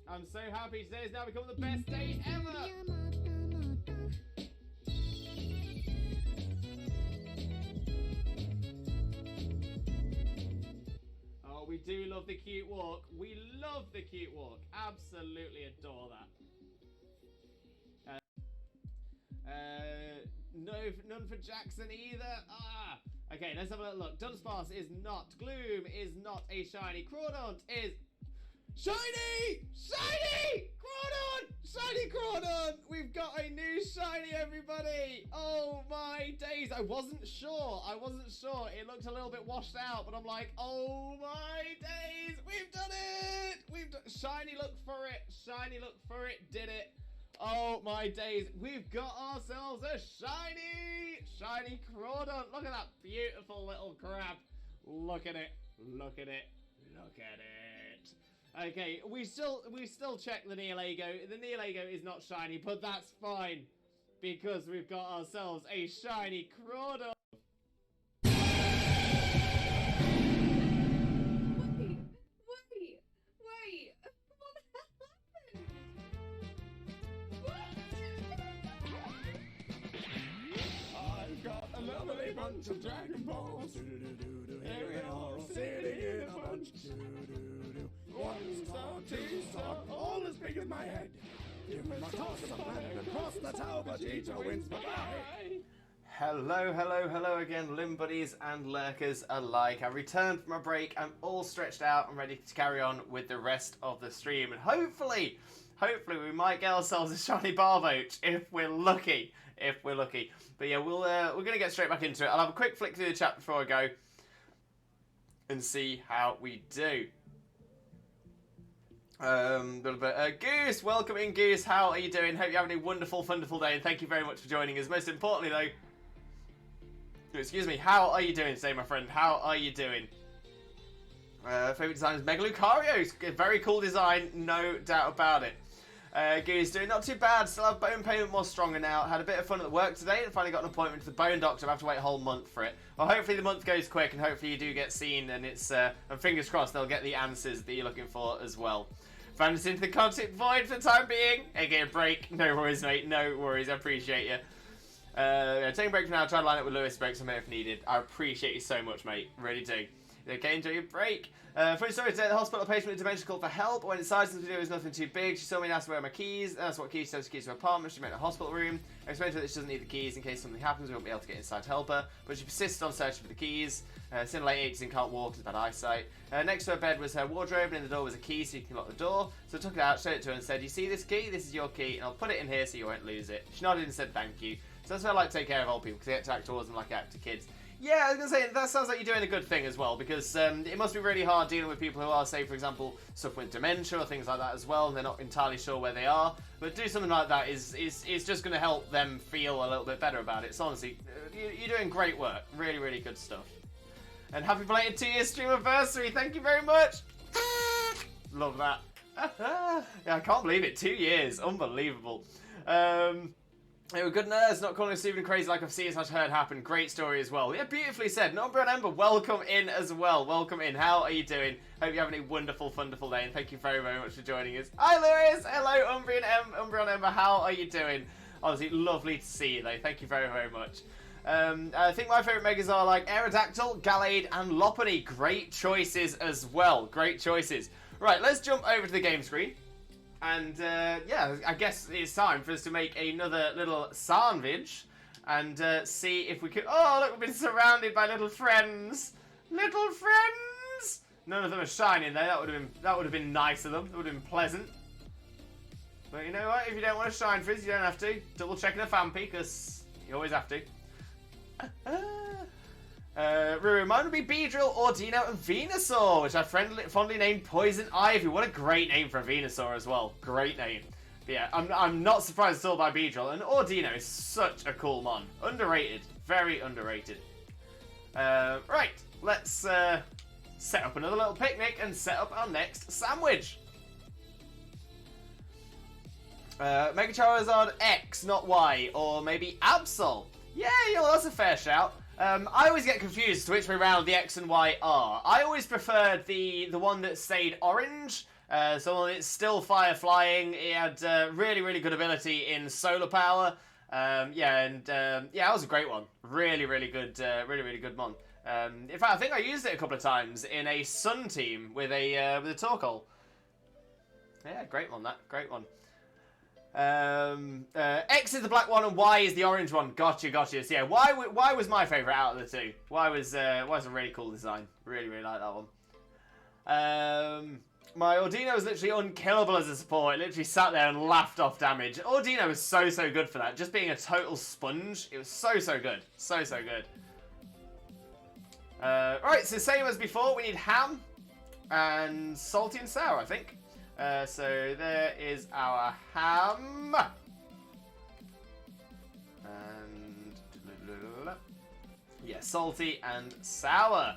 I'm so happy today has now become the best day ever. Oh, we do love the cute walk. We love the cute walk. Absolutely adore that. No, none for Jackson either. Ah. Okay, let's have a little look. Dunsparce is not. Gloom is not a shiny. Crawdaunt is shiny! Shiny! Crawdaunt! Shiny Crawdaunt! We've got a new shiny, everybody! Oh my days! I wasn't sure. It looked a little bit washed out, but I'm like, oh my days! We've done it! Shiny look for it. Shiny look for it. Did it. Oh my days, we've got ourselves a shiny Crawdaunt. Look at that beautiful little crab. Look at it. Okay, we still check the Neolago. The Neolago is not shiny, but that's fine because we've got ourselves a shiny Crawdaunt. Wait. What the hell happened? I've got a lovely bunch of Dragon Balls. Here they are, all sitting in a bunch. 1 star, 2 star, all as big as my head. Give me my toss of a planet across the tower, Vegeta wins. Bye-bye. Hello again, Limb Buddies and Lurkers alike. I returned from a break. I'm all stretched out and ready to carry on with the rest of the stream. And hopefully we might get ourselves a shiny Barboach if we're lucky. But yeah, we're going to get straight back into it. I'll have a quick flick through the chat before I go and see how we do. Goose, welcome in, Goose. How are you doing? Hope you're having a wonderful day, and thank you very much for joining us. Most importantly, though, excuse me, how are you doing today, my friend? How are you doing? Favourite design is Mega Lucario. A very cool design, no doubt about it. Goose doing not too bad. Still have bone pain, more stronger now. Had a bit of fun at work today and finally got an appointment to the bone doctor. I have to wait a whole month for it. Well, hopefully the month goes quick and hopefully you do get seen and it's and fingers crossed they'll get the answers that you're looking for as well. Found us into the content void for the time being. Again, break. No worries, mate. No worries. I appreciate you. Taking a break from now. Try to line up with Lewis. Break some if needed. I appreciate you so much, mate. Really do. Okay, enjoy your break. Funny story today, the hospital patient with dementia called for help. When inside this video was nothing too big, she saw me and asked where my keys. That's what keys, she keys to her apartment. She met in a hospital room. I explained to her that she doesn't need the keys in case something happens. We won't be able to get inside to help her. But she persisted on searching for the keys. She's in her late 80s and can't walk, has bad eyesight. Next to her bed was her wardrobe, and in the door was a key so you can lock the door. So I took it out, showed it to her and said, you see this key? This is your key, and I'll put it in here so you won't lose it. She nodded and said thank you. So that's why I like to take care of old people, because they get to act towards them like I act to kids. Yeah, I was going to say, that sounds like you're doing a good thing as well, because it must be really hard dealing with people who are, say, for example, suffering with dementia or things like that as well, and they're not entirely sure where they are. But do something like that is just going to help them feel a little bit better about it. So honestly, you're doing great work. Really, really good stuff. And happy belated 2-year stream anniversary. Thank you very much. Love that. Yeah, I can't believe it. 2 years. Unbelievable. They were good nerds, not calling us stupid and crazy like I've seen / heard happen. Great story as well. Yeah, beautifully said. Umbra and Ember, welcome in as well. Welcome in. How are you doing? Hope you're having a wonderful day, and thank you very, very much for joining us. Hi, Lewis. Hello, Umbra and Ember. How are you doing? Honestly, lovely to see you, though. Thank you very, very much. I think my favourite megas are like Aerodactyl, Gallade, and Lopunny. Great choices as well. Great choices. Right, let's jump over to the game screen. And, yeah, I guess it's time for us to make another little sandwich and see if we could... Oh, look, we've been surrounded by little friends. Little friends! None of them are shining there. That would have been nice of them. That would have been pleasant. But you know what? If you don't want to shine for us, you don't have to. Double checking a Fampi, because you always have to. Ruru, mine would be Beedrill, Ordino, and Venusaur, which I fondly named Poison Ivy. What a great name for a Venusaur as well. Great name. But yeah, I'm not surprised at all by Beedrill, and Ordino is such a cool mon. Underrated. Very underrated. Right, let's set up another little picnic and set up our next sandwich. Mega Charizard X, not Y, or maybe Absol. Yeah, that's a fair shout. I always get confused as to which way around the X and Y are. I always preferred the one that stayed orange. So it's still fire flying. It had really, really good ability in solar power. That was a great one. Really, really good, really, really good mon. In fact, I think I used it a couple of times in a Sun team with a Torkoal. Yeah, great one. That great one. X is the black one and Y is the orange one. Gotcha. So yeah, Y was my favourite out of the two. Y was a really cool design. Really, really like that one. My Ordino was literally unkillable as a support. It literally sat there and laughed off damage. Ordino was so good for that. Just being a total sponge. It was so good. So good. Right, so same as before. We need ham and salty and sour, I think. So there is our ham. And yeah, salty and sour.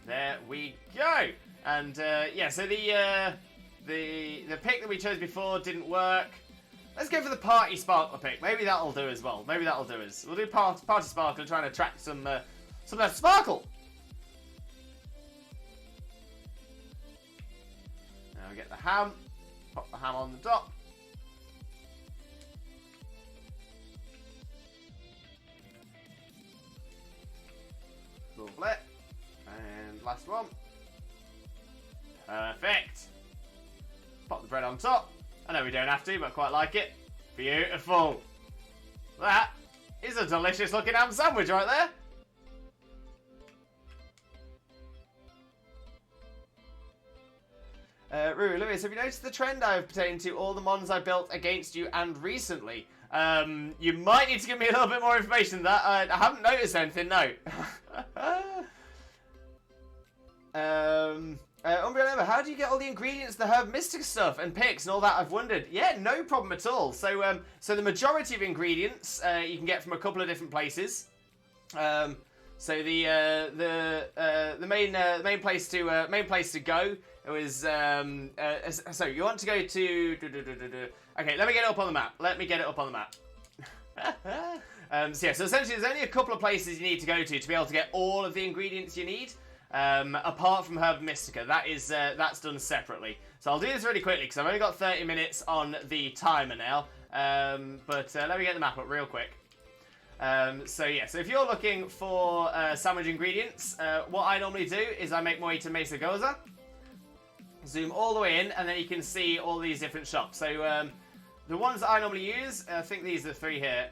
There we go. And so the pick that we chose before didn't work. Let's go for the Party Sparkler pick. Maybe that'll do as well. We'll do Party Sparkler, trying to attract some of that sparkle. Now we get the ham. Pop the ham on the top. Lovely. And last one. Perfect. Pop the bread on top. I know we don't have to, but I quite like it. Beautiful. That is a delicious looking ham sandwich right there. Ruru Lewis, have you noticed the trend I've pertained to all the mons I built against you and recently? You might need to give me a little bit more information than that. I haven't noticed anything, no. Umbrella, how do you get all the ingredients, the herb mystic stuff and picks and all that? I've wondered. Yeah, no problem at all. So, so the majority of ingredients you can get from a couple of different places. So the main place to go was so you want to go to okay. Let me get it up on the map. So essentially, there's only a couple of places you need to go to be able to get all of the ingredients you need. Apart from Herb Mystica, that's done separately. So I'll do this really quickly because I've only got 30 minutes on the timer now. But let me get the map up real quick. So if you're looking for sandwich ingredients, what I normally do is I make my way to Mesa Goza, zoom all the way in, and then you can see all these different shops. So the ones that I normally use, I think these are the three here.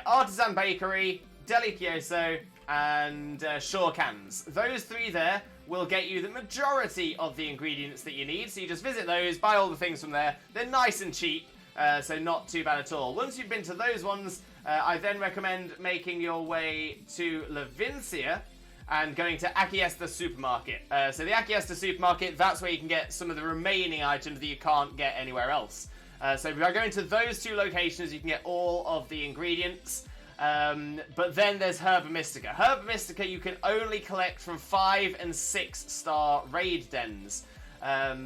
Artisan Bakery, Deli Kyoso, and Shore Cans. Those three there will get you the majority of the ingredients that you need. So you just visit those, buy all the things from there. They're nice and cheap, so not too bad at all. Once you've been to those ones, I then recommend making your way to Levincia and going to Akiesta Supermarket. So the Akiesta Supermarket, that's where you can get some of the remaining items that you can't get anywhere else. So if I go into those two locations, you can get all of the ingredients. But then there's Herba Mystica. Herba Mystica you can only collect from 5 and 6 star raid dens.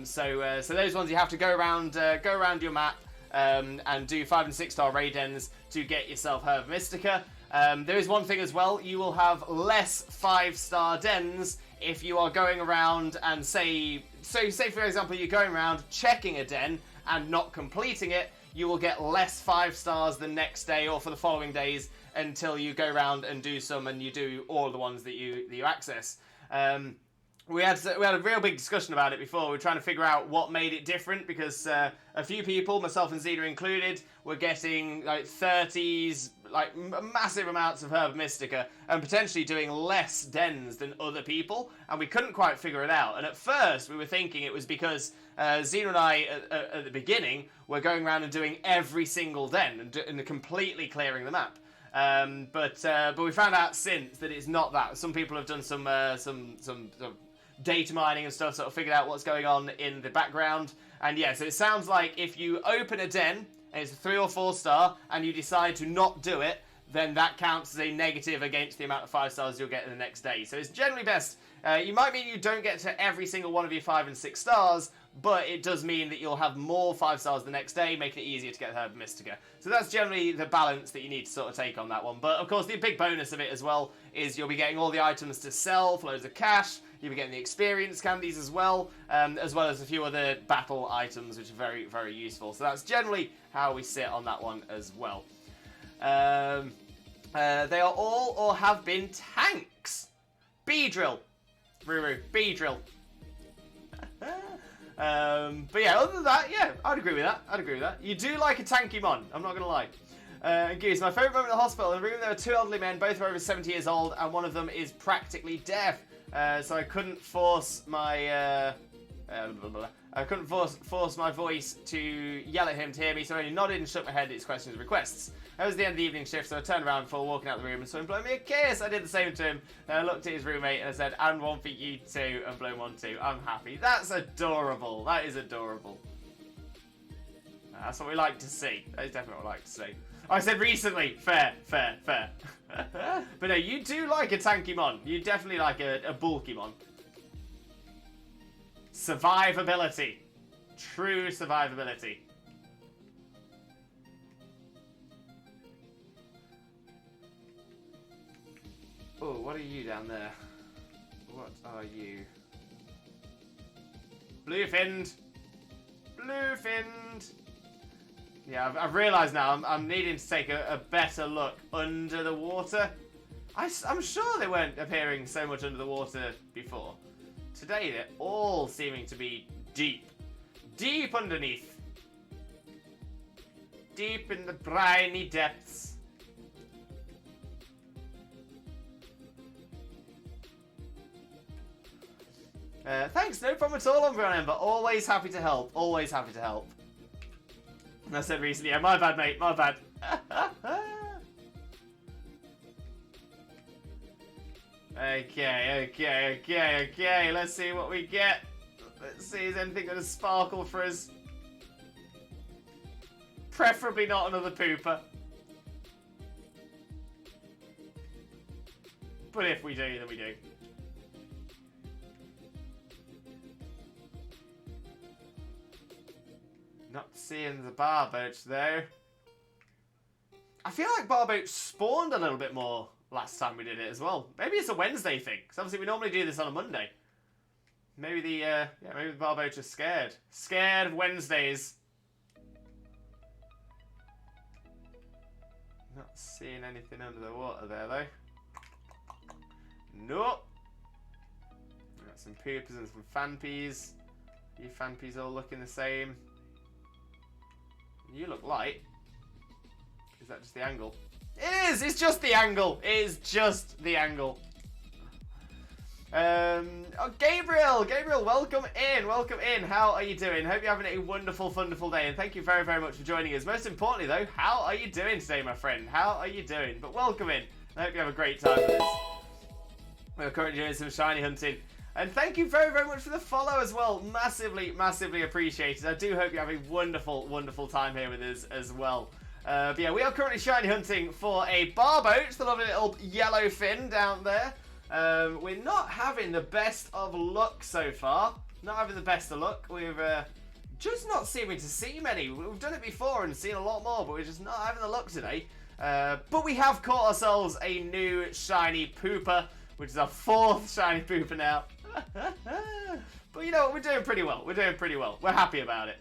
So those ones you have to go around your map and do 5 and 6 star raid dens to get yourself Herba Mystica. There is one thing as well, you will have less 5-star dens if you are going around and say for example you're going around checking a den and not completing it, you will get less 5 stars the next day or for the following days until you go around and do some and you do all the ones that you access. We had a real big discussion about it before. We were trying to figure out what made it different because a few people, myself and Zeta included, were getting like 30s, like massive amounts of Herba Mystica and potentially doing less dens than other people, and we couldn't quite figure it out. And at first we were thinking it was because Zeta and I at the beginning were going around and doing every single den and completely clearing the map. But we found out since that it's not that. Some people have done some data mining and stuff, sort of figured out what's going on in the background. And yeah, so it sounds like if you open a den and it's a 3 or 4 star and you decide to not do it, then that counts as a negative against the amount of 5 stars you'll get in the next day. So it's generally best You might mean you don't get to every single one of your 5 and 6 stars, but it does mean that you'll have more 5 stars the next day, making it easier to get Herb Mystica. So that's generally the balance that you need to sort of take on that one. But of course, the big bonus of it as well is you'll be getting all the items to sell for loads of cash. You'll be getting the experience candies as well as a few other battle items, which are very, very useful. So that's generally how we sit on that one as well. They are all or have been tanks. B-drill. Ruru, B-drill. But yeah, other than that, yeah, I'd agree with that. You do like a tanky mon, I'm not going to lie. Goose, my favourite moment in the hospital. In the room there were 2 elderly men, both were over 70 years old, and one of them is practically deaf. So I couldn't force my... I couldn't force my voice to yell at him to hear me, so I only nodded and shook my head at his questions and requests. That was the end of the evening shift, so I turned around before walking out the room and saw him blow me a kiss. I did the same to him. Then I looked at his roommate and I said, and one for you too, and blow one too. I'm happy. That's adorable. That is adorable. That's what we like to see. That is definitely what we like to see. I said recently. Fair. But no, you do like a tanky mon. You definitely like a bulky mon. Survivability. True survivability. Oh, what are you down there? What are you? Bluefinned. Bluefinned. Yeah, I've realised now I'm needing to take a better look under the water. I'm sure they weren't appearing so much under the water before. Today they're all seeming to be deep. Deep underneath. Deep in the briny depths. Thanks, no problem at all, Umbreon Ember. Always happy to help. Always happy to help. And I said recently, yeah, my bad, mate, my bad. Okay. Let's see what we get. Let's see, is anything going to sparkle for us? Preferably not another pooper. But if we do, then we do. Not seeing the Barboach though. I feel like Barboach spawned a little bit more last time we did it as well. Maybe it's a Wednesday thing, because obviously we normally do this on a Monday. Maybe the maybe the Barboach are scared. Scared of Wednesdays. Not seeing anything under the water there though. Nope. Got some poopers and some fanpeas. You fanpeas all looking the same. You look light. Is that just the angle? It is! It's just the angle! It is just the angle. Oh, Gabriel! Gabriel, welcome in! Welcome in! How are you doing? Hope you're having a wonderful, wonderful day, and thank you very, very much for joining us. Most importantly, though, how are you doing today, my friend? How are you doing? But welcome in. I hope you have a great time with us. We're currently doing some shiny hunting. And thank you very, very much for the follow as well. Massively, massively appreciated. I do hope you have a wonderful, wonderful time here with us as well. But yeah, we are currently shiny hunting for a Barboach, the lovely little yellow fin down there. We're not having the best of luck so far. Not having the best of luck. We're just not seeming to see many. We've done it before and seen a lot more, but we're just not having the luck today. But we have caught ourselves a new shiny pooper, which is our 4th shiny pooper now. But you know what, we're doing pretty well. We're doing pretty well. We're happy about it.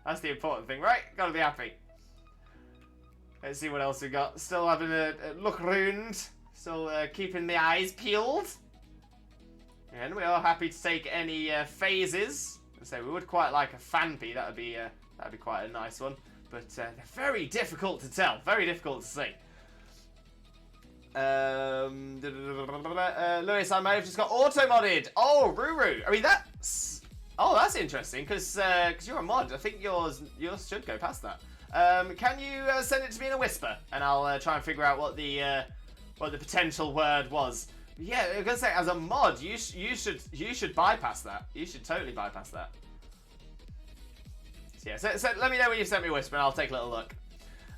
That's the important thing, right? Gotta be happy. Let's see what else we got. Still having a look around. Still keeping the eyes peeled. And we are happy to take any phases. So we would quite like a fanpy. That'd be quite a nice one. But they're very difficult to tell. Very difficult to see. Lewis, I may have just got auto-modded. Oh, Ruru. I mean, that's interesting, because you're a mod. I think yours should go past that. Can you send it to me in a whisper, and I'll try and figure out what the potential word was. But yeah, I was gonna say, as a mod, you should bypass that. You should totally bypass that. So yeah, so let me know when you sent me a whisper, and I'll take a little look.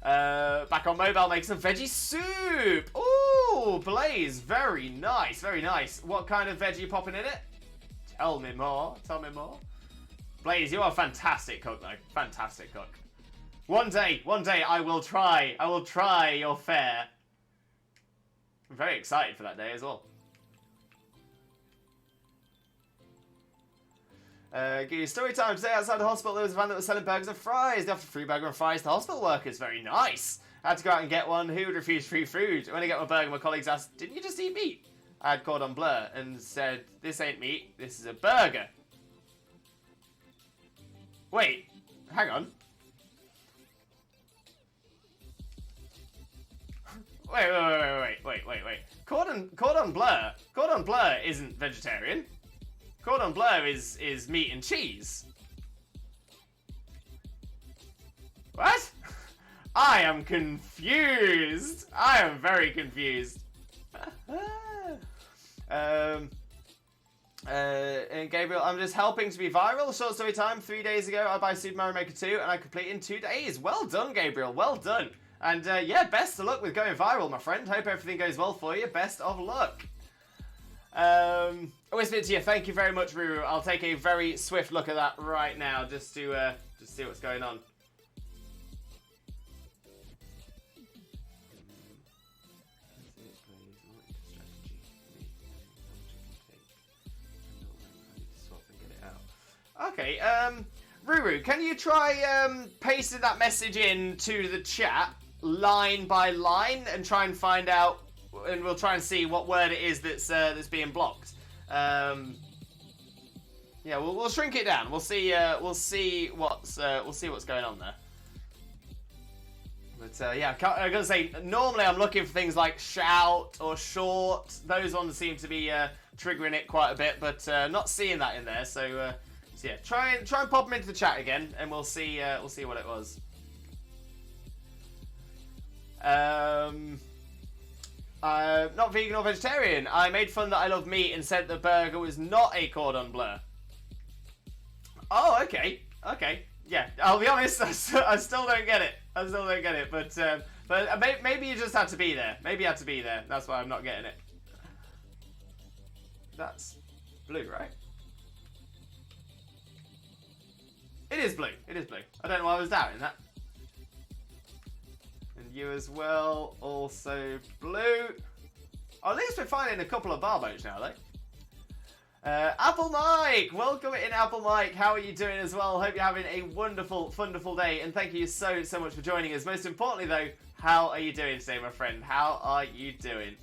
Back on mobile, make some veggie soup. Ooh, Blaze, very nice, very nice. What kind of veggie you popping in it? Tell me more, tell me more. Blaze, you are a fantastic cook, though. Fantastic cook. One day, I will try your fare. I'm very excited for that day as well. Give you story time. Today outside the hospital there was a van that was selling burgers and fries. They offered free burger and fries to hospital workers. Very nice. I had to go out and get one. Who would refuse free food? When I get my burger, my colleagues asked, didn't you just eat meat? I had cordon bleu and said, this ain't meat, this is a burger. Wait, hang on. Wait. Cordon bleu isn't vegetarian. Cordon bleu is meat and cheese. What? I am confused. I am very confused. And Gabriel, I'm just helping to be viral. Short story time. 3 days ago, I buy Super Mario Maker 2, and I complete in 2 days. Well done, Gabriel. Well done. And yeah, best of luck with going viral, my friend. Hope everything goes well for you. Best of luck. I whispered it to you. Thank you very much, Ruru. I'll take a very swift look at that right now, just to see what's going on. Okay, Ruru, can you try pasting that message into the chat line by line and try and find out, and we'll try and see what word it is that's being blocked. Yeah, we'll shrink it down. We'll see what's going on there. But yeah, I'm gonna say normally I'm looking for things like shout or short. Those ones seem to be triggering it quite a bit, but not seeing that in there. So yeah, try and pop them into the chat again, and we'll see what it was. Not vegan or vegetarian. I made fun that I love meat and said the burger was not a cordon bleu. Oh, okay. Yeah, I'll be honest, I still don't get it. But maybe you just had to be there. Maybe you had to be there. That's why I'm not getting it. That's blue, right? It is blue. I don't know why I was doubting that. And you as well, also blue. Oh, at least we're finding a couple of Barboach now, though. Apple Mike! Welcome in, Apple Mike. How are you doing as well? Hope you're having a wonderful day, and thank you so much for joining us. Most importantly, though, how are you doing today, my friend? How are you doing?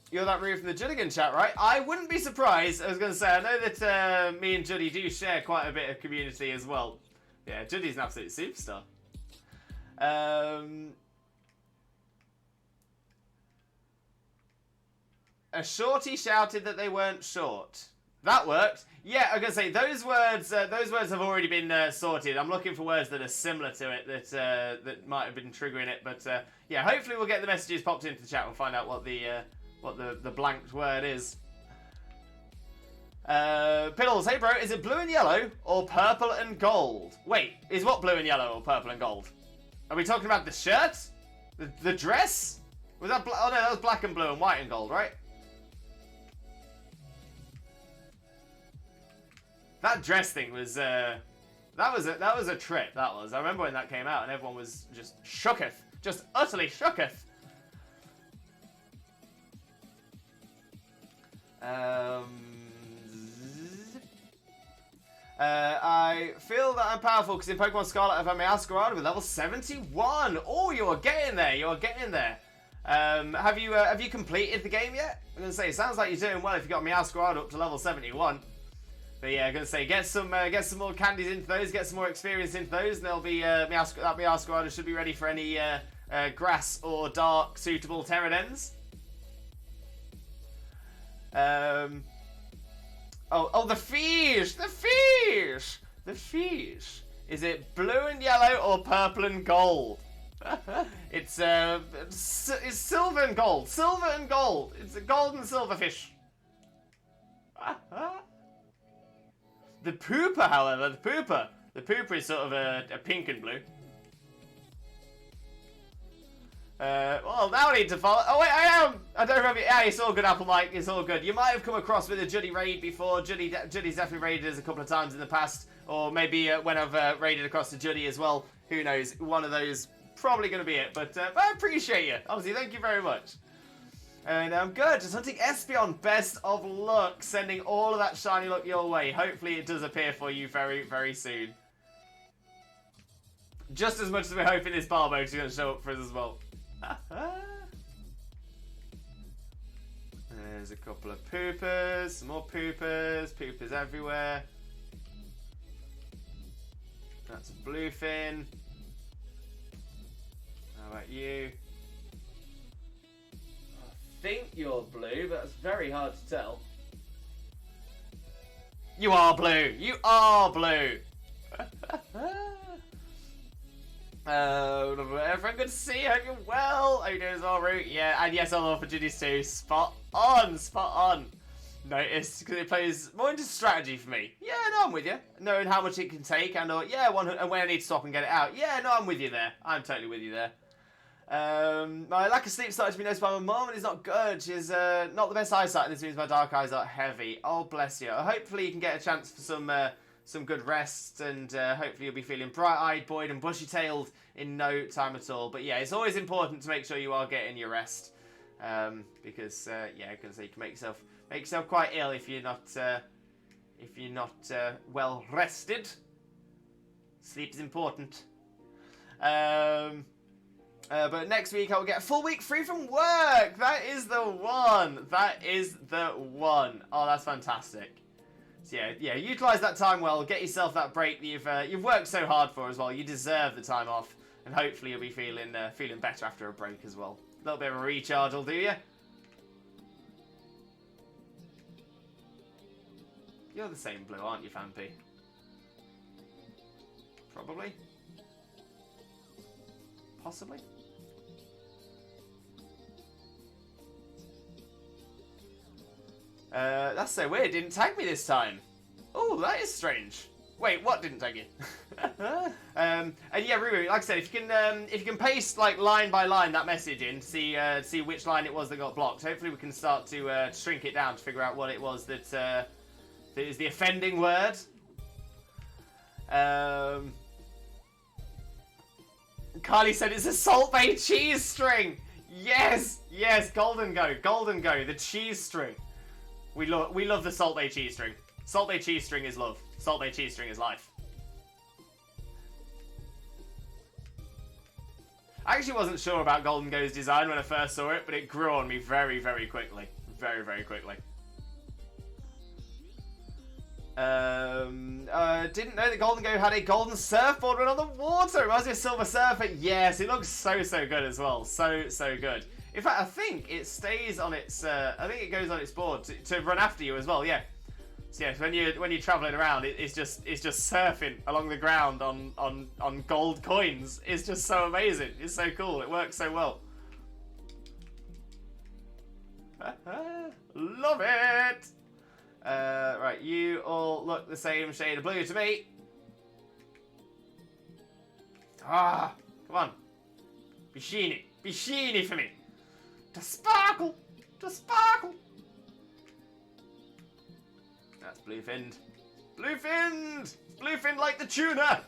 You're that Roo from the Juddigan chat, right? I wouldn't be surprised. I was going to say, I know that me and Juddy do share quite a bit of community as well. Yeah, Juddy's an absolute superstar. A shorty shouted that they weren't short. That worked. Yeah, I was going to say, those words have already been sorted. I'm looking for words that are similar to it that might have been triggering it. But yeah, hopefully we'll get the messages popped into the chat and find out what the blanked word is. Piddles, hey bro, is it blue and yellow or purple and gold? Wait, is what blue and yellow or purple and gold? Are we talking about the shirt? The dress? Was that oh no, that was black and blue and white and gold, right? That dress thing was that was a trip, that was. I remember when that came out and everyone was just shooketh. Just utterly shooketh. I feel that I'm powerful because in Pokemon Scarlet I've had my Ascarada with level 71. Oh, you are getting there. Have you completed the game yet? I'm gonna say it sounds like you're doing well if you got my Ascarada up to level 71. But yeah, I'm gonna say get some more candies into those, get some more experience into those, and they'll be that my Ascarada should be ready for any grass or dark suitable Pterodens. Oh, the fish! Is it blue and yellow or purple and gold? It's silver and gold. It's a gold and silver fish. The pooper, however, The pooper is sort of a pink and blue. Well, now I need to follow. Oh, wait, I am! I don't remember. Yeah, it's all good, Apple Mike. It's all good. You might have come across with a Juddy raid before. Juddy's definitely raided us a couple of times in the past. Or maybe when I've raided across to Juddy as well. Who knows? One of those probably going to be it. But I appreciate you. Honestly, thank you very much. And I'm good. Just hunting Espion. Best of luck. Sending all of that shiny luck your way. Hopefully it does appear for you very, very soon. Just as much as we're hoping this Barboach is going to show up for us as well. There's a couple of poopers, some more poopers, poopers everywhere. That's a bluefin. How about you? I think you're blue, but it's very hard to tell. You are blue! You are blue! Everyone good to see you. Hope you're well. Hope you're doing all right. Yeah, and yes, I'm all for Judy's too. Spot on, spot on. Notice because it plays more into strategy for me. Yeah, no, I'm with you. Knowing how much it can take, and yeah, and when I need to stop and get it out. Yeah, no, I'm with you there. I'm totally with you there. My lack of sleep started to be noticed by my mum, and it's not good. She's not the best eyesight, and this means my dark eyes are heavy. Oh, bless you. Hopefully, you can get a chance for some good rest, and hopefully you'll be feeling bright-eyed, buoyed, and bushy-tailed in no time at all. But yeah, it's always important to make sure you are getting your rest, because yeah, because you can make yourself quite ill if you're not well rested. Sleep is important. But next week I will get a full week free from work. That is the one. That is the one. Oh, that's fantastic. So yeah, utilise that time well. Get yourself that break that you've worked so hard for as well. You deserve the time off, and hopefully you'll be feeling better after a break as well. A little bit of a recharge will do you. You're the same blue, aren't you, Fampy? Probably. Possibly. That's so weird. Didn't tag me this time. Oh, that is strange. Wait, what didn't tag you? And yeah, Ruru, like I said, if you can paste like line by line that message in to see which line it was that got blocked. Hopefully, we can start to shrink it down to figure out what it was that is the offending word. Carly said it's a Salt Bay cheese string. Yes, Golden Go, the cheese string. We love the Salt Bay cheese string. Salt Bay cheese string is love. Salt Bay cheese string is life. I actually wasn't sure about Golden Go's design when I first saw it, but it grew on me very, very quickly. Very, very quickly. Didn't know that Golden Go had a golden surfboard run on the water. It reminds me of Silver Surfer. Yes, it looks so good as well. So good. In fact, I think it stays on its. I think it goes on its board to run after you as well. Yeah. So yes, when you're traveling around, it's just surfing along the ground on gold coins. It's just so amazing. It's so cool. It works so well. Love it. Right, you all look the same shade of blue to me. Ah, come on. Be sheeny for me. To sparkle. That's bluefinned. Bluefinned like the tuna.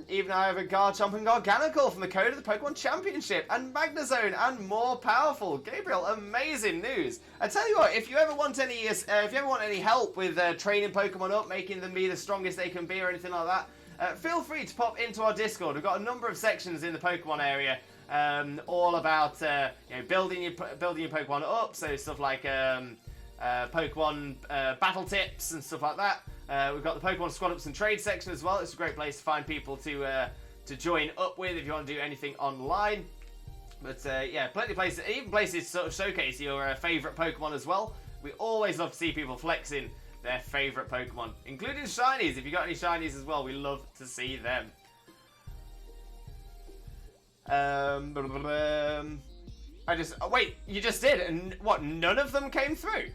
Even I have a Garchomp and Garganical from the code of the Pokemon Championship and Magnezone and more powerful. Gabriel, amazing news. I tell you what, if you ever want any help with training Pokemon up, making them be the strongest they can be or anything like that, feel free to pop into our Discord. We've got a number of sections in the Pokemon area, all about building your Pokemon up. So stuff like Pokemon battle tips and stuff like that. We've got the Pokemon Squad Ups and Trade section as well. It's a great place to find people to join up with if you want to do anything online. But yeah, plenty of places, even places to sort of showcase your favourite Pokemon as well. We always love to see people flexing their favourite Pokemon, including shinies. If you got any shinies as well, we love to see them. Wait, you just did, and what? None of them came through.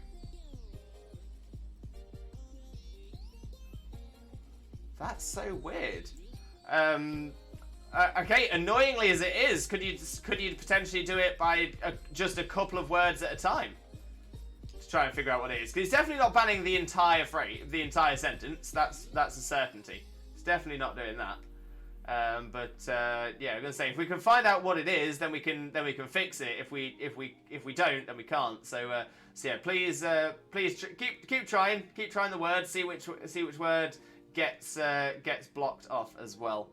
That's so weird. Okay, annoyingly as it is, could you potentially do it by just a couple of words at a time to try and figure out what it is? Because it's definitely not banning the entire phrase, the entire sentence. That's a certainty. It's definitely not doing that. Yeah, I'm gonna say if we can find out what it is, then we can fix it. If we don't, then we can't. So yeah, please keep trying the word. See which word gets blocked off as well.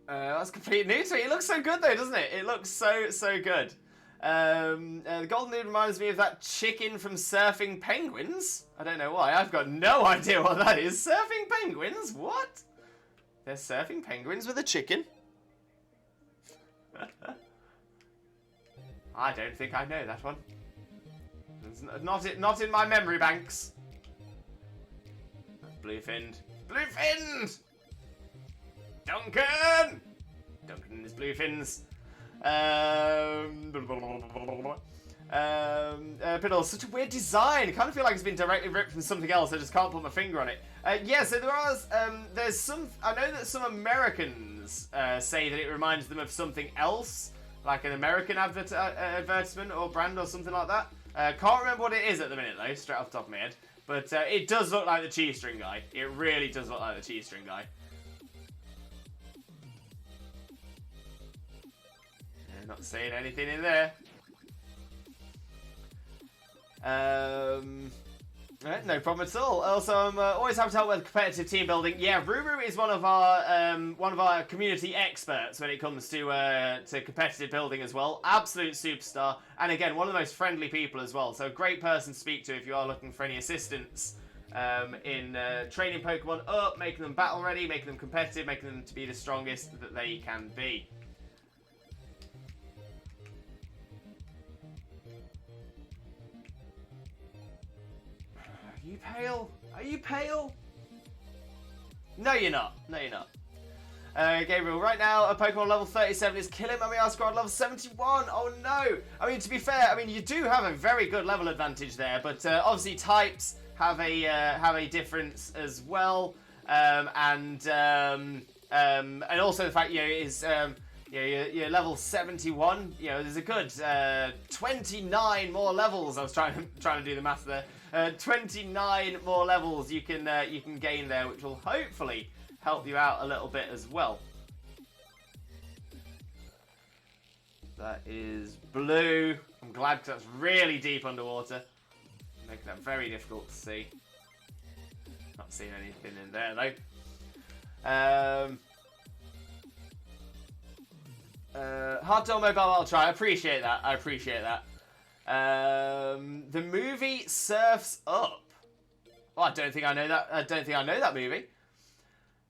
That's completely new to me. It looks so good though, doesn't it? It looks so good. The golden dude reminds me of that chicken from Surfing Penguins. I don't know why. I've got no idea what that is. Surfing penguins? What? They're surfing penguins with a chicken? I don't think I know that one. It's not in my memory banks. Bluefinned. Bluefinned! Duncan and his bluefins. Piddle, such a weird design. I kind of feel like it's been directly ripped from something else. I just can't put my finger on it. Yeah, so there's some. I know that some Americans say that it reminds them of something else, like an American advertisement or brand or something like that. Can't remember what it is at the minute though, straight off the top of my head. But it does look like the cheese string guy. It really does look like the cheese string guy. Not seeing anything in there. No problem at all. Also, I'm always happy to help with competitive team building. Yeah, Ruru is one of our community experts when it comes to competitive building as well. Absolute superstar, and again, one of the most friendly people as well. So, a great person to speak to if you are looking for any assistance in training Pokemon up, making them battle ready, making them competitive, making them to be the strongest that they can be. Are you pale? Are you pale? No, you're not. No, you're not. Gabriel, right now, a Pokemon level 37 is killing our squad level 71. Oh, no. I mean, to be fair, I mean, you do have a very good level advantage there, but obviously types have a difference as well. And also the fact, you're level 71. You know, there's a good 29 more levels. I was trying to do the math there. 29 more levels you can gain there, which will hopefully help you out a little bit as well. That is blue. I'm glad because that's really deep underwater, making that very difficult to see. Not seeing anything in there though. Hard to mobile, I'll try. I appreciate that. The movie Surf's Up. Oh, I don't think I know that movie.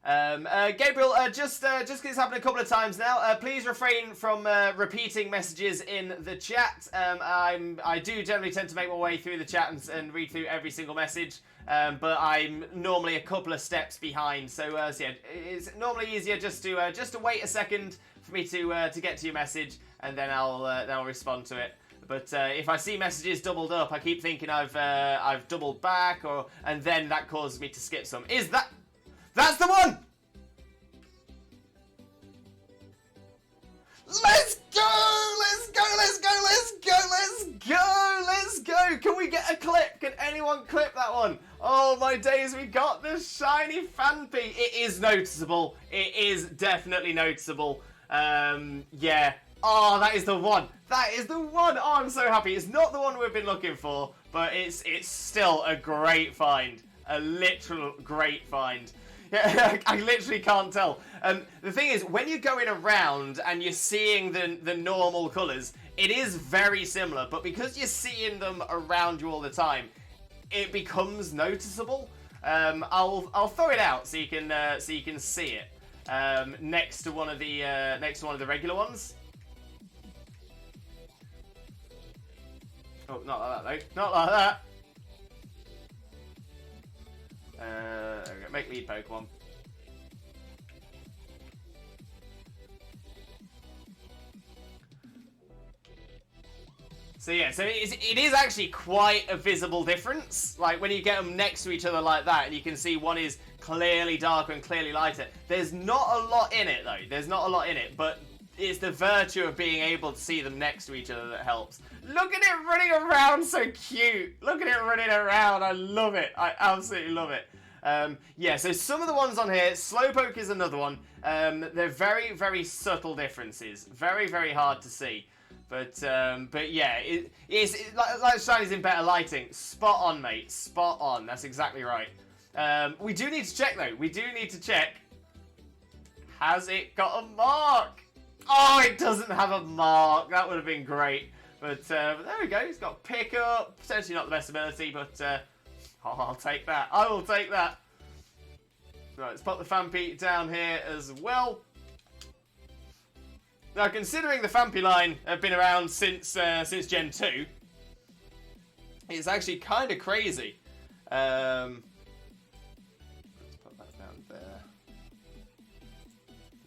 Gabriel, just because it's happened a couple of times now, please refrain from repeating messages in the chat. I do generally tend to make my way through the chat and read through every single message, but I'm normally a couple of steps behind. So yeah, it's normally easier just to wait a second for me to get to your message, and then I'll respond to it. But if I see messages doubled up, I keep thinking I've doubled back, and then that causes me to skip some. That's the one! Let's go! Let's go! Let's go! Let's go! Let's go! Let's go! Can we get a clip? Can anyone clip that one? Oh my days, we got the shiny Phanpy. It is noticeable. It is definitely noticeable. Yeah. Oh, that is the one. That is the one. Oh, I'm so happy. It's not the one we've been looking for, but it's still a great find. A literal great find. Yeah, I literally can't tell. The thing is, when you're going around and you're seeing the normal colours, it is very similar, but because you're seeing them around you all the time, it becomes noticeable. I'll throw it out so you can see it next to one of the regular ones. Oh, not like that though. Not like that. Okay, make lead Pokemon. So yeah, so it is actually quite a visible difference. Like when you get them next to each other like that, and you can see one is clearly darker and clearly lighter. There's not a lot in it though. There's not a lot in it, but it's the virtue of being able to see them next to each other that helps. Look at it running around, so cute. Look at it running around. I love it. I absolutely love it. Yeah, so some of the ones on here, Slowpoke is another one. They're very, very subtle differences. Very, very hard to see. But yeah, it's like Shiny's in better lighting. Spot on, mate. Spot on. That's exactly right. We do need to check, though. We do need to check. Has it got a mark? Oh, it doesn't have a mark. That would have been great. But there we go. It's got pickup. Potentially not the best ability, but I'll take that. I will take that. Right, let's pop the Fampi down here as well. Now, considering the Fampi line have been around since Gen 2, it's actually kind of crazy. Let's put that down there.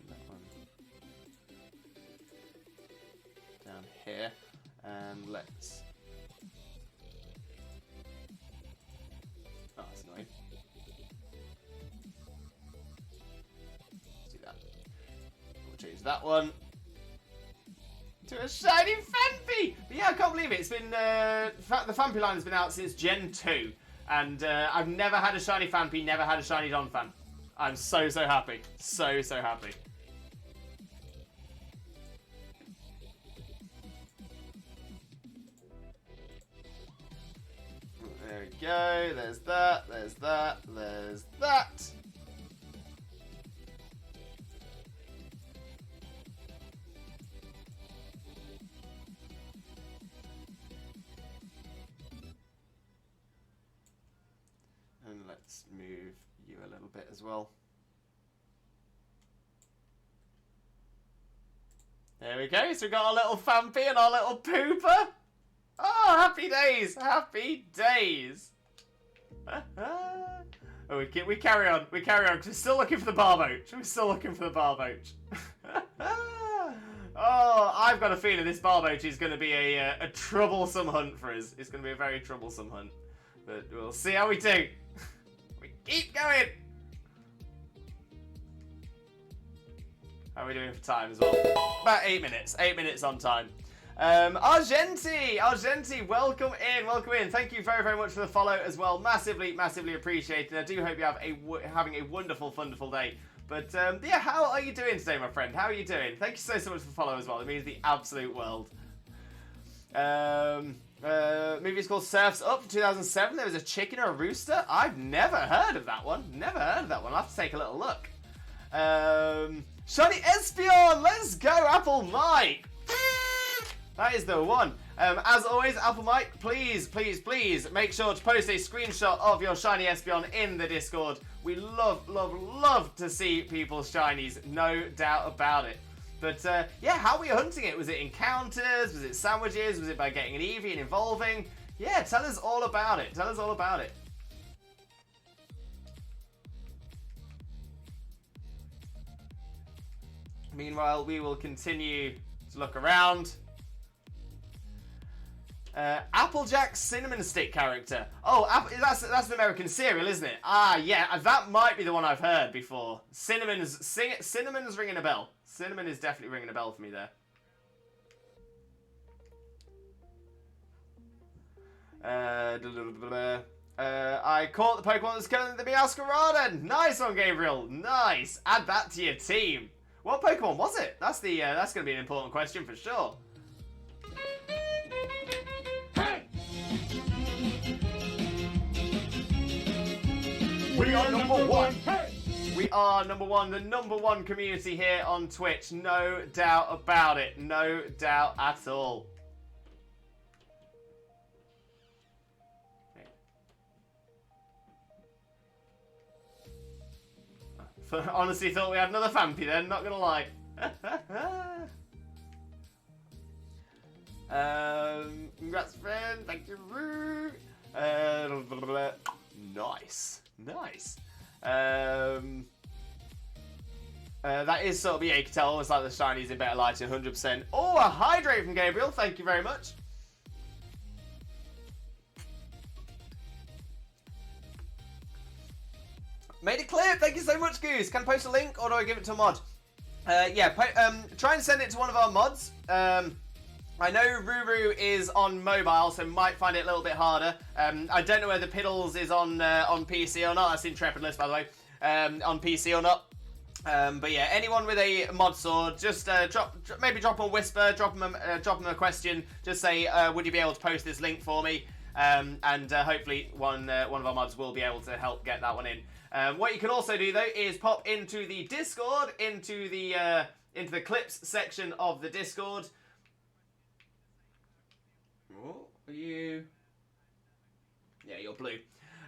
That one down here. And let's... Oh, that's annoying. Let's do that. We'll change that one to a shiny Fampi! But yeah, I can't believe it. It's been, the Fampi line has been out since Gen 2. And I've never had a shiny Fampi, never had a shiny Donphan. I'm so, so happy. So, so happy. There we go. There's that, there's that, there's that. And let's move you a little bit as well. There we go. So we've got our little Fampi and our little Pooper. Oh, happy days! Happy days! Oh, we carry on. We carry on because we're still looking for the Barboach. We're still looking for the Barboach. Oh, I've got a feeling this Barboach is going to be a troublesome hunt for us. It's going to be a very troublesome hunt. But we'll see how we do. We keep going. How are we doing for time as well? About 8 minutes. 8 minutes on time. Argenti, welcome in. Thank you very, very much for the follow as well. Massively, massively appreciated. I do hope you have having a wonderful, wonderful day. But yeah, how are you doing today, my friend? How are you doing? Thank you so, so much for the follow as well. It means the absolute world. Movie's called Surf's Up from 2007. There was a chicken or a rooster. I've never heard of that one. Never heard of that one. I'll have to take a little look. Shiny Espeon, let's go, Apple Mike. That is the one. As always, Apple Mike, please, please, please make sure to post a screenshot of your shiny Espeon in the Discord. We love, love, love to see people's shinies, no doubt about it. But yeah, how were you hunting it? Was it encounters? Was it sandwiches? Was it by getting an Eevee and evolving? Yeah, tell us all about it. Tell us all about it. Meanwhile, we will continue to look around. Applejack's cinnamon stick character. Oh, that's an American cereal, isn't it? Ah, yeah, that might be the one I've heard before. Cinnamon's ringing a bell. Cinnamon is definitely ringing a bell for me there. I caught the Pokemon that's killing the Meowscarada. Nice one, Gabriel. Nice. Add that to your team. What Pokemon was it? That's going to be an important question for sure. We are number one. Hey! We are number one, the number one community here on Twitch. No doubt about it. No doubt at all. Honestly thought we had another Fampi then, not gonna lie. Congrats friend, thank you. Nice. Nice. That is sort of, yeah, you can tell almost like the shinies in better lighting, 100%. Oh, a hydrate from Gabriel, thank you very much. Made a clip. Thank you so much, Goose. Can I post a link or do I give it to a mod? Yeah, try and send it to one of our mods. I know Ruru is on mobile, so might find it a little bit harder. I don't know whether Piddles is on PC or not. That's Intrepidless, by the way. On PC or not. But yeah, anyone with a mod sword, just maybe drop a whisper, drop them a question. Just say, would you be able to post this link for me? And hopefully one of our mods will be able to help get that one in. What you can also do though is pop into the Discord, into the clips section of the Discord. Oh, are you? Yeah, you're blue.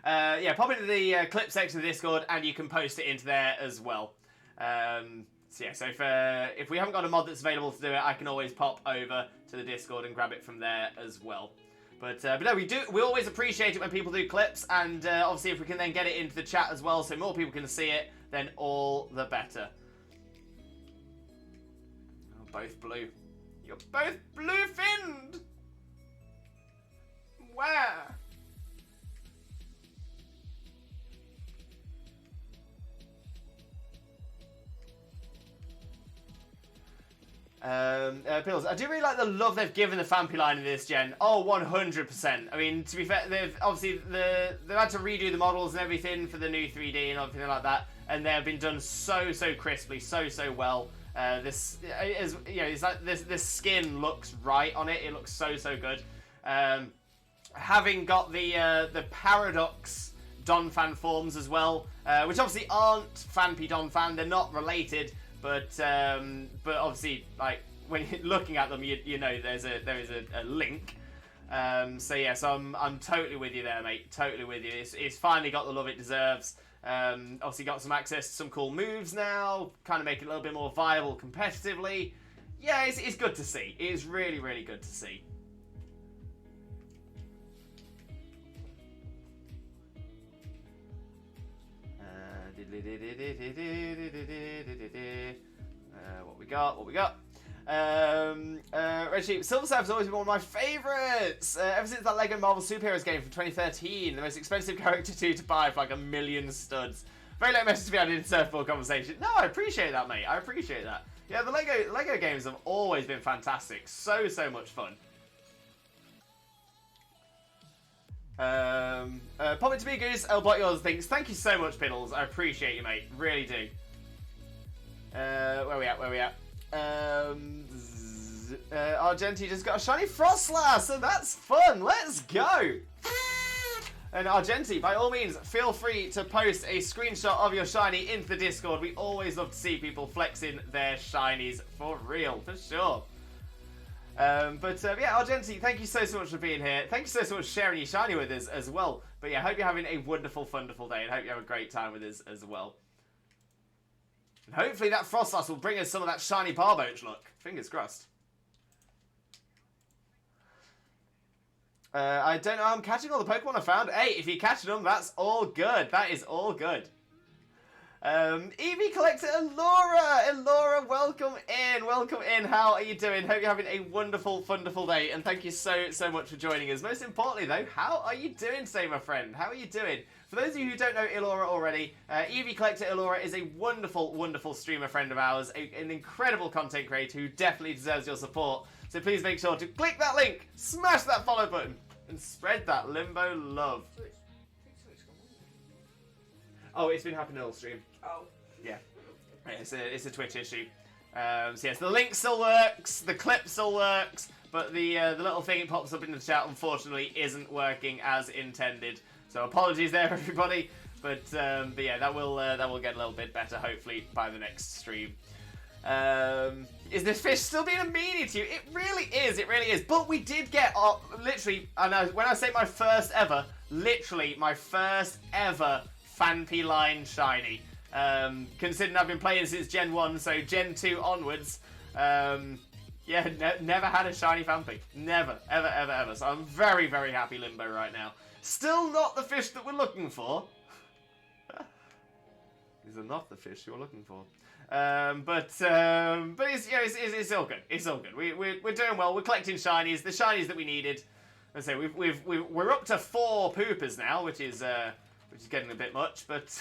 Yeah, pop into the clip section of the Discord, and you can post it into there as well. So yeah, so if we haven't got a mod that's available to do it, I can always pop over to the Discord and grab it from there as well. But no, we always appreciate it when people do clips, and obviously if we can then get it into the chat as well, so more people can see it, then all the better. Oh, both blue. You're both blue-finned! Where? Pills. I do really like the love they've given the Fampy line in this gen. Oh, 100%. I mean, to be fair, they've obviously they've had to redo the models and everything for the new 3D and everything like that, and they have been done so crisply, so well. This is, you know, it's like this skin looks right on it. It looks so good. Having got the Paradox Donphan forms as well, which obviously aren't Fampy Donphan. They're not related. But obviously, like, when you're looking at them, you know there is a link. So yeah, so I'm totally with you there, mate. Totally with you. It's finally got the love it deserves. Obviously got some access to some cool moves now. Kind of make it a little bit more viable competitively. Yeah, it's good to see. It is really good to see. What we got? Red Sheep. Silver Surfer's always been one of my favourites. Ever since that Lego Marvel Superheroes game from 2013. The most expensive character to buy for like 1 million studs. Very late message to be added in surfboard conversation. No, I appreciate that, mate. I appreciate that. Yeah, the Lego games have always been fantastic. So much fun. Pop it to me, Goose. I'll bot yours things. Thank you so much, Piddles. I appreciate you, mate. Really do. Where we at? Argenti just got a shiny Frostlass, so that's fun. Let's go. And Argenti, by all means, feel free to post a screenshot of your shiny into the Discord. We always love to see people flexing their shinies for real, for sure. Yeah, Argenti, thank you so much for being here. Thank you so much for sharing your shiny with us as well. But yeah, hope you're having a wonderful day, and hope you have a great time with us as well. And hopefully that Frostlass will bring us some of that shiny Barboach look. Fingers crossed. I don't know how I'm catching all the Pokemon I found. Hey, if you're catching them, that's all good. That is all good. EV Collector Elora, welcome in. How are you doing? Hope you're having a wonderful day, and thank you so much for joining us. Most importantly though, how are you doing today, my friend? How are you doing? For those of you who don't know Elora already, EV Collector Elora is a wonderful streamer friend of ours, an incredible content creator who definitely deserves your support. So please make sure to click that link, smash that follow button, and spread that Limbo love. Oh, it's been happening all stream. Oh. Yeah. It's a Twitch issue. So yes, the link still works, the clip still works, but the little thing it pops up in the chat unfortunately isn't working as intended. So apologies there, everybody. But yeah, that will get a little bit better hopefully by the next stream. Is this fish still being a meanie to you? It really is. But we did get literally, when I say my first ever, literally my first ever Fampy line shiny. Considering I've been playing since Gen 1, so Gen 2 onwards. Yeah, never had a shiny Fampy. Never, ever. So I'm very happy Limbo right now. Still not the fish that we're looking for. These are not the fish you're looking for. But it's all good. It's all good. We're doing well. We're collecting shinies, the shinies that we needed. I say we're up to 4 poopers now, which is getting a bit much, but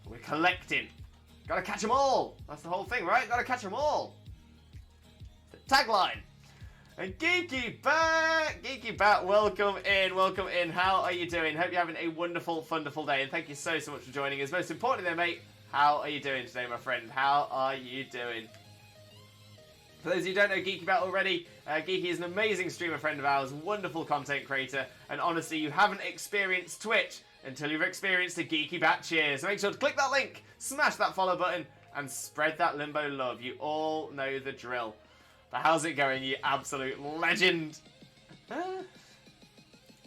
We're collecting. Gotta catch them all. That's the whole thing, right? Gotta catch them all. The tagline. And Geeky Bat, welcome in. How are you doing? Hope you're having a wonderful, wonderful day, and thank you so much for joining us. Most importantly, though, mate, how are you doing today, my friend? How are you doing? For those of you who don't know Geeky Bat already, Geeky is an amazing streamer friend of ours, wonderful content creator, and honestly, you haven't experienced Twitch until you've experienced a Geeky Bat cheer. So make sure to click that link, smash that follow button, and spread that Limbo love. You all know the drill. But how's it going, you absolute legend?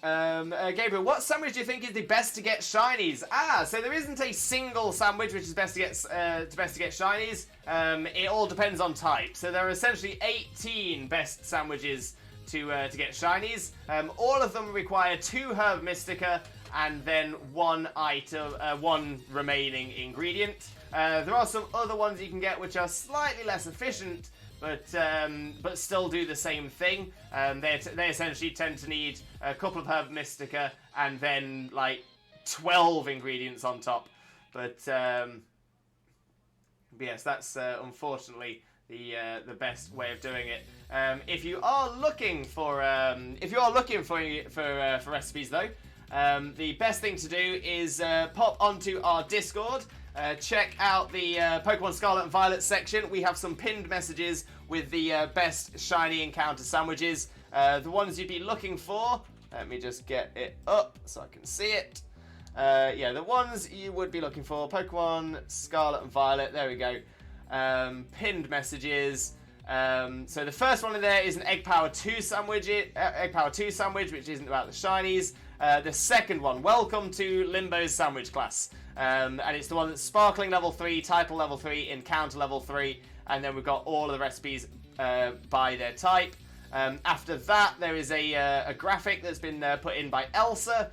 Gabriel, what sandwich do you think is the best to get shinies? So there isn't a single sandwich which is best to get shinies. It all depends on type. So there are essentially 18 best sandwiches to get shinies. All of them require 2 Herb Mystica and then 1 remaining ingredient. There are some other ones you can get which are slightly less efficient, but still do the same thing. They essentially tend to need a couple of Herb Mystica and then like 12 ingredients on top. But yes, that's unfortunately the best way of doing it. If you are looking for recipes though, the best thing to do is pop onto our Discord. Check out the Pokemon Scarlet and Violet section. We have some pinned messages with the best shiny encounter sandwiches. The ones you'd be looking for. Let me just get it up so I can see it. Yeah, the ones you would be looking for. Pokemon Scarlet and Violet. There we go. Pinned messages. So the first one in there is an Egg Power 2 sandwich. Which isn't about the shinies. The second one, welcome to Limbo's sandwich class. And it's the one that's sparkling level 3, title level 3, encounter level 3, and then we've got all of the recipes by their type. After that, there is a graphic that's been put in by Elsa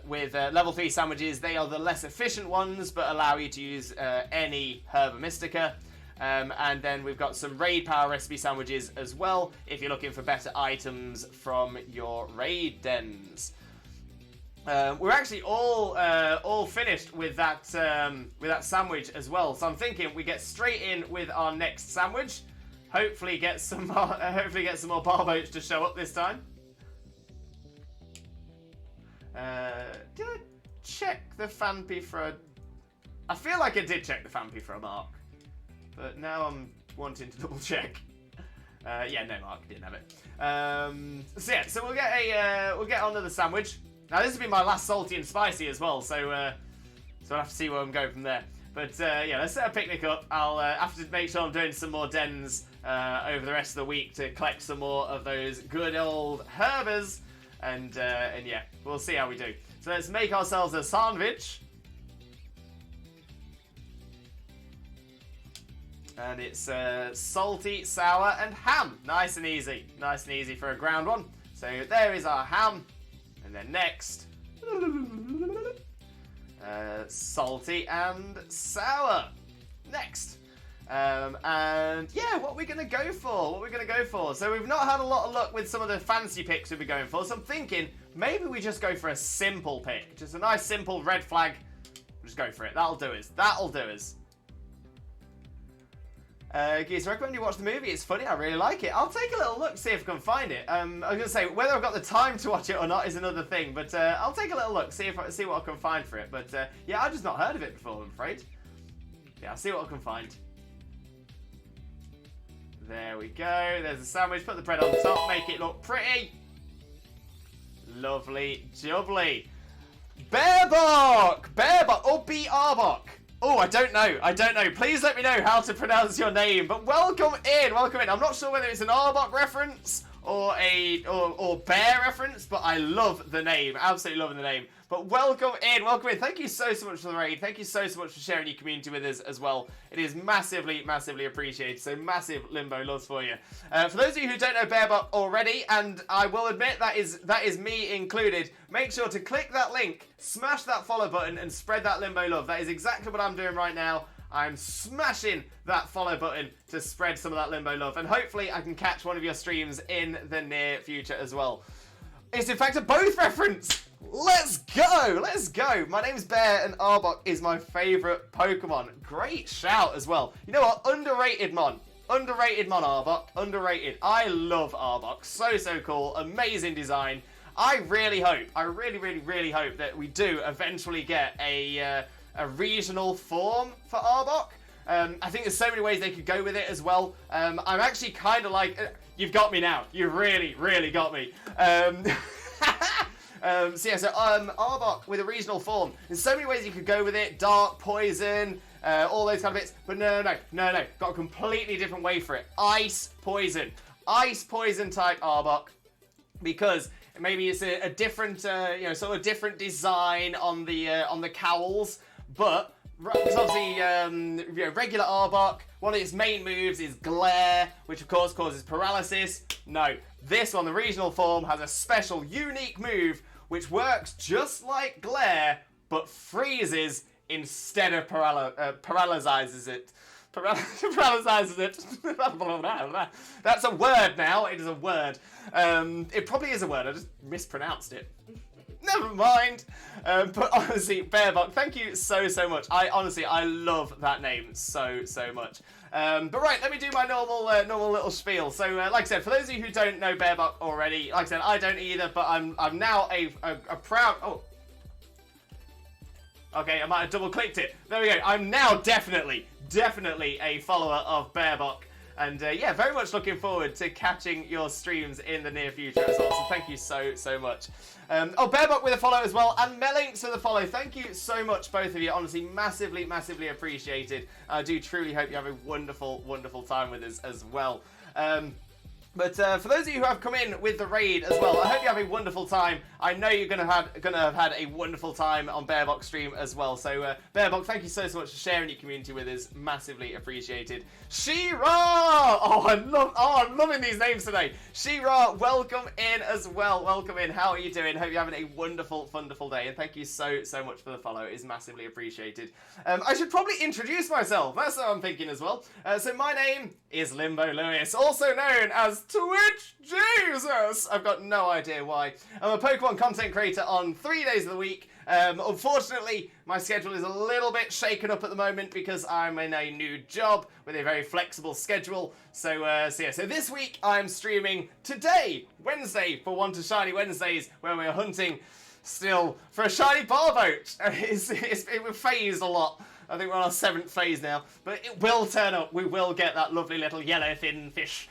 with level 3 sandwiches. They are the less efficient ones, but allow you to use any Herb Mystica. And then we've got some raid power recipe sandwiches as well, if you're looking for better items from your raid dens. We're actually all finished with that sandwich as well. So I'm thinking we get straight in with our next sandwich. Hopefully get some more Barboach to show up this time. Did I check the Fanpy for a... I feel like I did check the Fanpy for a mark, but now I'm wanting to double check. Yeah, no mark, didn't have it. So we'll get onto the sandwich. Now this will be my last salty and spicy as well, so I'll have to see where I'm going from there. But yeah, let's set a picnic up. I'll have to make sure I'm doing some more dens over the rest of the week to collect some more of those good old herbers, and yeah, we'll see how we do. So let's make ourselves a sandwich, and it's salty, sour, and ham. Nice and easy for a ground one. So there is our ham. And then next, salty and sour. Next. And yeah, what are we going to go for? So we've not had a lot of luck with some of the fancy picks we'll be going for. So I'm thinking maybe we just go for a simple pick. Just a nice simple red flag. We'll just go for it. That'll do us. Geese, I recommend you watch the movie. It's funny. I really like it. I'll take a little look, see if I can find it. I was going to say, whether I've got the time to watch it or not is another thing. But I'll take a little look, see what I can find for it. But yeah, I've just not heard of it before, I'm afraid. Yeah, I'll see what I can find. There we go. There's the sandwich. Put the bread on top. Make it look pretty. Lovely jubbly. Barboach! Oh, B-Arbok. Oh, I don't know. Please let me know how to pronounce your name. But welcome in. I'm not sure whether it's an Arbok reference or or bear reference, but I love the name. Absolutely loving the name. But welcome in. Thank you so much for the raid. Thank you so much for sharing your community with us as well. It is massively appreciated. So massive Limbo loves for you. For those of you who don't know Barboach already, and I will admit that is me included, make sure to click that link, smash that follow button, and spread that Limbo love. That is exactly what I'm doing right now. I'm smashing that follow button to spread some of that Limbo love, and hopefully I can catch one of your streams in the near future as well. It's in fact a both reference. Let's go! Let's go! My name's Bear, and Arbok is my favourite Pokemon. Great shout as well. You know what? Underrated mon. Underrated mon, Arbok. Underrated. I love Arbok. So, so cool. Amazing design. I really hope, I really hope that we do eventually get a regional form for Arbok. I think there's so many ways they could go with it as well. I'm actually kind of like... you've got me now. You really got me. Arbok with a regional form. There's so many ways you could go with it. Dark, poison, all those kind of bits. But no. Got a completely different way for it. Ice, poison. Ice, poison type Arbok. Because maybe it's a different, sort of different design on the cowls. But, because obviously, regular Arbok, one of its main moves is Glare, which of course causes paralysis. No, this one, the regional form, has a special, unique move which works just like Glare, but freezes instead of paralyzes it. Paralyzes it. That's a word now. It is a word. It probably is a word. I just mispronounced it. Never mind. But honestly, Bearbok, thank you so much. I love that name so much. But right, let me do my normal little spiel. So, like I said, for those of you who don't know Bearbok already, like I said, I don't either. But I'm now a proud. Oh. Okay, I might have double clicked it. There we go. I'm now definitely a follower of Bearbok. And yeah, very much looking forward to catching your streams in the near future as well. So thank you so much. Bearbok with a follow as well, and Melinx with a follow. Thank you so much, both of you. Honestly, massively appreciated. I do truly hope you have a wonderful time with us as well. But for those of you who have come in with the raid as well, I hope you have a wonderful time. I know you're gonna have had a wonderful time on Bearbok stream as well. So Bearbok, thank you so much for sharing your community with us. Massively appreciated. She-Ra! I'm loving these names today. She-Ra, welcome in as well. Welcome in. How are you doing? Hope you're having a wonderful day. And thank you so much for the follow. It is massively appreciated. I should probably introduce myself. That's what I'm thinking as well. So my name is Limbo Lewis, also known as Twitch Jesus. I've got no idea why. I'm a Pokemon content creator on 3 days of the week. Unfortunately, my schedule is a little bit shaken up at the moment because I'm in a new job with a very flexible schedule. So this week I'm streaming today, Wednesday, for One to Shiny Wednesdays, where we're hunting still for a shiny Barboach. It phased a lot. I think we're on our 7th phase now, but it will turn up. We will get that lovely little yellow thin fish.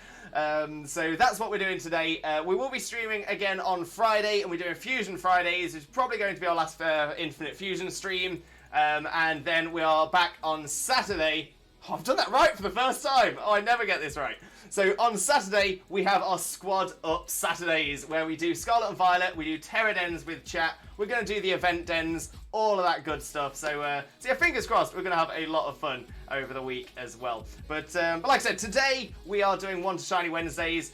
So that's what we're doing today. We will be streaming again on Friday, and we're doing Fusion Fridays. It's probably going to be our last Infinite Fusion stream. And then we are back on Saturday. Oh, I've done that right for the first time. Oh, I never get this right. So on Saturday, we have our Squad Up Saturdays, where we do Scarlet and Violet, we do Terra Dens with chat, we're going to do the event dens, all of that good stuff. So yeah, fingers crossed, we're going to have a lot of fun over the week as well. But like I said, today we are doing One to Shiny Wednesdays,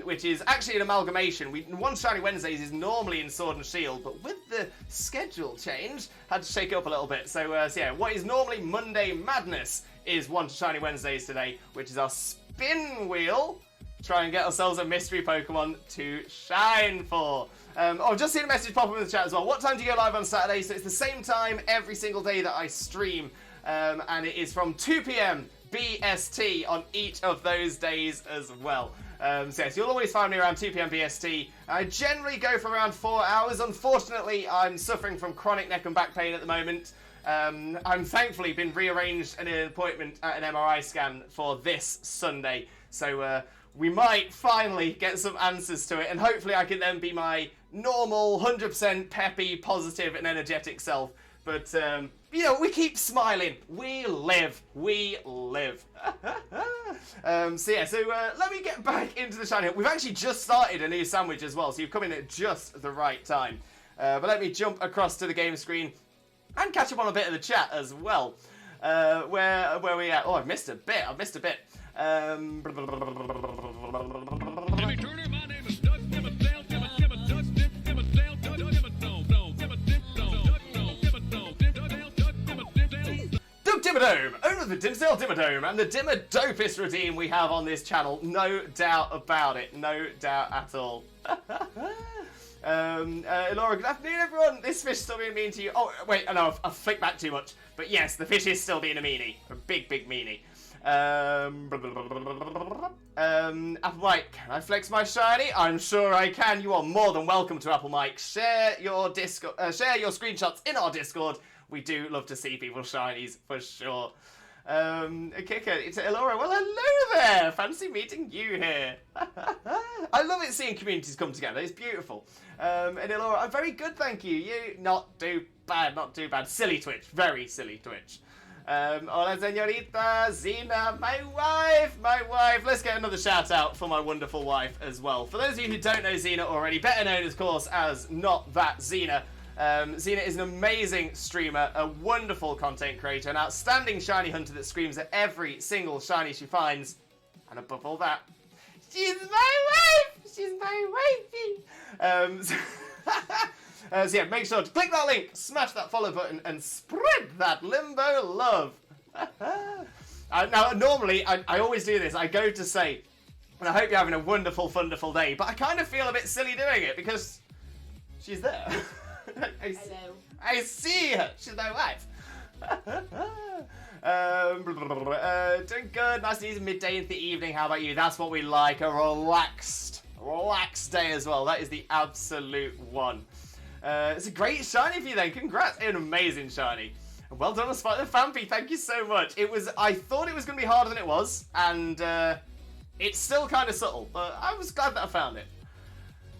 which is actually an amalgamation. One to Shiny Wednesdays is normally in Sword and Shield, but with the schedule change, had to shake it up a little bit. So yeah, what is normally Monday Madness is One to Shiny Wednesdays today, which is our spin wheel. Try and get ourselves a mystery Pokemon to shine for. I've just seen a message pop up in the chat as well. What time do you go live on Saturday? So it's the same time every single day that I stream. And it is from 2 p.m. BST on each of those days as well. So yes, you'll always find me around 2 p.m. BST. I generally go for around 4 hours. Unfortunately, I'm suffering from chronic neck and back pain at the moment. I'm thankfully been rearranged an appointment at an MRI scan for this Sunday. So we might finally get some answers to it, and hopefully I can then be my normal 100% peppy, positive and energetic self. But you know, we keep smiling. We live. So yeah, let me get back into the shiny. We've actually just started a new sandwich as well, so you've come in at just the right time. But let me jump across to the game screen and catch up on a bit of the chat as well. Where we at? Oh, I've missed a bit. Jimmy Turner, my name is Doug Dimmadale, Doug Dimmadome, owner of the Dimsdale Dimmadome and the Dimmadopest routine we have on this channel. No doubt about it. No doubt at all. Laura, good afternoon, everyone. This fish still being mean to you. Oh, wait, no, I've flicked back too much. But yes, the fish is still being a meanie. A big, big meanie. Apple Mike, can I flex my shiny? I'm sure I can. You are more than welcome to Apple Mike. Share your Discord, share your screenshots in our Discord. We do love to see people's shinies for sure. Kicker, it's Elora. Well, hello there. Fancy meeting you here. I love it seeing communities come together. It's beautiful. And Elora, I'm very good, thank you. You not too bad, not too bad. Silly Twitch, very silly Twitch. Hola, señorita, Zena, my wife. Let's get another shout out for my wonderful wife as well. For those of you who don't know Zena already, better known, of course, as Not That Zena. Zena is an amazing streamer, a wonderful content creator, an outstanding shiny hunter that screams at every single shiny she finds. And above all that, she's my wife! She's my wifey! So yeah, make sure to click that link, smash that follow button, and spread that limbo love. Now, normally, I always do this. I go to say, and I hope you're having a wonderful, wonderful day, but I kind of feel a bit silly doing it because she's there. Hello. I see her. She's my wife. Doing good. Nice and easy midday into the evening. How about you? That's what we like. A relaxed day as well. That is the absolute one. It's a great shiny for you then. Congrats. An amazing shiny. Well done on Spider Fampy. Thank you so much. I thought it was going to be harder than it was. And it's still kind of subtle. But I was glad that I found it.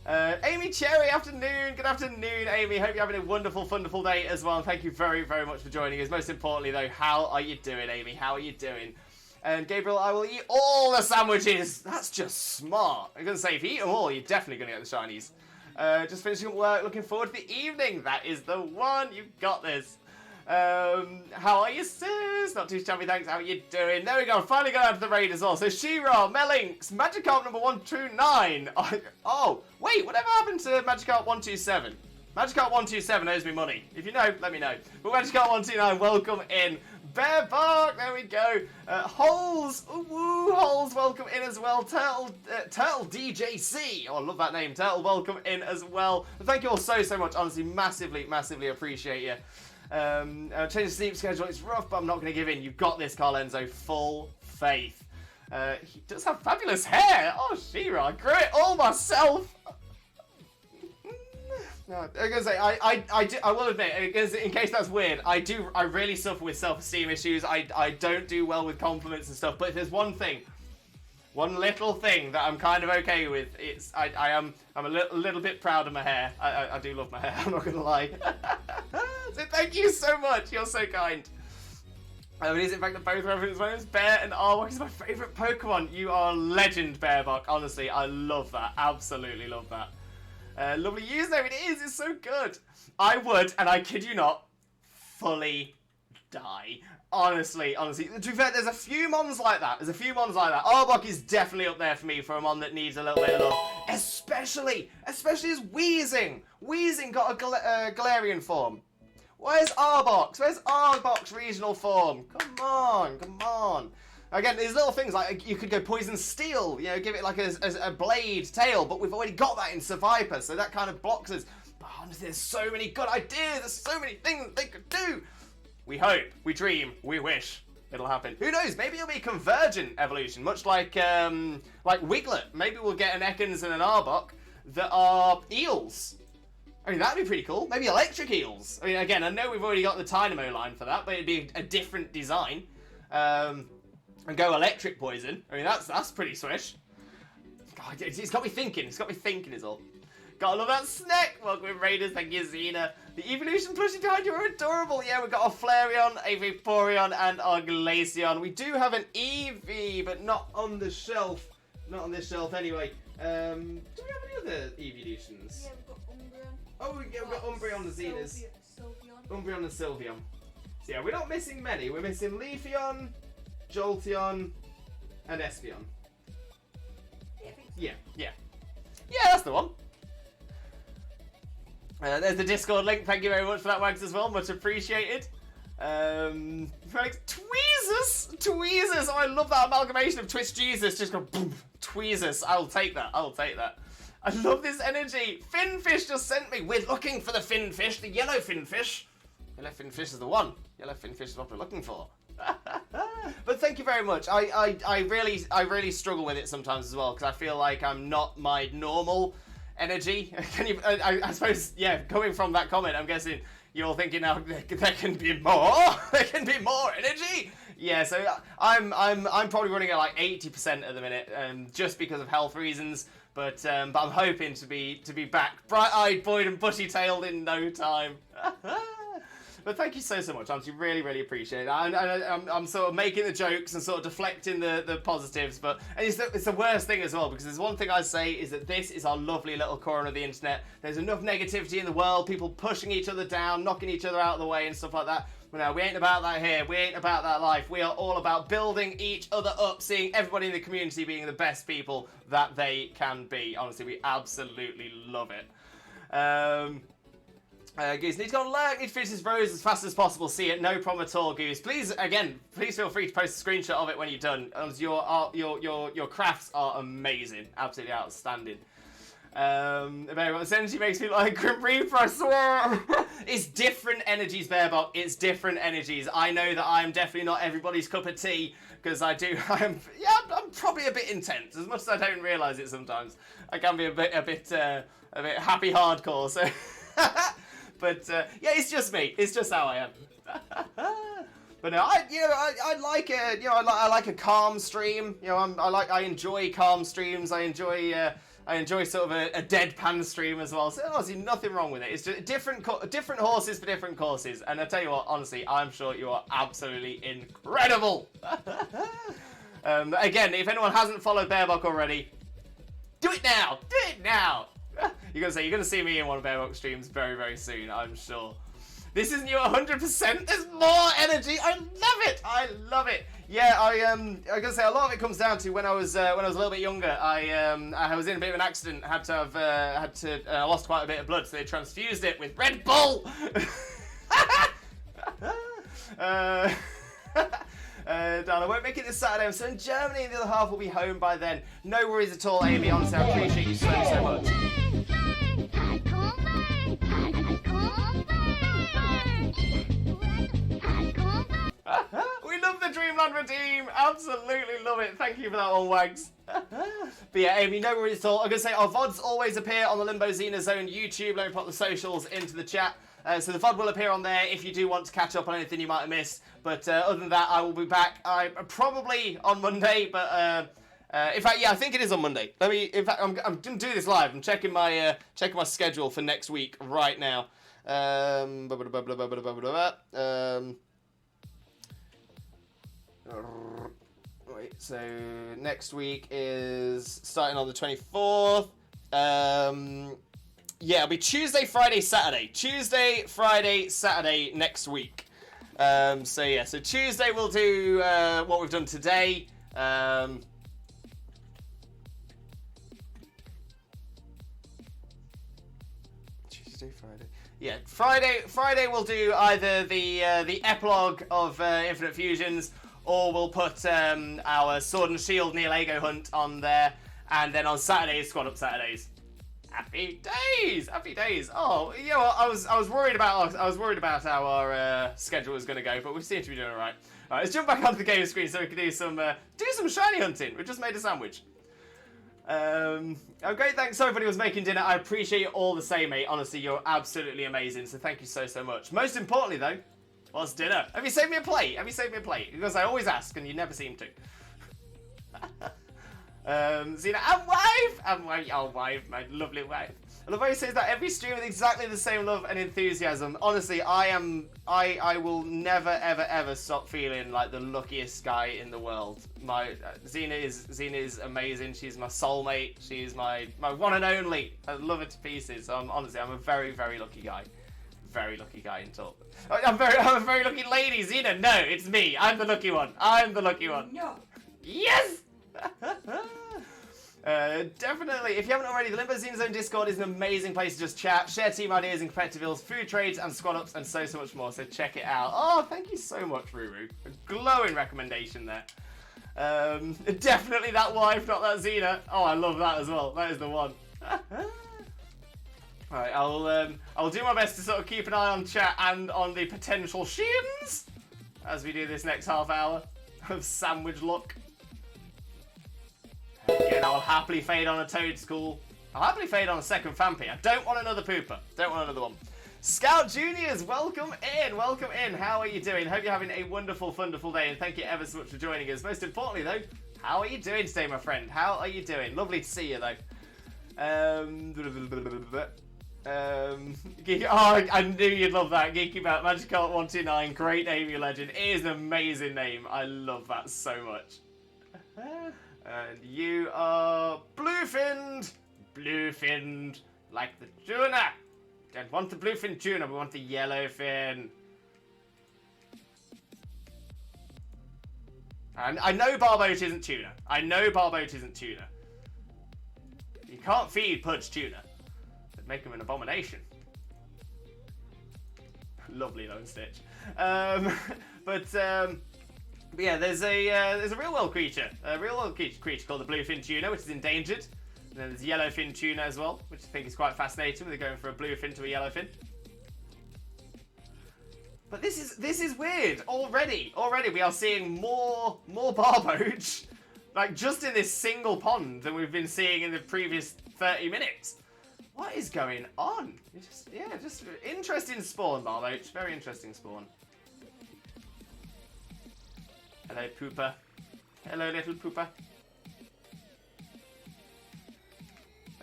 Amy Cherry, afternoon. Good afternoon, Amy. Hope you're having a wonderful, wonderful day as well. And thank you very, very much for joining us. Most importantly, though, how are you doing, Amy? How are you doing? And Gabriel, I will eat all the sandwiches. That's just smart. I'm going to say, if you eat them all, you're definitely going to get the shinies. Just finishing up work. Looking forward to the evening. That is the one. You've got this. How are you, sis? Not too shabby, thanks. How are you doing? There we go. Finally got out of the raid as well. So She-Ra, Melinx, Magikarp number 129. Oh, wait, whatever happened to Magikarp 127? Magikarp 127 owes me money. If you know, let me know. But Magikarp 129, welcome in. Bear Bark, there we go. Holes, woo, Holes, welcome in as well. Turtle DJC, oh, I love that name. Turtle, welcome in as well. Thank you all so, so much. Honestly, massively, massively appreciate you. Change the sleep schedule, it's rough, but I'm not going to give in. You've got this, Carlenzo. Full faith. He does have fabulous hair. Oh, She-Ra, I grew it all myself. No, I'm going to say, I will admit, in case that's weird, I really suffer with self-esteem issues. I don't do well with compliments and stuff, but if there's one little thing that I'm kind of okay with, it's, I'm a little bit proud of my hair. I do love my hair, I'm not going to lie. So thank you so much, you're so kind. It is in fact the both references. My name's Bear and Arbok is my favourite Pokemon. You are a legend, Bearbuck. Honestly, I love that. Absolutely love that. Lovely username, it is, it's so good. I would, and I kid you not, fully die. Honestly, to be fair, there's a few mons like that. Arbok is definitely up there for me for a mon that needs a little bit of love. Especially as Weezing. Weezing got a Galarian form. Where's Arbok? Where's Arbok's regional form? Come on. Again, there's little things like you could go Poison Steel, you know, give it like a blade tail, but we've already got that in Survivor, so that kind of blocks us. But honestly, there's so many good ideas, there's so many things they could do. We hope, we dream, we wish it'll happen. Who knows? Maybe it'll be convergent evolution, much like Wiglet. Maybe we'll get an Ekans and an Arbok that are eels. I mean, that'd be pretty cool. Maybe electric eels. I mean, again, I know we've already got the Dynamo line for that, but it'd be a different design. And go electric poison. I mean, that's pretty swish. God, it's got me thinking. Is all. Gotta love that snack. Welcome in, Raiders. Thank you, Xena. The evolution plushie behind you are adorable. Yeah, we've got a Flareon, a Vaporeon, and our Glaceon. We do have an Eevee, but not on the shelf. Not on this shelf, anyway. Do we have any other evolutions? Yeah, we've got Umbreon. Oh, yeah, we've got Umbreon and Xenas. Umbreon and Sylveon. So yeah, we're not missing many. We're missing Leafeon, Jolteon, and Espeon. Yeah, I think so. Yeah, that's the one. There's the Discord link. Thank you very much for that, Wags, as well. Much appreciated. Felix, Tweezers! Oh, I love that amalgamation of Twitch Jesus. Just go boom, Tweezers. I'll take that. I love this energy. Finfish just sent me. We're looking for the finfish, the yellow finfish. Yellow finfish is the one. Yellow finfish is what we're looking for. But thank you very much. I really struggle with it sometimes as well, because I feel like I'm not my normal energy. Can you? I suppose, yeah. Coming from that comment, I'm guessing you're thinking now there can be more. There can be more energy. Yeah. So I'm probably running at like 80% at the minute, just because of health reasons. But I'm hoping to be back, bright-eyed, buoyed, and bushy-tailed in no time. But thank you so much, honestly, really appreciate it. I'm sort of making the jokes and sort of deflecting the positives, but it's the worst thing as well, because there's one thing I say is that this is our lovely little corner of the internet. There's enough negativity in the world, people pushing each other down, knocking each other out of the way and stuff like that. But no, we ain't about that here. We ain't about that life. We are all about building each other up, seeing everybody in the community being the best people that they can be. Honestly, we absolutely love it. Goose, need to go on lurk, need to finish this rose as fast as possible. See it, no problem at all, Goose. Please feel free to post a screenshot of it when you're done. Your crafts are amazing, absolutely outstanding. This energy makes me like Grim Reaper, I swear. It's different energies, Barebock. It's different energies. I know that I'm definitely not everybody's cup of tea, because I'm probably a bit intense. As much as I don't realise it sometimes, I can be a bit happy hardcore. So. But yeah, it's just me. It's just how I am. But no, I like it. I like a calm stream. I enjoy calm streams. I enjoy sort of a deadpan stream as well. So honestly, nothing wrong with it. It's just different horses for different courses. And I tell you what, honestly, I'm sure you are absolutely incredible. Again, if anyone hasn't followed Barebock already, do it now. Do it now. You're gonna see me in one of Barebock streams very soon, I'm sure. This isn't you 100%. There's more energy. I love it. Yeah, I gotta say a lot of it comes down to when I was a little bit younger. I was in a bit of an accident. I lost quite a bit of blood, so they transfused it with Red Bull. Dan, I won't make it this Saturday. I'm still in Germany, and the other half will be home by then. No worries at all, Amy. Honestly, I appreciate you so much. We love the Dreamland Redeem. Absolutely love it. Thank you for that one, Wags. But yeah, Amy, no worries at all. I'm going to say our VODs always appear on the Limbo Xena Zone YouTube. Let me put the socials into the chat. So the VOD will appear on there if you do want to catch up on anything you might have missed. But other than that, I will be back probably on Monday. But in fact, yeah, I think it is on Monday. In fact, I'm going to do this live. I'm checking my schedule for next week right now. Wait, so next week is starting on the 24th. Yeah, it'll be Tuesday, Friday, Saturday. Tuesday, Friday, Saturday next week. So yeah, so Tuesday we'll do what we've done today. Tuesday, Friday. Yeah, Friday we'll do either the epilogue of Infinite Fusions, or we'll put our Sword and Shield Neil Ago hunt on there, and then on Saturdays, Squad Up Saturdays. Happy days! Happy days! Oh, you know what? I was worried about how our schedule was going to go, but we seem to be doing all right. All right, let's jump back onto the game screen so we can do some shiny hunting. We've just made a sandwich. Great, thanks to everybody who was making dinner. I appreciate you all the same, mate. Honestly, you're absolutely amazing. So thank you so much. Most importantly, though, what's dinner? Have you saved me a plate? Because I always ask and you never seem to. Xena, and wife, my lovely wife. I love how he says that every stream with exactly the same love and enthusiasm. Honestly, I will never ever stop feeling like the luckiest guy in the world. Xena is amazing. She's my soulmate. She's my one and only. I love her to pieces. So I'm a very lucky guy. Very lucky guy in talk. I'm a very lucky lady, Xena. No, it's me. I'm the lucky one. No. Yes. Definitely, if you haven't already, the Limbo Xena Zone Discord is an amazing place to just chat, share team ideas and competitive builds, food trades and squad ups, and so much more. So check it out. Oh, thank you so much, Ruru. A glowing recommendation there. Definitely that wife, not that Xena. Oh, I love that as well. That is the one. Alright, I'll do my best to sort of keep an eye on chat and on the potential shins as we do this next half hour of sandwich luck. Again, I'll happily fade on a Toad School. I'll happily fade on a second Fampy. I don't want another pooper. Don't want another one. Scout Juniors, welcome in. Welcome in. How are you doing? Hope you're having a wonderful, wonderful day, and thank you ever so much for joining us. Most importantly, though, how are you doing today, my friend? How are you doing? Lovely to see you, though. I knew you'd love that. Geeky Bat, Magikarp 129, great name, you legend. It is an amazing name. I love that so much. And you are Bluefinned. Bluefinned, like the tuna. Don't want the bluefin tuna, we want the yellowfin. And I know Barboach isn't tuna. I know Barboach isn't tuna. You can't feed Pudge tuna. That'd make him an abomination. Lovely Lone Stitch. But yeah, there's a real world creature. A real world creature called the bluefin tuna, which is endangered. And then there's yellowfin tuna as well, which I think is quite fascinating. They're going for a bluefin to a yellowfin. But this is weird already. Already we are seeing more Barboach, like just in this single pond than we've been seeing in the previous 30 minutes. What is going on? Just interesting spawn, Barboach. Very interesting spawn. Hello, Pooper. Hello, little Pooper.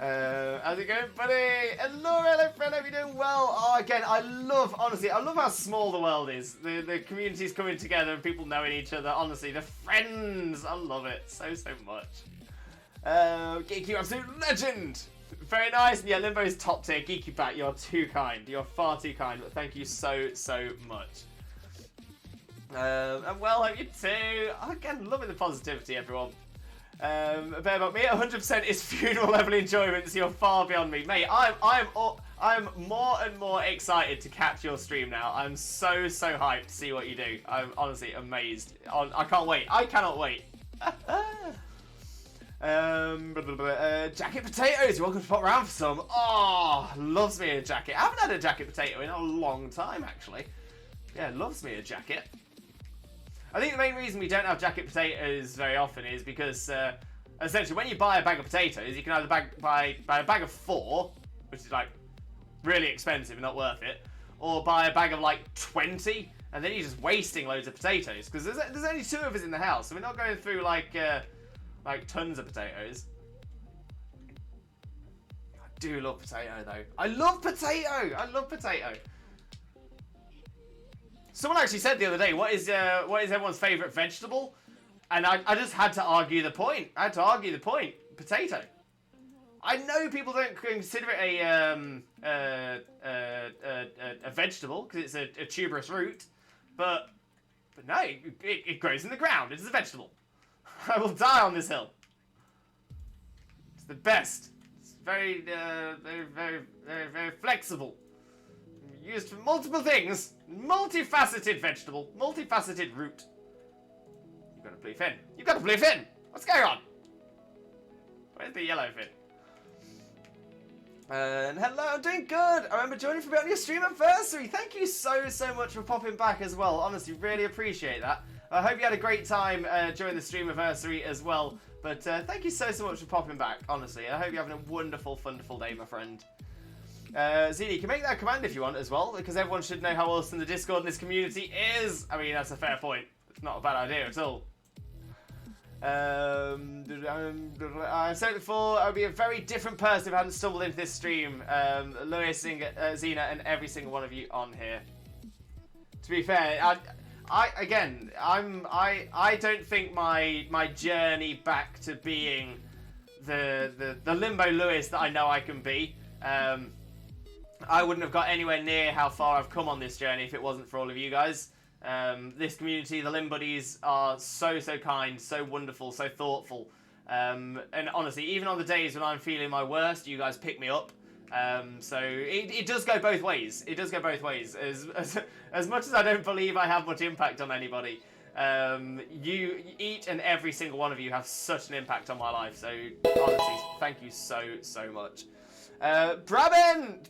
How's it going, buddy? Hello, friend. Hope you're doing well. Oh, again, honestly, I love how small the world is. The community's coming together and people knowing each other. Honestly, the friends. I love it so much. Geeky, absolute legend. Very nice. Yeah, Limbo is top tier. Geeky Bat, you're too kind. You're far too kind. But thank you so much. And well, hope you too. Again, loving the positivity, everyone. A bit about me, 100% is funeral level enjoyment, so you're far beyond me. Mate, I'm more and more excited to catch your stream now. I'm so hyped to see what you do. I'm honestly amazed. I can't wait. I cannot wait. Jacket Potatoes, you're welcome to pop around for some. Oh, loves me a jacket. I haven't had a jacket potato in a long time, actually. Yeah, loves me a jacket. I think the main reason we don't have jacket potatoes very often is because, essentially, when you buy a bag of potatoes, you can either buy a bag of 4, which is, like, really expensive and not worth it, or buy a bag of, like, 20, and then you're just wasting loads of potatoes, because there's only 2 of us in the house, so we're not going through, like tons of potatoes. I do love potato, though. I love potato! Someone actually said the other day, what is everyone's favourite vegetable? And I just had to argue the point. Potato. I know people don't consider it a vegetable because it's a tuberous root, but no, it grows in the ground. It is a vegetable. I will die on this hill. It's the best. It's very flexible. Used for multiple things. Multifaceted vegetable. Multifaceted root. You've got a blue fin. You've got a blue fin! What's going on? Where's the yellow fin? And hello, I'm doing good. I remember joining for a bit on your stream anniversary. Thank you so much for popping back as well. Honestly, really appreciate that. I hope you had a great time during the stream anniversary as well. But thank you so much for popping back, honestly. I hope you're having a wonderful day, my friend. Zini, you can make that command if you want as well, because everyone should know how awesome the Discord in this community is. I mean, that's a fair point. It's not a bad idea at all. I said it before, I would be a very different person if I hadn't stumbled into this stream. Lewis, Zena, and every single one of you on here. To be fair, I don't think my journey back to being the Limbo Lewis that I know I can be. I wouldn't have got anywhere near how far I've come on this journey if it wasn't for all of you guys. This community, the Lim Buddies, are so kind, so wonderful, so thoughtful. And honestly, even on the days when I'm feeling my worst, you guys pick me up. So it does go both ways. It does go both ways. As much as I don't believe I have much impact on anybody, each and every single one of you have such an impact on my life. So honestly, Thank you so much. Brabant,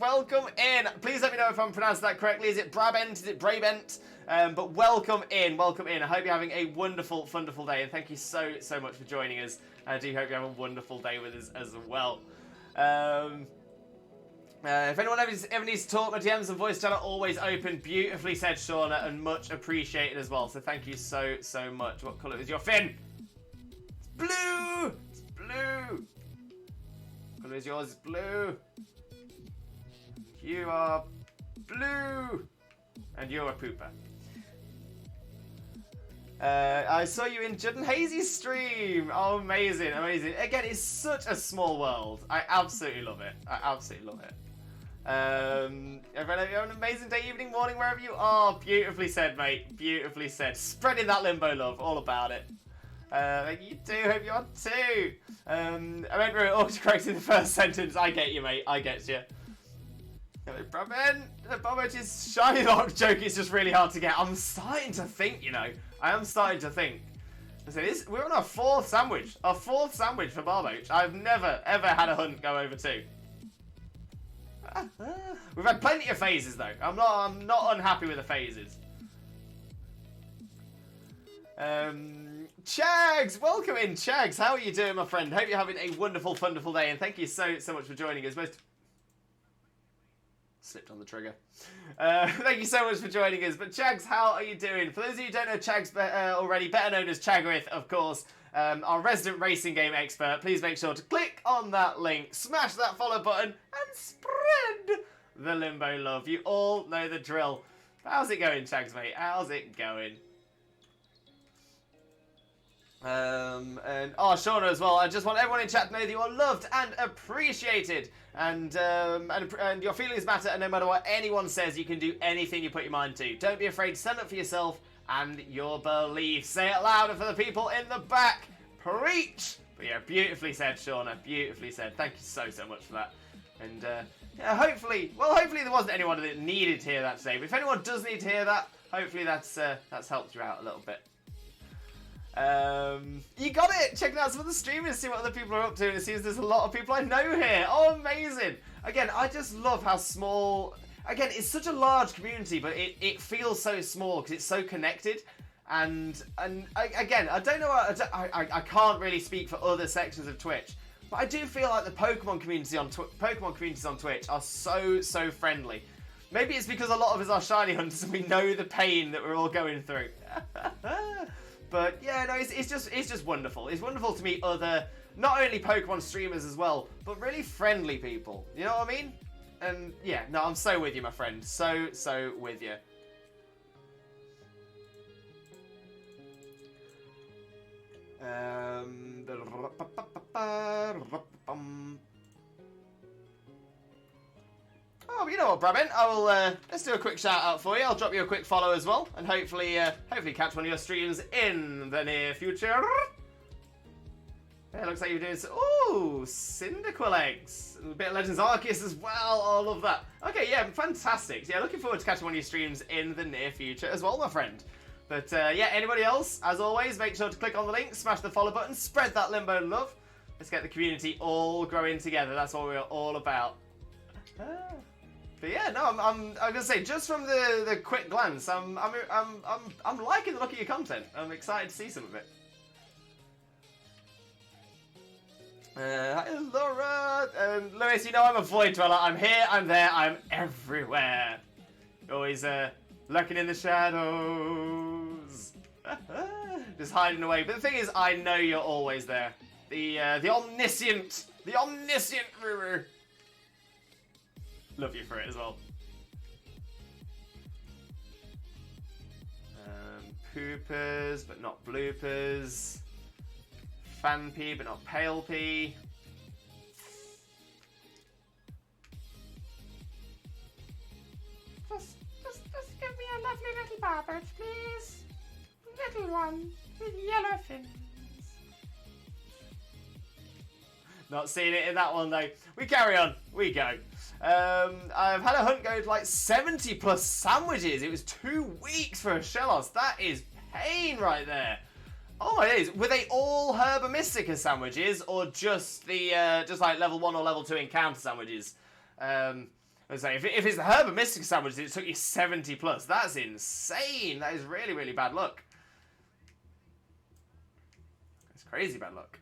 welcome in. Please let me know if I'm pronouncing that correctly. Is it Brabant? Is it Brabant? But welcome in. I hope you're having a wonderful day, and thank you so much for joining us. I do hope you have a wonderful day with us as well. If anyone ever needs to talk, my DMs and voice channel always open. Beautifully said, Shauna, and much appreciated as well. So thank you so much. What colour is your fin? It's blue. It's blue. What colour is yours? It's blue. You are blue, and you're a pooper. I saw you in Judd and Hazy's stream. Oh, amazing. Again, it's such a small world. I absolutely love it. Everyone, have an amazing day, evening, morning, wherever you are. Beautifully said, mate. Beautifully said. Spreading that limbo love. All about it. You too. Hope you are too. I went through autocorrect in the first sentence. I get you, mate. I get you. Hello, Brabin. The Barboach's shiny lock joke is just really hard to get. I'm starting to think, you know. I am starting to think. So we're on our fourth sandwich. Our fourth sandwich for Barboach. I've never, ever had a hunt go over 2. We've had plenty of phases, though. I'm not unhappy with the phases. Chags! Welcome in, Chags. How are you doing, my friend? Hope you're having a wonderful day, and thank you so much for joining us. Slipped on the trigger. Thank you so much for joining us. But Chags, how are you doing? For those of you who don't know Chags already, better known as Chagarith, of course, our resident racing game expert, please make sure to click on that link, smash that follow button, and spread the limbo love. You all know the drill. How's it going, Chags, mate? How's it going? And Shauna as well. I just want everyone in chat to know that you are loved and appreciated, and your feelings matter. And no matter what anyone says, you can do anything you put your mind to. Don't be afraid to stand up for yourself and your beliefs. Say it louder for the people in the back. Preach! But yeah, beautifully said, Shauna. Beautifully said. Thank you so much for that. And yeah, hopefully there wasn't anyone that needed to hear that today. But if anyone does need to hear that, hopefully that's helped you out a little bit. You got it! Checking out some of the streamers, see what other people are up to, and it seems there's a lot of people I know here. Oh, amazing! Again, I just love how small... Again, it's such a large community, but it feels so small because it's so connected. And again, I don't know... I can't really speak for other sections of Twitch, but I do feel like the Pokemon communities on Twitch are so friendly. Maybe it's because a lot of us are shiny hunters and we know the pain that we're all going through. But yeah, no, it's just wonderful. It's wonderful to meet other, not only Pokemon streamers as well, but really friendly people. You know what I mean? And yeah, no, I'm so with you, my friend. So with you. Oh, you know what, Brabin? I will, let's do a quick shout out for you. I'll drop you a quick follow as well, and hopefully catch one of your streams in the near future. Yeah, looks like you're doing so. Ooh, Cyndaquil eggs. A bit of Legends Arceus as well. Oh, I love that. Okay, yeah, fantastic. So, yeah, looking forward to catching one of your streams in the near future as well, my friend. But yeah, anybody else, as always, make sure to click on the link, smash the follow button, spread that limbo love. Let's get the community all growing together. That's what we're all about. But yeah, no, I'm gonna say, just from the quick glance, I'm liking the look of your content. I'm excited to see some of it. Hi, Laura and Lewis. You know I'm a void dweller. I'm here, I'm there, I'm everywhere. Always lurking in the shadows, just hiding away. But the thing is, I know you're always there. The omniscient Ruru. Love you for it as well. Poopers, but not bloopers. Fan pea, but not pale pea. Just give me a lovely little Barboach, please. Little one with yellow fins. Not seeing it in that one though. We carry on. We go. I've had a hunt go to like 70 plus sandwiches. It was 2 weeks for a Shellos. That is pain right there. Oh my days, were they all Herba Mystica sandwiches, or just the just like level 1 or level 2 encounter sandwiches? Let's say if it's the Herba Mystica sandwiches, it took you 70 plus. That's insane. That is really, really bad luck. That's crazy bad luck.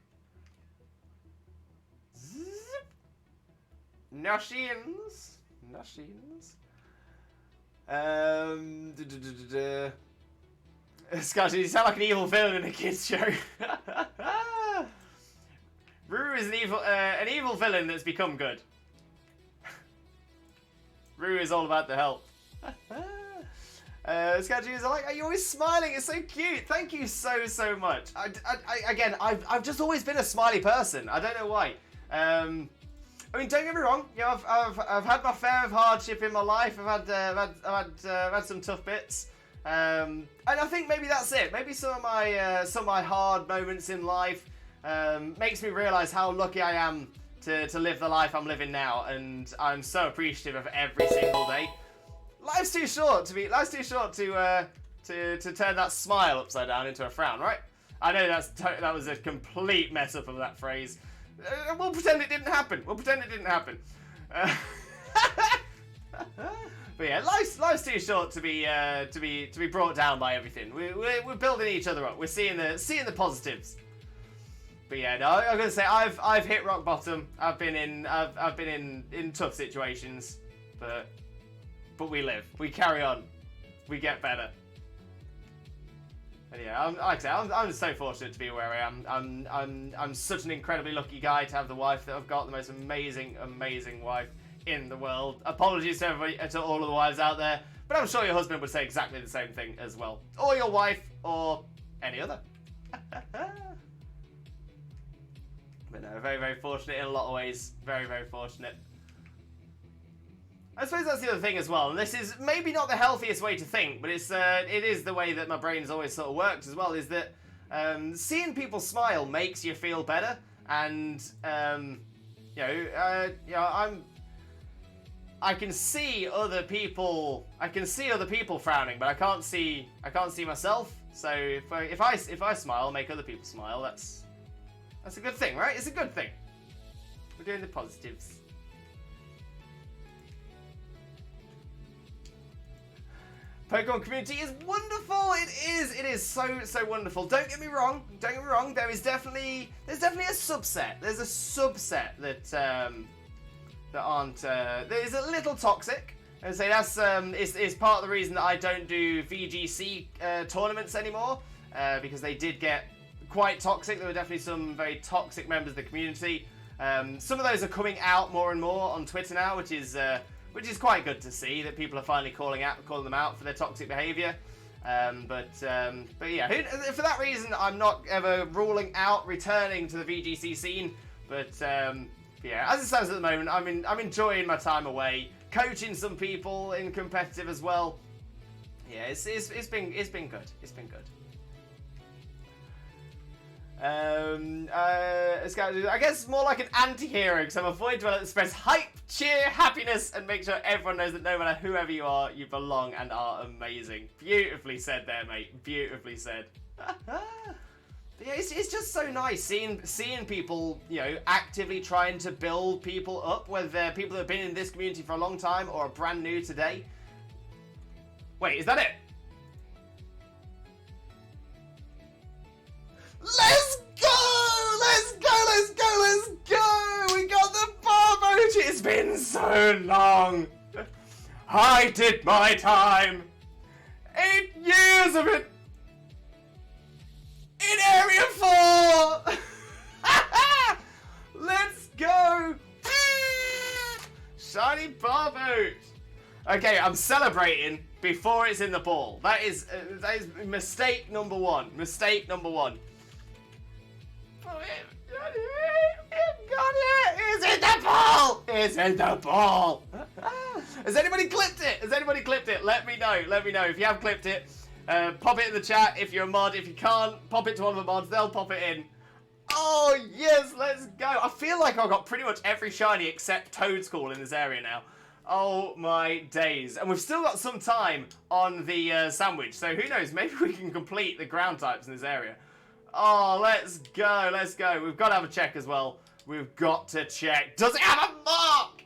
Noshins. Scott, you sound like an evil villain in a kids show. Rue is an evil villain that's become good. Rue is all about the help. Scott, is like, are you always smiling? It's so cute. Thank you so much. I've just always been a smiley person. I don't know why. I mean, don't get me wrong. You know, I've had my fair of hardship in my life. I've had some tough bits. And I think maybe that's it. Maybe some of my hard moments in life makes me realise how lucky I am to live the life I'm living now, and I'm so appreciative of every single day. Life's too short to turn that smile upside down into a frown, right? I know that was a complete mess up of that phrase. We'll pretend it didn't happen. But yeah, life's too short to be brought down by everything. We're building each other up. We're seeing the positives. But yeah, no, I'm gonna say I've hit rock bottom. I've been in tough situations, but we live. We carry on. We get better. And yeah, I'm so fortunate to be where I am. I'm such an incredibly lucky guy to have the wife that I've got, the most amazing wife in the world. Apologies to everybody, to all of the wives out there, but I'm sure your husband would say exactly the same thing as well, or your wife, or any other. But no, very fortunate in a lot of ways. Very fortunate. I suppose that's the other thing as well, and this is maybe not the healthiest way to think, but it is the way that my brain's always sort of worked as well, is that seeing people smile makes you feel better, and I can see other people frowning, but I can't see myself. So if I smile, make other people smile, that's a good thing, right? It's a good thing. We're doing the positives. Pokemon community is wonderful. It is so wonderful. Don't get me wrong. There's definitely a subset. There's a subset that aren't. That is a little toxic. And say that's is part of the reason that I don't do VGC tournaments anymore, because they did get quite toxic. There were definitely some very toxic members of the community. Some of those are coming out more and more on Twitter now, which is quite good to see, that people are finally calling them out for their toxic behaviour. But yeah, for that reason, I'm not ever ruling out returning to the VGC scene. But yeah, as it stands at the moment, I'm enjoying my time away, coaching some people in competitive as well. Yeah, it's been good. It's been good. I guess more like an anti-hero, because I'm a void dweller that spreads hype, cheer, happiness, and make sure everyone knows that no matter whoever you are, you belong and are amazing. Beautifully said there, mate. Beautifully said. Yeah, it's just so nice seeing people, you know, actively trying to build people up, whether they're people that have been in this community for a long time or are brand new today. Wait, is that it? Let's go! Let's go! We got the Barboach! It's been so long! I did my time! 8 years of it! In Area 4! Let's go! Shiny Barboach! Okay, I'm celebrating before it's in the ball. That is mistake number one. Mistake number one. Got it! It's in the ball! It's in the ball! Has anybody clipped it? Let me know. If you have clipped it, pop it in the chat if you're a mod. If you can't, pop it to one of the mods. They'll pop it in. Oh, yes, let's go. I feel like I've got pretty much every shiny except Toadscool in this area now. Oh, my days. And we've still got some time on the sandwich. So who knows? Maybe we can complete the ground types in this area. Oh, let's go, let's go. We've got to have a check as well. We've got to check. Does it have a mark?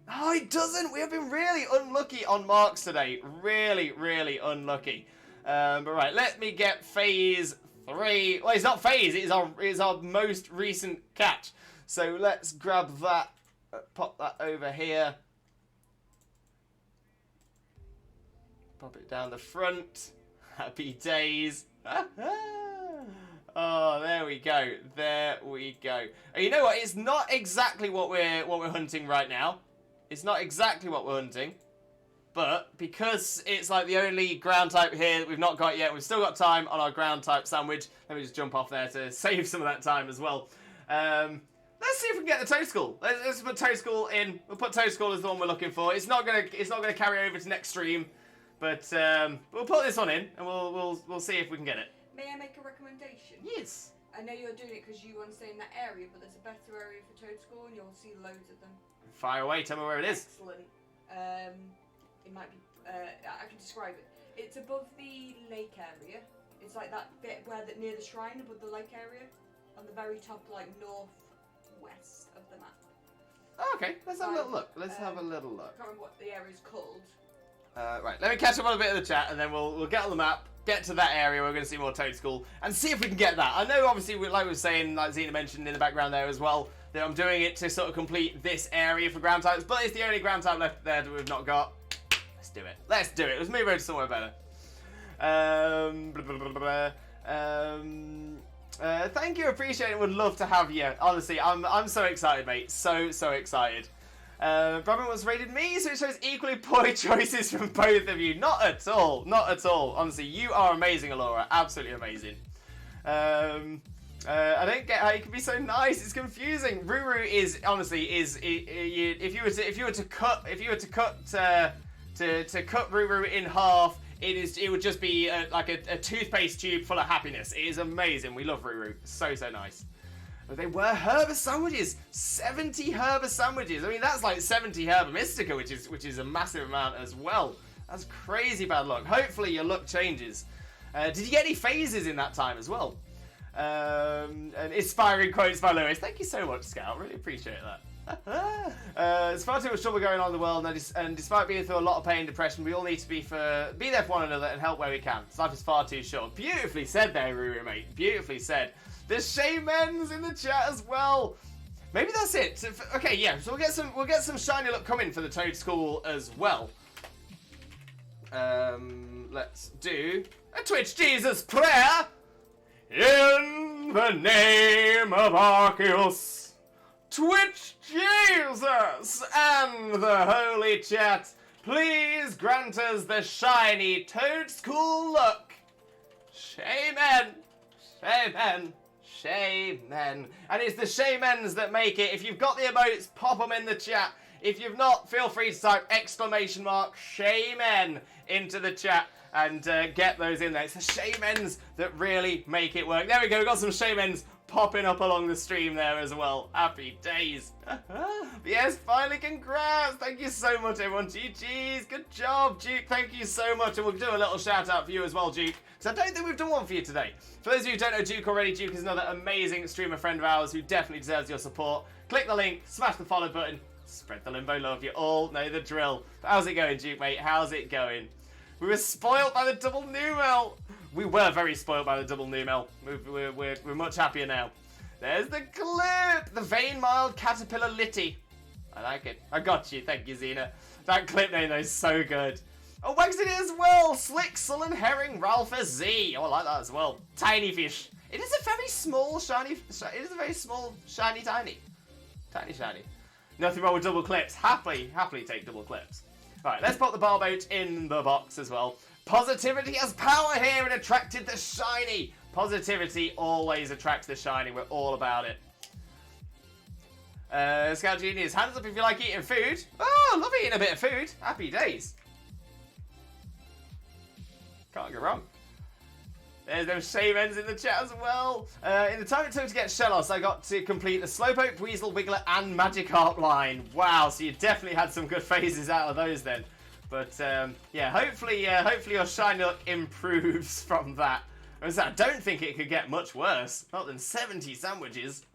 Oh, it doesn't. We have been really unlucky on marks today. Really, really unlucky. But right, let me get phase 3. Well, it's not phase. It's our most recent catch. So let's grab that. Pop that over here. Pop it down the front. Happy days. Oh, there we go. There we go. And you know what? It's not exactly what we're hunting right now. It's not exactly what we're hunting. But because it's like the only ground type here that we've not got yet, we've still got time on our ground type sandwich. Let me just jump off there to save some of that time as well. Let's see if we can get the Toad School. Let's put Toad School in. We'll put Toad School as the one we're looking for. It's not gonna carry over to next stream, but we'll put this one in and we'll see if we can get it. May I make a recommendation? Yes. I know you're doing it because you want to stay in that area, but there's a better area for Toad School and you'll see loads of them. Fire away. Tell me where it is. Excellent. It might be. I can describe it. It's above the lake area. It's like that bit where near the shrine above the lake area, on the very top, like northwest of the map. Oh, okay. Let's have a little look. Let's have a little look. I can't remember what the area's called. Right. Let me catch up on a bit of the chat, and then we'll get on the map. Get to that area, we're going to see more Toad School, and see if we can get that. I know, obviously, like we were saying, like Xena mentioned in the background there as well, that I'm doing it to sort of complete this area for ground types, but it's the only ground type left there that we've not got. Let's do it. Let's do it. Let's move over to somewhere better. Thank you, appreciate it. Would love to have you. Honestly, I'm so excited, mate. So excited. Robin was rated me, so it shows equally poor choices from both of you. Not at all. Not at all. Honestly, you are amazing, Alora. Absolutely amazing. I don't get how you can be so nice. It's confusing. Ruru is honestly if you were to cut Ruru in half, it would just be like a toothpaste tube full of happiness. It is amazing. We love Ruru. So nice. But they were Herba sandwiches. 70 Herba sandwiches. I mean, that's like 70 Herba Mystica, which is a massive amount as well. That's crazy bad luck. Hopefully your luck changes. Did you get any phases in that time as well? And inspiring quotes by Lewis. Thank you so much, Scout. Really appreciate that. There's far too much trouble going on in the world, and despite being through a lot of pain and depression, we all need to be there for one another and help where we can. Life is far too short. Beautifully said there, Ruru, mate. Beautifully said. There's Shaymen's in the chat as well. Maybe that's it. So, okay, yeah. So we'll get some shiny luck coming for the Toad School as well. Let's do a Twitch Jesus prayer. In the name of Arceus, Twitch Jesus, and the Holy Chat, please grant us the shiny Toad School luck. Shaymen, Shaymen, Shaymen. And it's the Shaymens that make it. If you've got the emotes, pop them in the chat. If you've not, feel free to type !Shaymen into the chat and get those in there. It's the Shaymens that really make it work. There we go, we've got some Shaymens popping up along the stream there as well. Happy days. Yes, finally, congrats. Thank you so much, everyone. GG's, good job, Duke. Thank you so much. And we'll do a little shout out for you as well, Duke, because I don't think we've done one for you today. For those of you who don't know Duke already, Duke is another amazing streamer friend of ours who definitely deserves your support. Click the link, smash the follow button, spread the limbo love. You all know the drill. How's it going, Duke, mate? How's it going? We were spoiled by the double Numel. We were very spoiled by the double Numel. We're much happier now. There's the clip. The Vein Mild Caterpillar Litty. I like it. I got you. Thank you, Xena. That clip name, though, is so good. Oh, Wags it as well. Slick Sullen Herring Ralpha Z. Oh, I like that as well. Tiny Fish. It is a very small shiny. It is a very small shiny tiny. Tiny shiny. Nothing wrong with double clips. Happily take double clips. Alright, let's pop the Barboach in the box as well. Positivity has power here and attracted the shiny. Positivity always attracts the shiny. We're all about it. Scout Genius, hands up if you like eating food. Oh, I love eating a bit of food. Happy days. Can't go wrong. There's those Shaymens in the chat as well. In the time it took to get Shellos, I got to complete the Slowpoke, Weasel, Wiggler, and Magikarp line. Wow, so you definitely had some good phases out of those then. But yeah, hopefully your shiny luck improves from that. I don't think it could get much worse. Not than 70 sandwiches.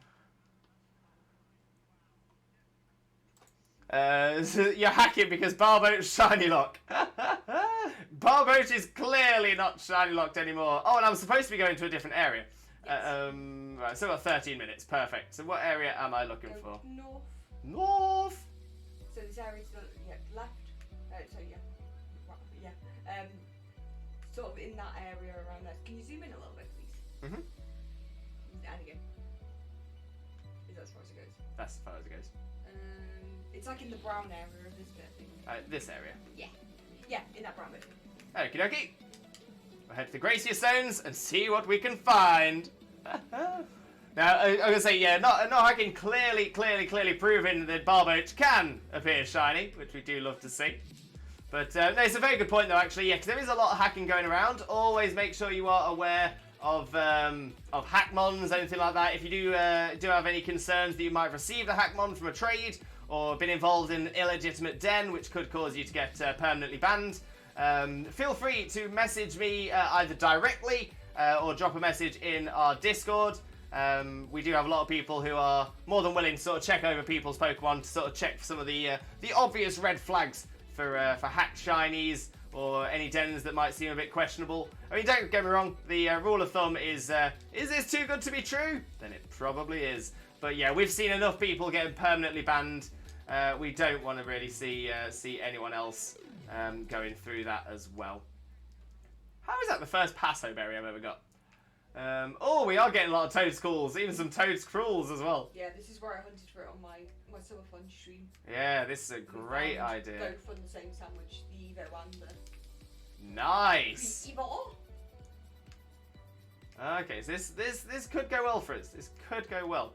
You're hacking because Barboach shiny lock. Barboach is clearly not shiny locked anymore. Oh, and I'm supposed to be going to a different area. Yes. Right, so I've got 13 minutes. Perfect. So what area am I looking for? North. North. So this area to the left. So yeah. Sort of in that area around there. Can you zoom in a little bit, please? Mhm. And again. Is that as far as it goes? That's as far as it goes. It's like in the brown area of this bit, I think. This area. Yeah, in that brown bit. Okie dokie. We'll head to the Gracia Stones and see what we can find. Now, I'm going to say, yeah, not hacking clearly proving that Barboach can appear shiny, which we do love to see. But no, it's a very good point, though, actually, yeah, because there is a lot of hacking going around. Always make sure you are aware of hackmons, anything like that. If you do have any concerns that you might have received a hackmon from a trade, or been involved in illegitimate den, which could cause you to get permanently banned, feel free to message me either directly or drop a message in our Discord. We do have a lot of people who are more than willing to sort of check over people's Pokemon to sort of check for some of the obvious red flags for hacked shinies or any dens that might seem a bit questionable. I mean, don't get me wrong, the rule of thumb is this too good to be true? Then it probably is. But yeah, we've seen enough people getting permanently banned. We don't want to really see anyone else going through that as well. How is that the first Passo berry I've ever got? Oh, we are getting a lot of Toad Schools, even some Toad Scrolls as well. Yeah, this is where I hunted for it on my Summer Fun stream. Yeah, this is a great idea. Both on the same sandwich, the Evo and the... Nice! Evo? Okay, so this could go well for us. This could go well.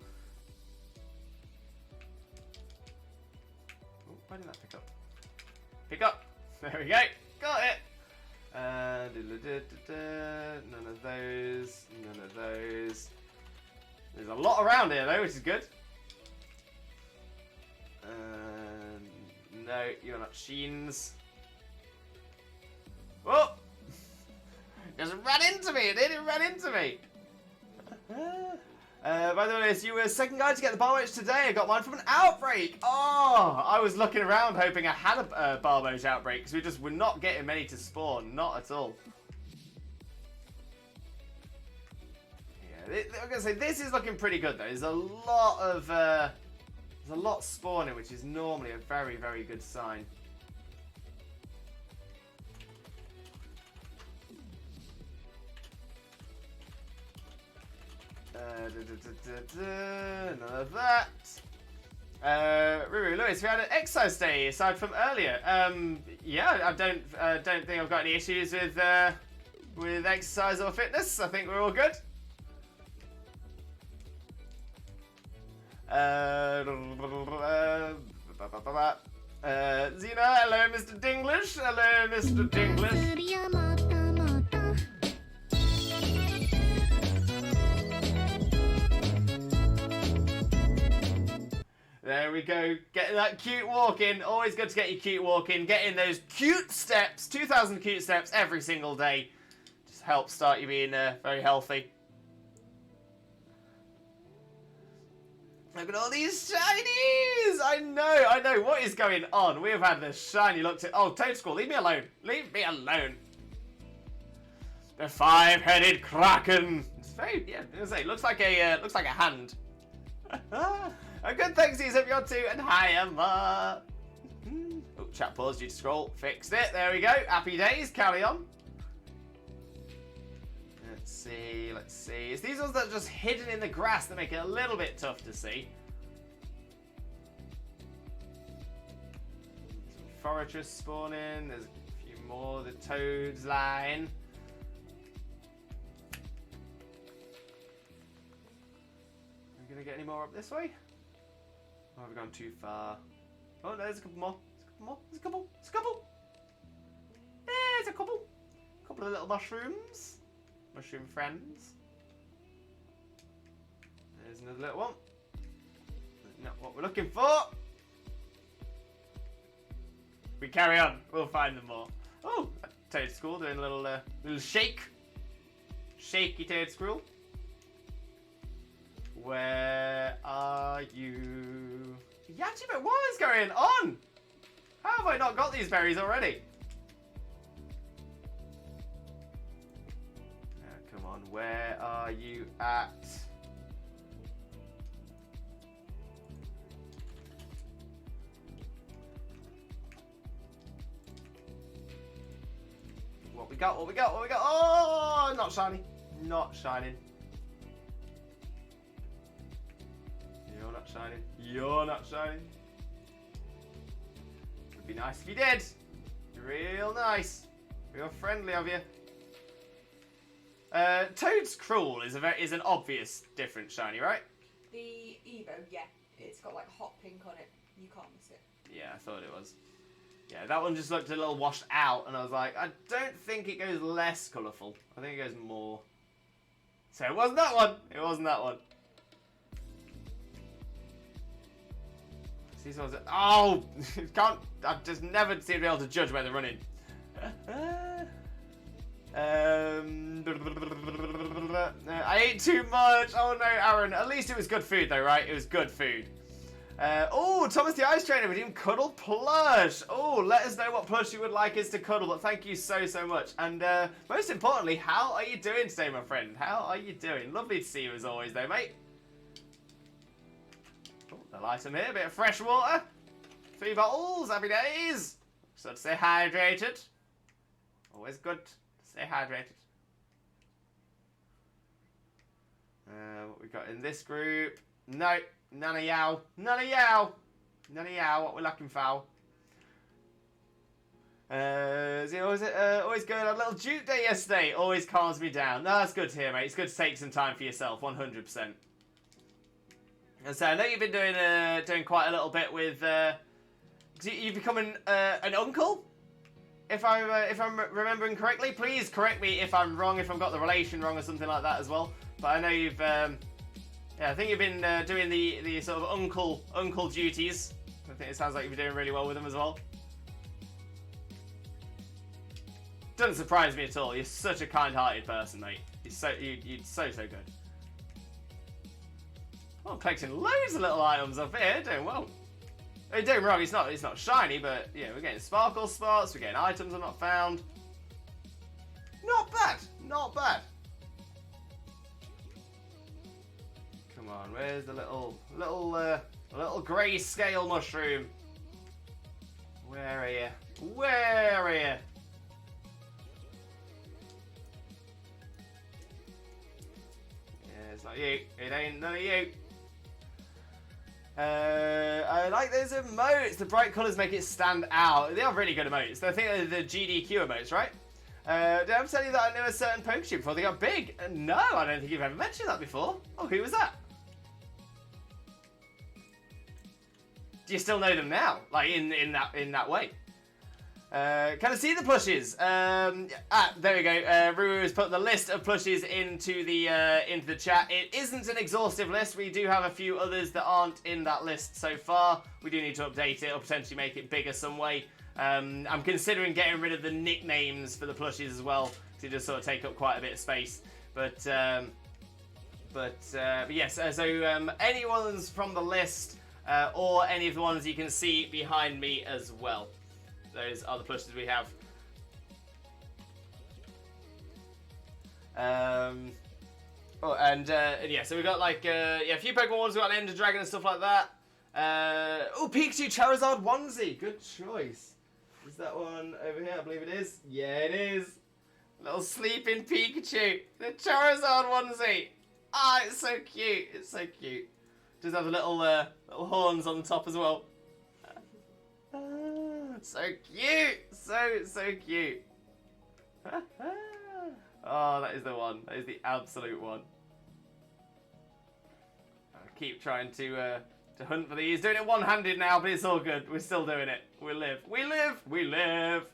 Oh, why didn't that pick up? Pick up! There we go! Got it! None of those. None of those. There's a lot around here though, which is good. No, you're not Sheens. Whoa! Just ran into me! It didn't run into me! By the way, you were second guy to get the Barboach today. I got mine from an outbreak. Oh, I was looking around hoping I had a Barboach outbreak because we're not getting many to spawn. Not at all. Yeah, I'm gonna say this is looking pretty good though. There's a lot spawning, which is normally a very, very good sign. None of that. Ruru Lewis, we had an exercise day aside from earlier. Yeah, I don't think I've got any issues with exercise or fitness. I think we're all good. Zena, hello, Mr. Dinglish. Hello, Mr. Dinglish. There we go, getting that cute walk in. Always good to get your cute walk in. Getting those cute steps, 2,000 cute steps every single day. Just helps start you being very healthy. Look at all these shinies! I know, what is going on? We have had the shiny look to... Oh, Toad School, leave me alone. Leave me alone. The five-headed Kraken. It's very, yeah, I was gonna say, looks like a hand. A good thanks to you, you're too, and hi, Emma. Oh, chat pause due to scroll. Fixed it. There we go. Happy days. Carry on. Let's see. It's these ones that are just hidden in the grass that make it a little bit tough to see. Some Forretress spawning. There's a few more. The Toads line. Are we going to get any more up this way? Oh, have we gone too far? Oh, no, there's a couple more. There's a couple. There's a couple. A couple of little mushrooms. Mushroom friends. There's another little one. Not what we're looking for. We carry on. We'll find them more. Oh, Toad School doing a little shake. Shaky Toad Squirrel. Where are you? Yachiba, what is going on? How have I not got these berries already? Come on, where are you at? What we got? What we got? What we got? Oh, not shiny. Not shining. You're not shining. You're not shining. Would be nice if you did. Real nice. Real friendly of you. Toad's Cruel is an obvious different shiny, right? The Evo, yeah. It's got like hot pink on it. You can't miss it. Yeah, I thought it was. Yeah, that one just looked a little washed out, and I was like, I don't think it goes less colourful. I think it goes more. So it wasn't that one. It wasn't that one. See, someone's. Oh, can't. I've just never seemed to be able to judge where they're running. I ate too much. Oh no, Aaron. At least it was good food, though, right? It was good food. Oh, Thomas the Ice Trainer redeemed Cuddle Plush. Oh, let us know what plush you would like us to cuddle. But thank you so much. And most importantly, how are you doing today, my friend? How are you doing? Lovely to see you as always, though, mate. Oh, a little item here, a bit of fresh water. 3 bottles, happy days. So to stay hydrated. Always good to stay hydrated. What we got in this group? No. None of yow. None of yow. None of yow. What we're looking for. Always good. A little Duke Day yesterday. Always calms me down. No, that's good to hear, mate. It's good to take some time for yourself. 100%. And so I know you've been doing quite a little bit with. You've become an uncle. If I'm remembering correctly, please correct me if I'm wrong. If I've got the relation wrong or something like that as well. But I know you've. Yeah, I think you've been doing the sort of uncle duties. I think it sounds like you've been doing really well with them as well. Doesn't surprise me at all. You're such a kind-hearted person, mate. You're so good. Oh, I'm collecting loads of little items up here. Doing well. Don't get me wrong. It's not shiny, but yeah, we're getting sparkle spots. We're getting items I've not found. Not bad. Not bad. Come on, where's the little grey scale mushroom? Where are you? Where are you? Yeah, it's not you. It ain't none of you. I like those emotes. The bright colours make it stand out. They are really good emotes. I think they're the GDQ emotes, right? Did I ever tell you that I knew a certain Pokemon before they got big? No, I don't think you've ever mentioned that before. Oh, who was that? Do you still know them now? Like in that way? Can I see the plushies? There we go. Ruru has put the list of plushies into the chat. It isn't an exhaustive list. We do have a few others that aren't in that list so far. We do need to update it or potentially make it bigger some way. I'm considering getting rid of the nicknames for the plushies as well, because they just sort of take up quite a bit of space. But yes. So anyone's from the list. Or any of the ones you can see behind me as well. Those are the plushes we have. Yeah, so we've got like a few Pokemon ones. We've got an Ender Dragon and stuff like that. Pikachu Charizard onesie. Good choice. Is that one over here? I believe it is. Yeah, it is. Little sleeping Pikachu. The Charizard onesie. Ah, it's so cute. It's so cute. Does have the little horns on the top as well. So cute! So cute. Oh, that is the one. That is the absolute one. I keep trying to hunt for these. Doing it one-handed now, but it's all good. We're still doing it. We live. We live. We live.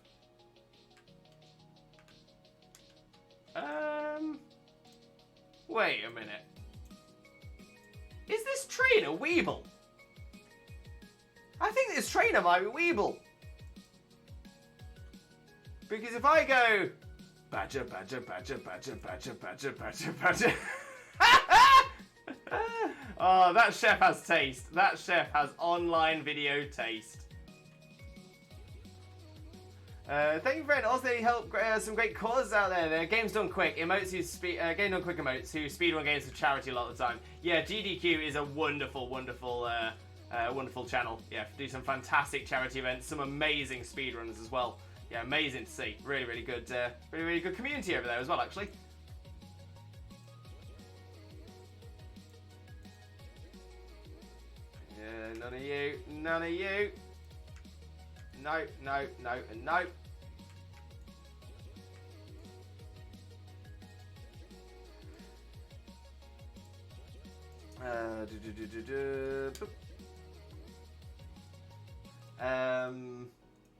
Wait a minute. Is this trainer Weeble? I think this trainer might be Weeble. Because if I go Badger, badger, badger, badger, badger, badger, badger, badger. Oh, that chef has taste. That chef has online video taste. Thank you, friend. Also, they help some great causes out there. There, Games Done Quick emotes who Game Done Quick emotes who speedrun games for charity a lot of the time. Yeah, GDQ is a wonderful, wonderful, wonderful channel. Yeah, do some fantastic charity events, some amazing speedruns as well. Yeah, amazing to see. Really, really good, really, really good community over there as well, actually. Yeah, none of you, none of you. No, no, no, and no.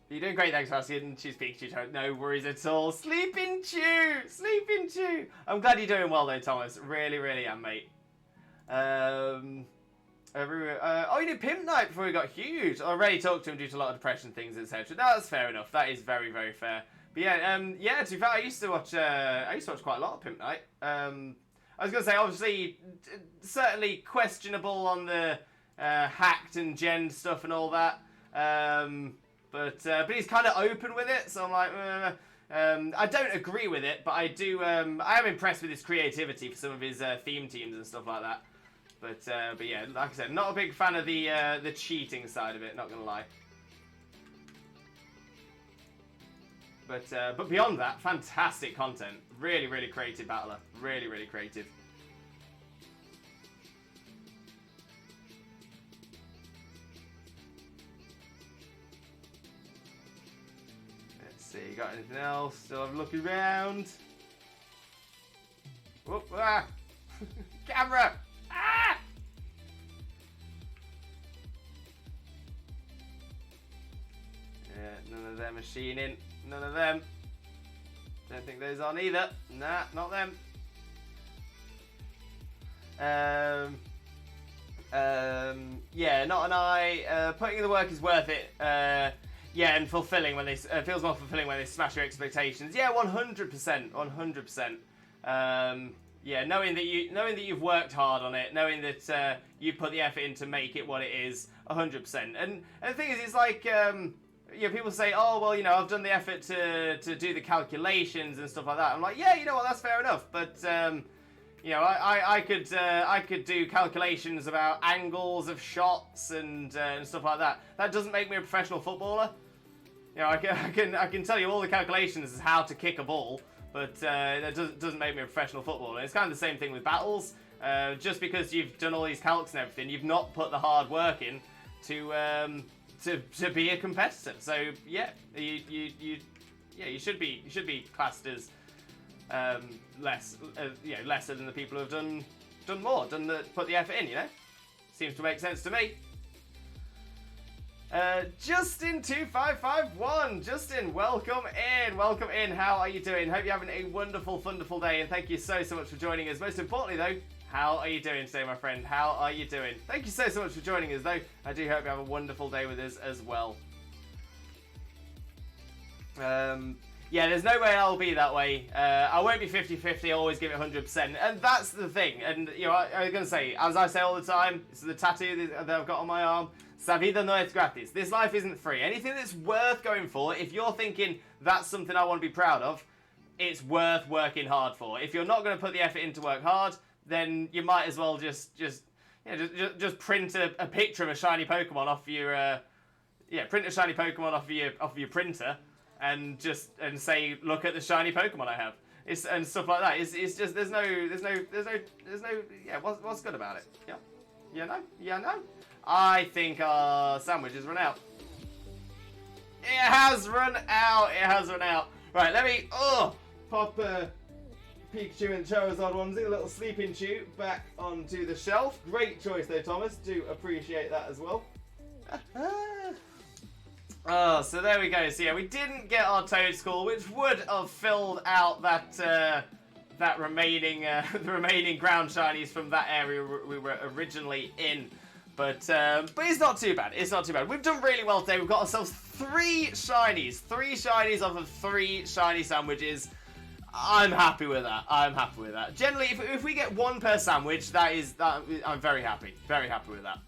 You're doing great, thanks for asking. She speaks to you, no worries at all. Sleeping Chew! Sleeping Chew! I'm glad you're doing well though, Thomas. Really, really am, mate. Oh, you did Pimp Night before we got huge. I already talked to him due to a lot of depression things, etc. No, that's fair enough. That is very, very fair. But yeah, yeah. To be fair, I used to watch quite a lot of Pimp Night. I was gonna say, obviously, certainly questionable on the hacked and gen stuff and all that. But he's kind of open with it, so I'm like, I don't agree with it, but I do. I am impressed with his creativity for some of his theme teams and stuff like that. But yeah, like I said, not a big fan of the cheating side of it. Not gonna lie. But beyond that, fantastic content. Really, really creative battler. Really, really creative. Let's see, got anything else? Still have a look around. Whoop, ah! Camera! Ah! Yeah, none of them machining. None of them. Don't think those on either. Nah, not them. Yeah, not an eye. Putting in the work is worth it. Yeah, and fulfilling when they feels more fulfilling when they smash your expectations. Yeah, 100%, 100%. Yeah, knowing that you've worked hard on it, knowing that you put the effort in to make it what it is, 100%. And the thing is, it's like you know, people say, oh well, you know, I've done the effort to do the calculations and stuff like that. I'm like, yeah, you know what, that's fair enough. But you know, I could do calculations about angles of shots and stuff like that. That doesn't make me a professional footballer. You know, I can tell you all the calculations as how to kick a ball. But that doesn't make me a professional footballer. It's kind of the same thing with battles. Just because you've done all these calcs and everything, you've not put the hard work in to be a competitor. So yeah, you should be classed as lesser than the people who have done more, put the effort in. You know, seems to make sense to me. Justin2551, Justin, welcome in, how are you doing? Hope you're having a wonderful day, and thank you so much for joining us. Most importantly though, how are you doing today, my friend? How are you doing? Thank you so much for joining us though. I do hope you have a wonderful day with us as well. Yeah, there's no way I'll be that way. I won't be 50-50, I'll always give it 100%, and that's the thing. And you know, I was gonna say, as I say all the time, it's the tattoo that I've got on my arm. Sa vida no es gratis. This life isn't free. Anything that's worth going for, if you're thinking that's something I want to be proud of, it's worth working hard for. If you're not going to put the effort in to work hard, then you might as well just print a picture of a shiny Pokemon off your print a shiny Pokemon off your printer and say, look at the shiny Pokemon I have. And stuff like that. It's just there's no what's good about it? Yeah no. I think our sandwich has run out. It has run out. Right, let me pop Pikachu and Charizard onesie, a little sleeping chew, back onto the shelf. Great choice though, Thomas. Do appreciate that as well. Oh, so there we go. So yeah, we didn't get our Toad School, which would have filled out that remaining the remaining ground shinies from that area we were originally in. But it's not too bad. It's not too bad. We've done really well today. We've got ourselves 3 shinies. 3 shinies off of 3 shiny sandwiches. I'm happy with that. I'm happy with that. Generally, if we get one per sandwich, I'm very happy. Very happy with that.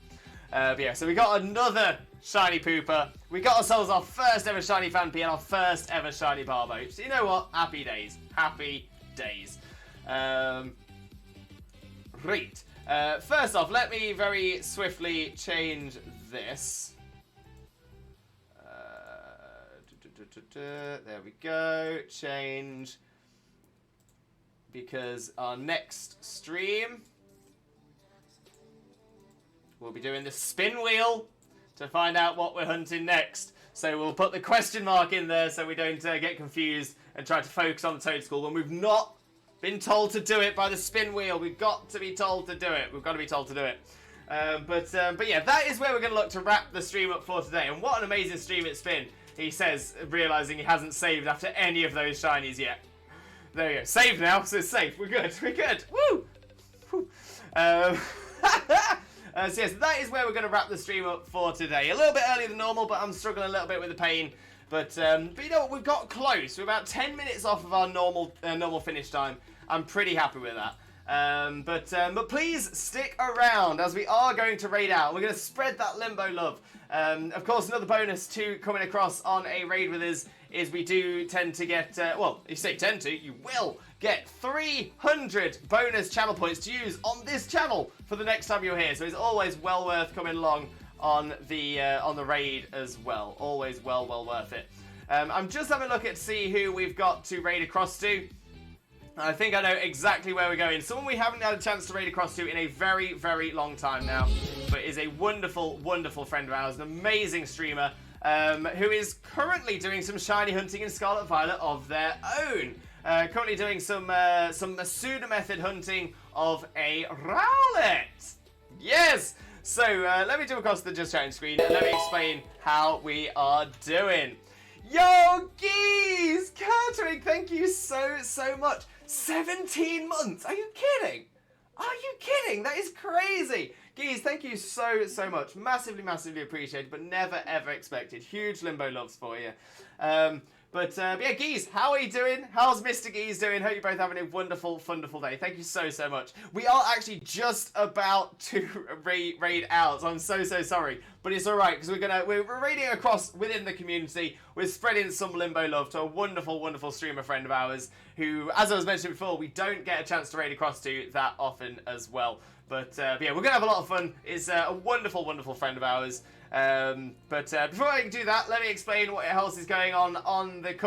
But yeah, so we got another shiny pooper. We got ourselves our first ever shiny Phanpy and our first ever shiny Barboach. So you know what? Happy days. Happy days. Right. First off, let me very swiftly change this. There we go. Change. Because our next stream, we'll be doing the spin wheel to find out what we're hunting next. So we'll put the question mark in there so we don't get confused and try to focus on the toad school when we've not been told to do it by the spin wheel. We've got to be told to do it. We've got to be told to do it. But yeah, that is where we're going to look to wrap the stream up for today. And what an amazing stream it's been, he says, realising he hasn't saved after any of those shinies yet. There we go. Saved now, so it's safe. We're good. We're good. Woo! Woo. So yes, that is where we're going to wrap the stream up for today. A little bit earlier than normal, but I'm struggling a little bit with the pain. But you know what? We've got close. We're about 10 minutes off of our normal finish time. I'm pretty happy with that. But please stick around as we are going to raid out. We're going to spread that limbo love. Of course, another bonus to coming across on a raid with us is we do tend to get, well, if you say tend to, you will get 300 bonus channel points to use on this channel for the next time you're here. So it's always well worth coming along on the raid as well. Always well worth it. I'm just having a look at to see who we've got to raid across to. I think I know exactly where we're going. Someone we haven't had a chance to raid across to in a very, very long time now, but is a wonderful, wonderful friend of ours, an amazing streamer, who is currently doing some shiny hunting in Scarlet Violet of their own. Currently doing some Masuda method hunting of a Rowlet. Yes! So, let me jump across the just chatting screen and let me explain how we are doing. Yo, Geese! Catering, thank you so much. 17 months! Are you kidding? Are you kidding? That is crazy! Geese, thank you so much. Massively appreciated, but never ever expected. Huge limbo loves for you. But yeah, Geese, how are you doing? How's Mr. Geese doing? Hope you're both having a wonderful day. Thank you so much. We are actually just about to raid out, so I'm so sorry. But it's alright, because we're raiding across within the community. We're spreading some limbo love to a wonderful streamer friend of ours, who, as I was mentioning before, we don't get a chance to raid across to that often as well. But yeah, we're going to have a lot of fun. It's a wonderful friend of ours. But before I do that, let me explain what else is going on on this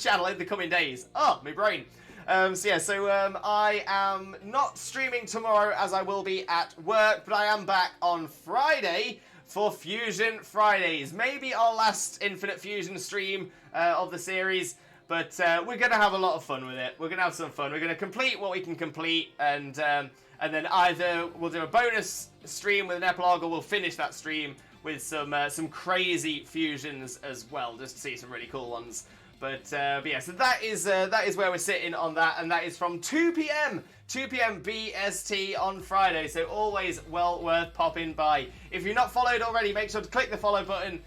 channel in the coming days. Oh, my brain. So I am not streaming tomorrow as I will be at work, but I am back on Friday for Fusion Fridays. Maybe our last Infinite Fusion stream of the series. But we're going to have a lot of fun with it. We're going to have some fun. We're going to complete what we can complete, and then either we'll do a bonus stream with an epilogue, or we'll finish that stream with some crazy fusions as well, just to see some really cool ones. But yeah, so that is where we're sitting on that, and that is from 2 p.m. BST on Friday. So always well worth popping by. If you're not followed already, make sure to click the follow button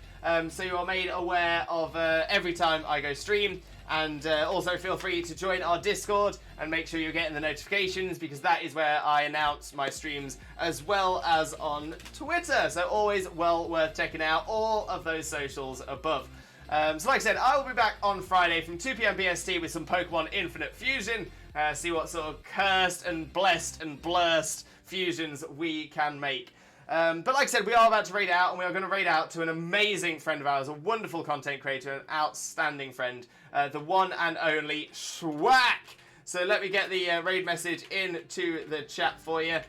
so you are made aware of every time I go stream. And also feel free to join our Discord and make sure you're getting the notifications, because that is where I announce my streams, as well as on Twitter. So always well worth checking out all of those socials above. So like I said, I will be back on Friday from 2 p.m. BST with some Pokemon Infinite Fusion. See what sort of cursed and blessed and blurst fusions we can make. But like I said, we are about to raid out, and we are going to raid out to an amazing friend of ours, a wonderful content creator, an outstanding friend, the one and only Schwack. So let me get the raid message into the chat for you.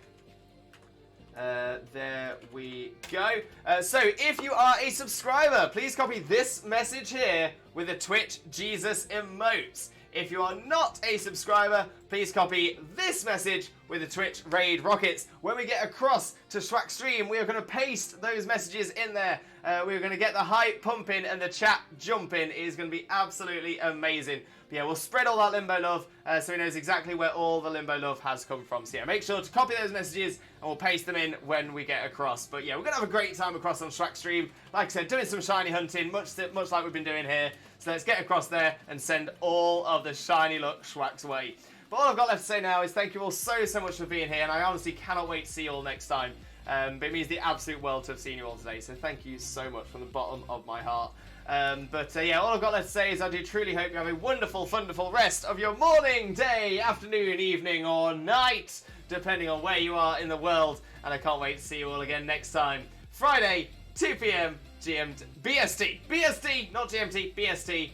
There we go. So if you are a subscriber, please copy this message here with the Twitch Jesus emotes. If you are not a subscriber, please copy this message with the Twitch Raid Rockets. When we get across to Schwack's stream, we are going to paste those messages in there, We're going to get the hype pumping and the chat jumping. It is going to be absolutely amazing. But yeah, we'll spread all that Limbo love so he knows exactly where all the Limbo love has come from. So yeah, make sure to copy those messages and we'll paste them in when we get across. But yeah, we're going to have a great time across on Shrek Stream. Like I said, doing some shiny hunting, much like we've been doing here. So let's get across there and send all of the shiny luck Schwacks away. But all I've got left to say now is thank you all so much for being here, and I honestly cannot wait to see you all next time. But it means the absolute world to have seen you all today, so thank you so much from the bottom of my heart. Yeah, all I've got left to say is I do truly hope you have a wonderful, wonderful rest of your morning, day, afternoon, evening, or night, depending on where you are in the world. And I can't wait to see you all again next time. Friday, 2 p.m. GMT, BST, not GMT, BST.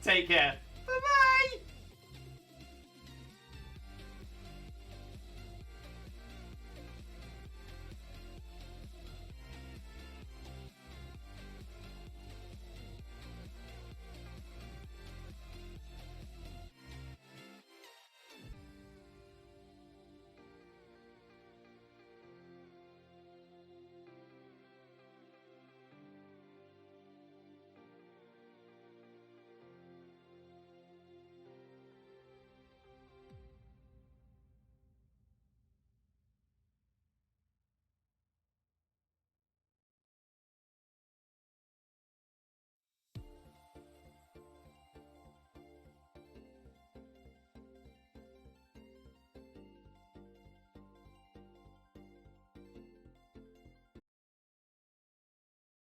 Take care. Bye-bye.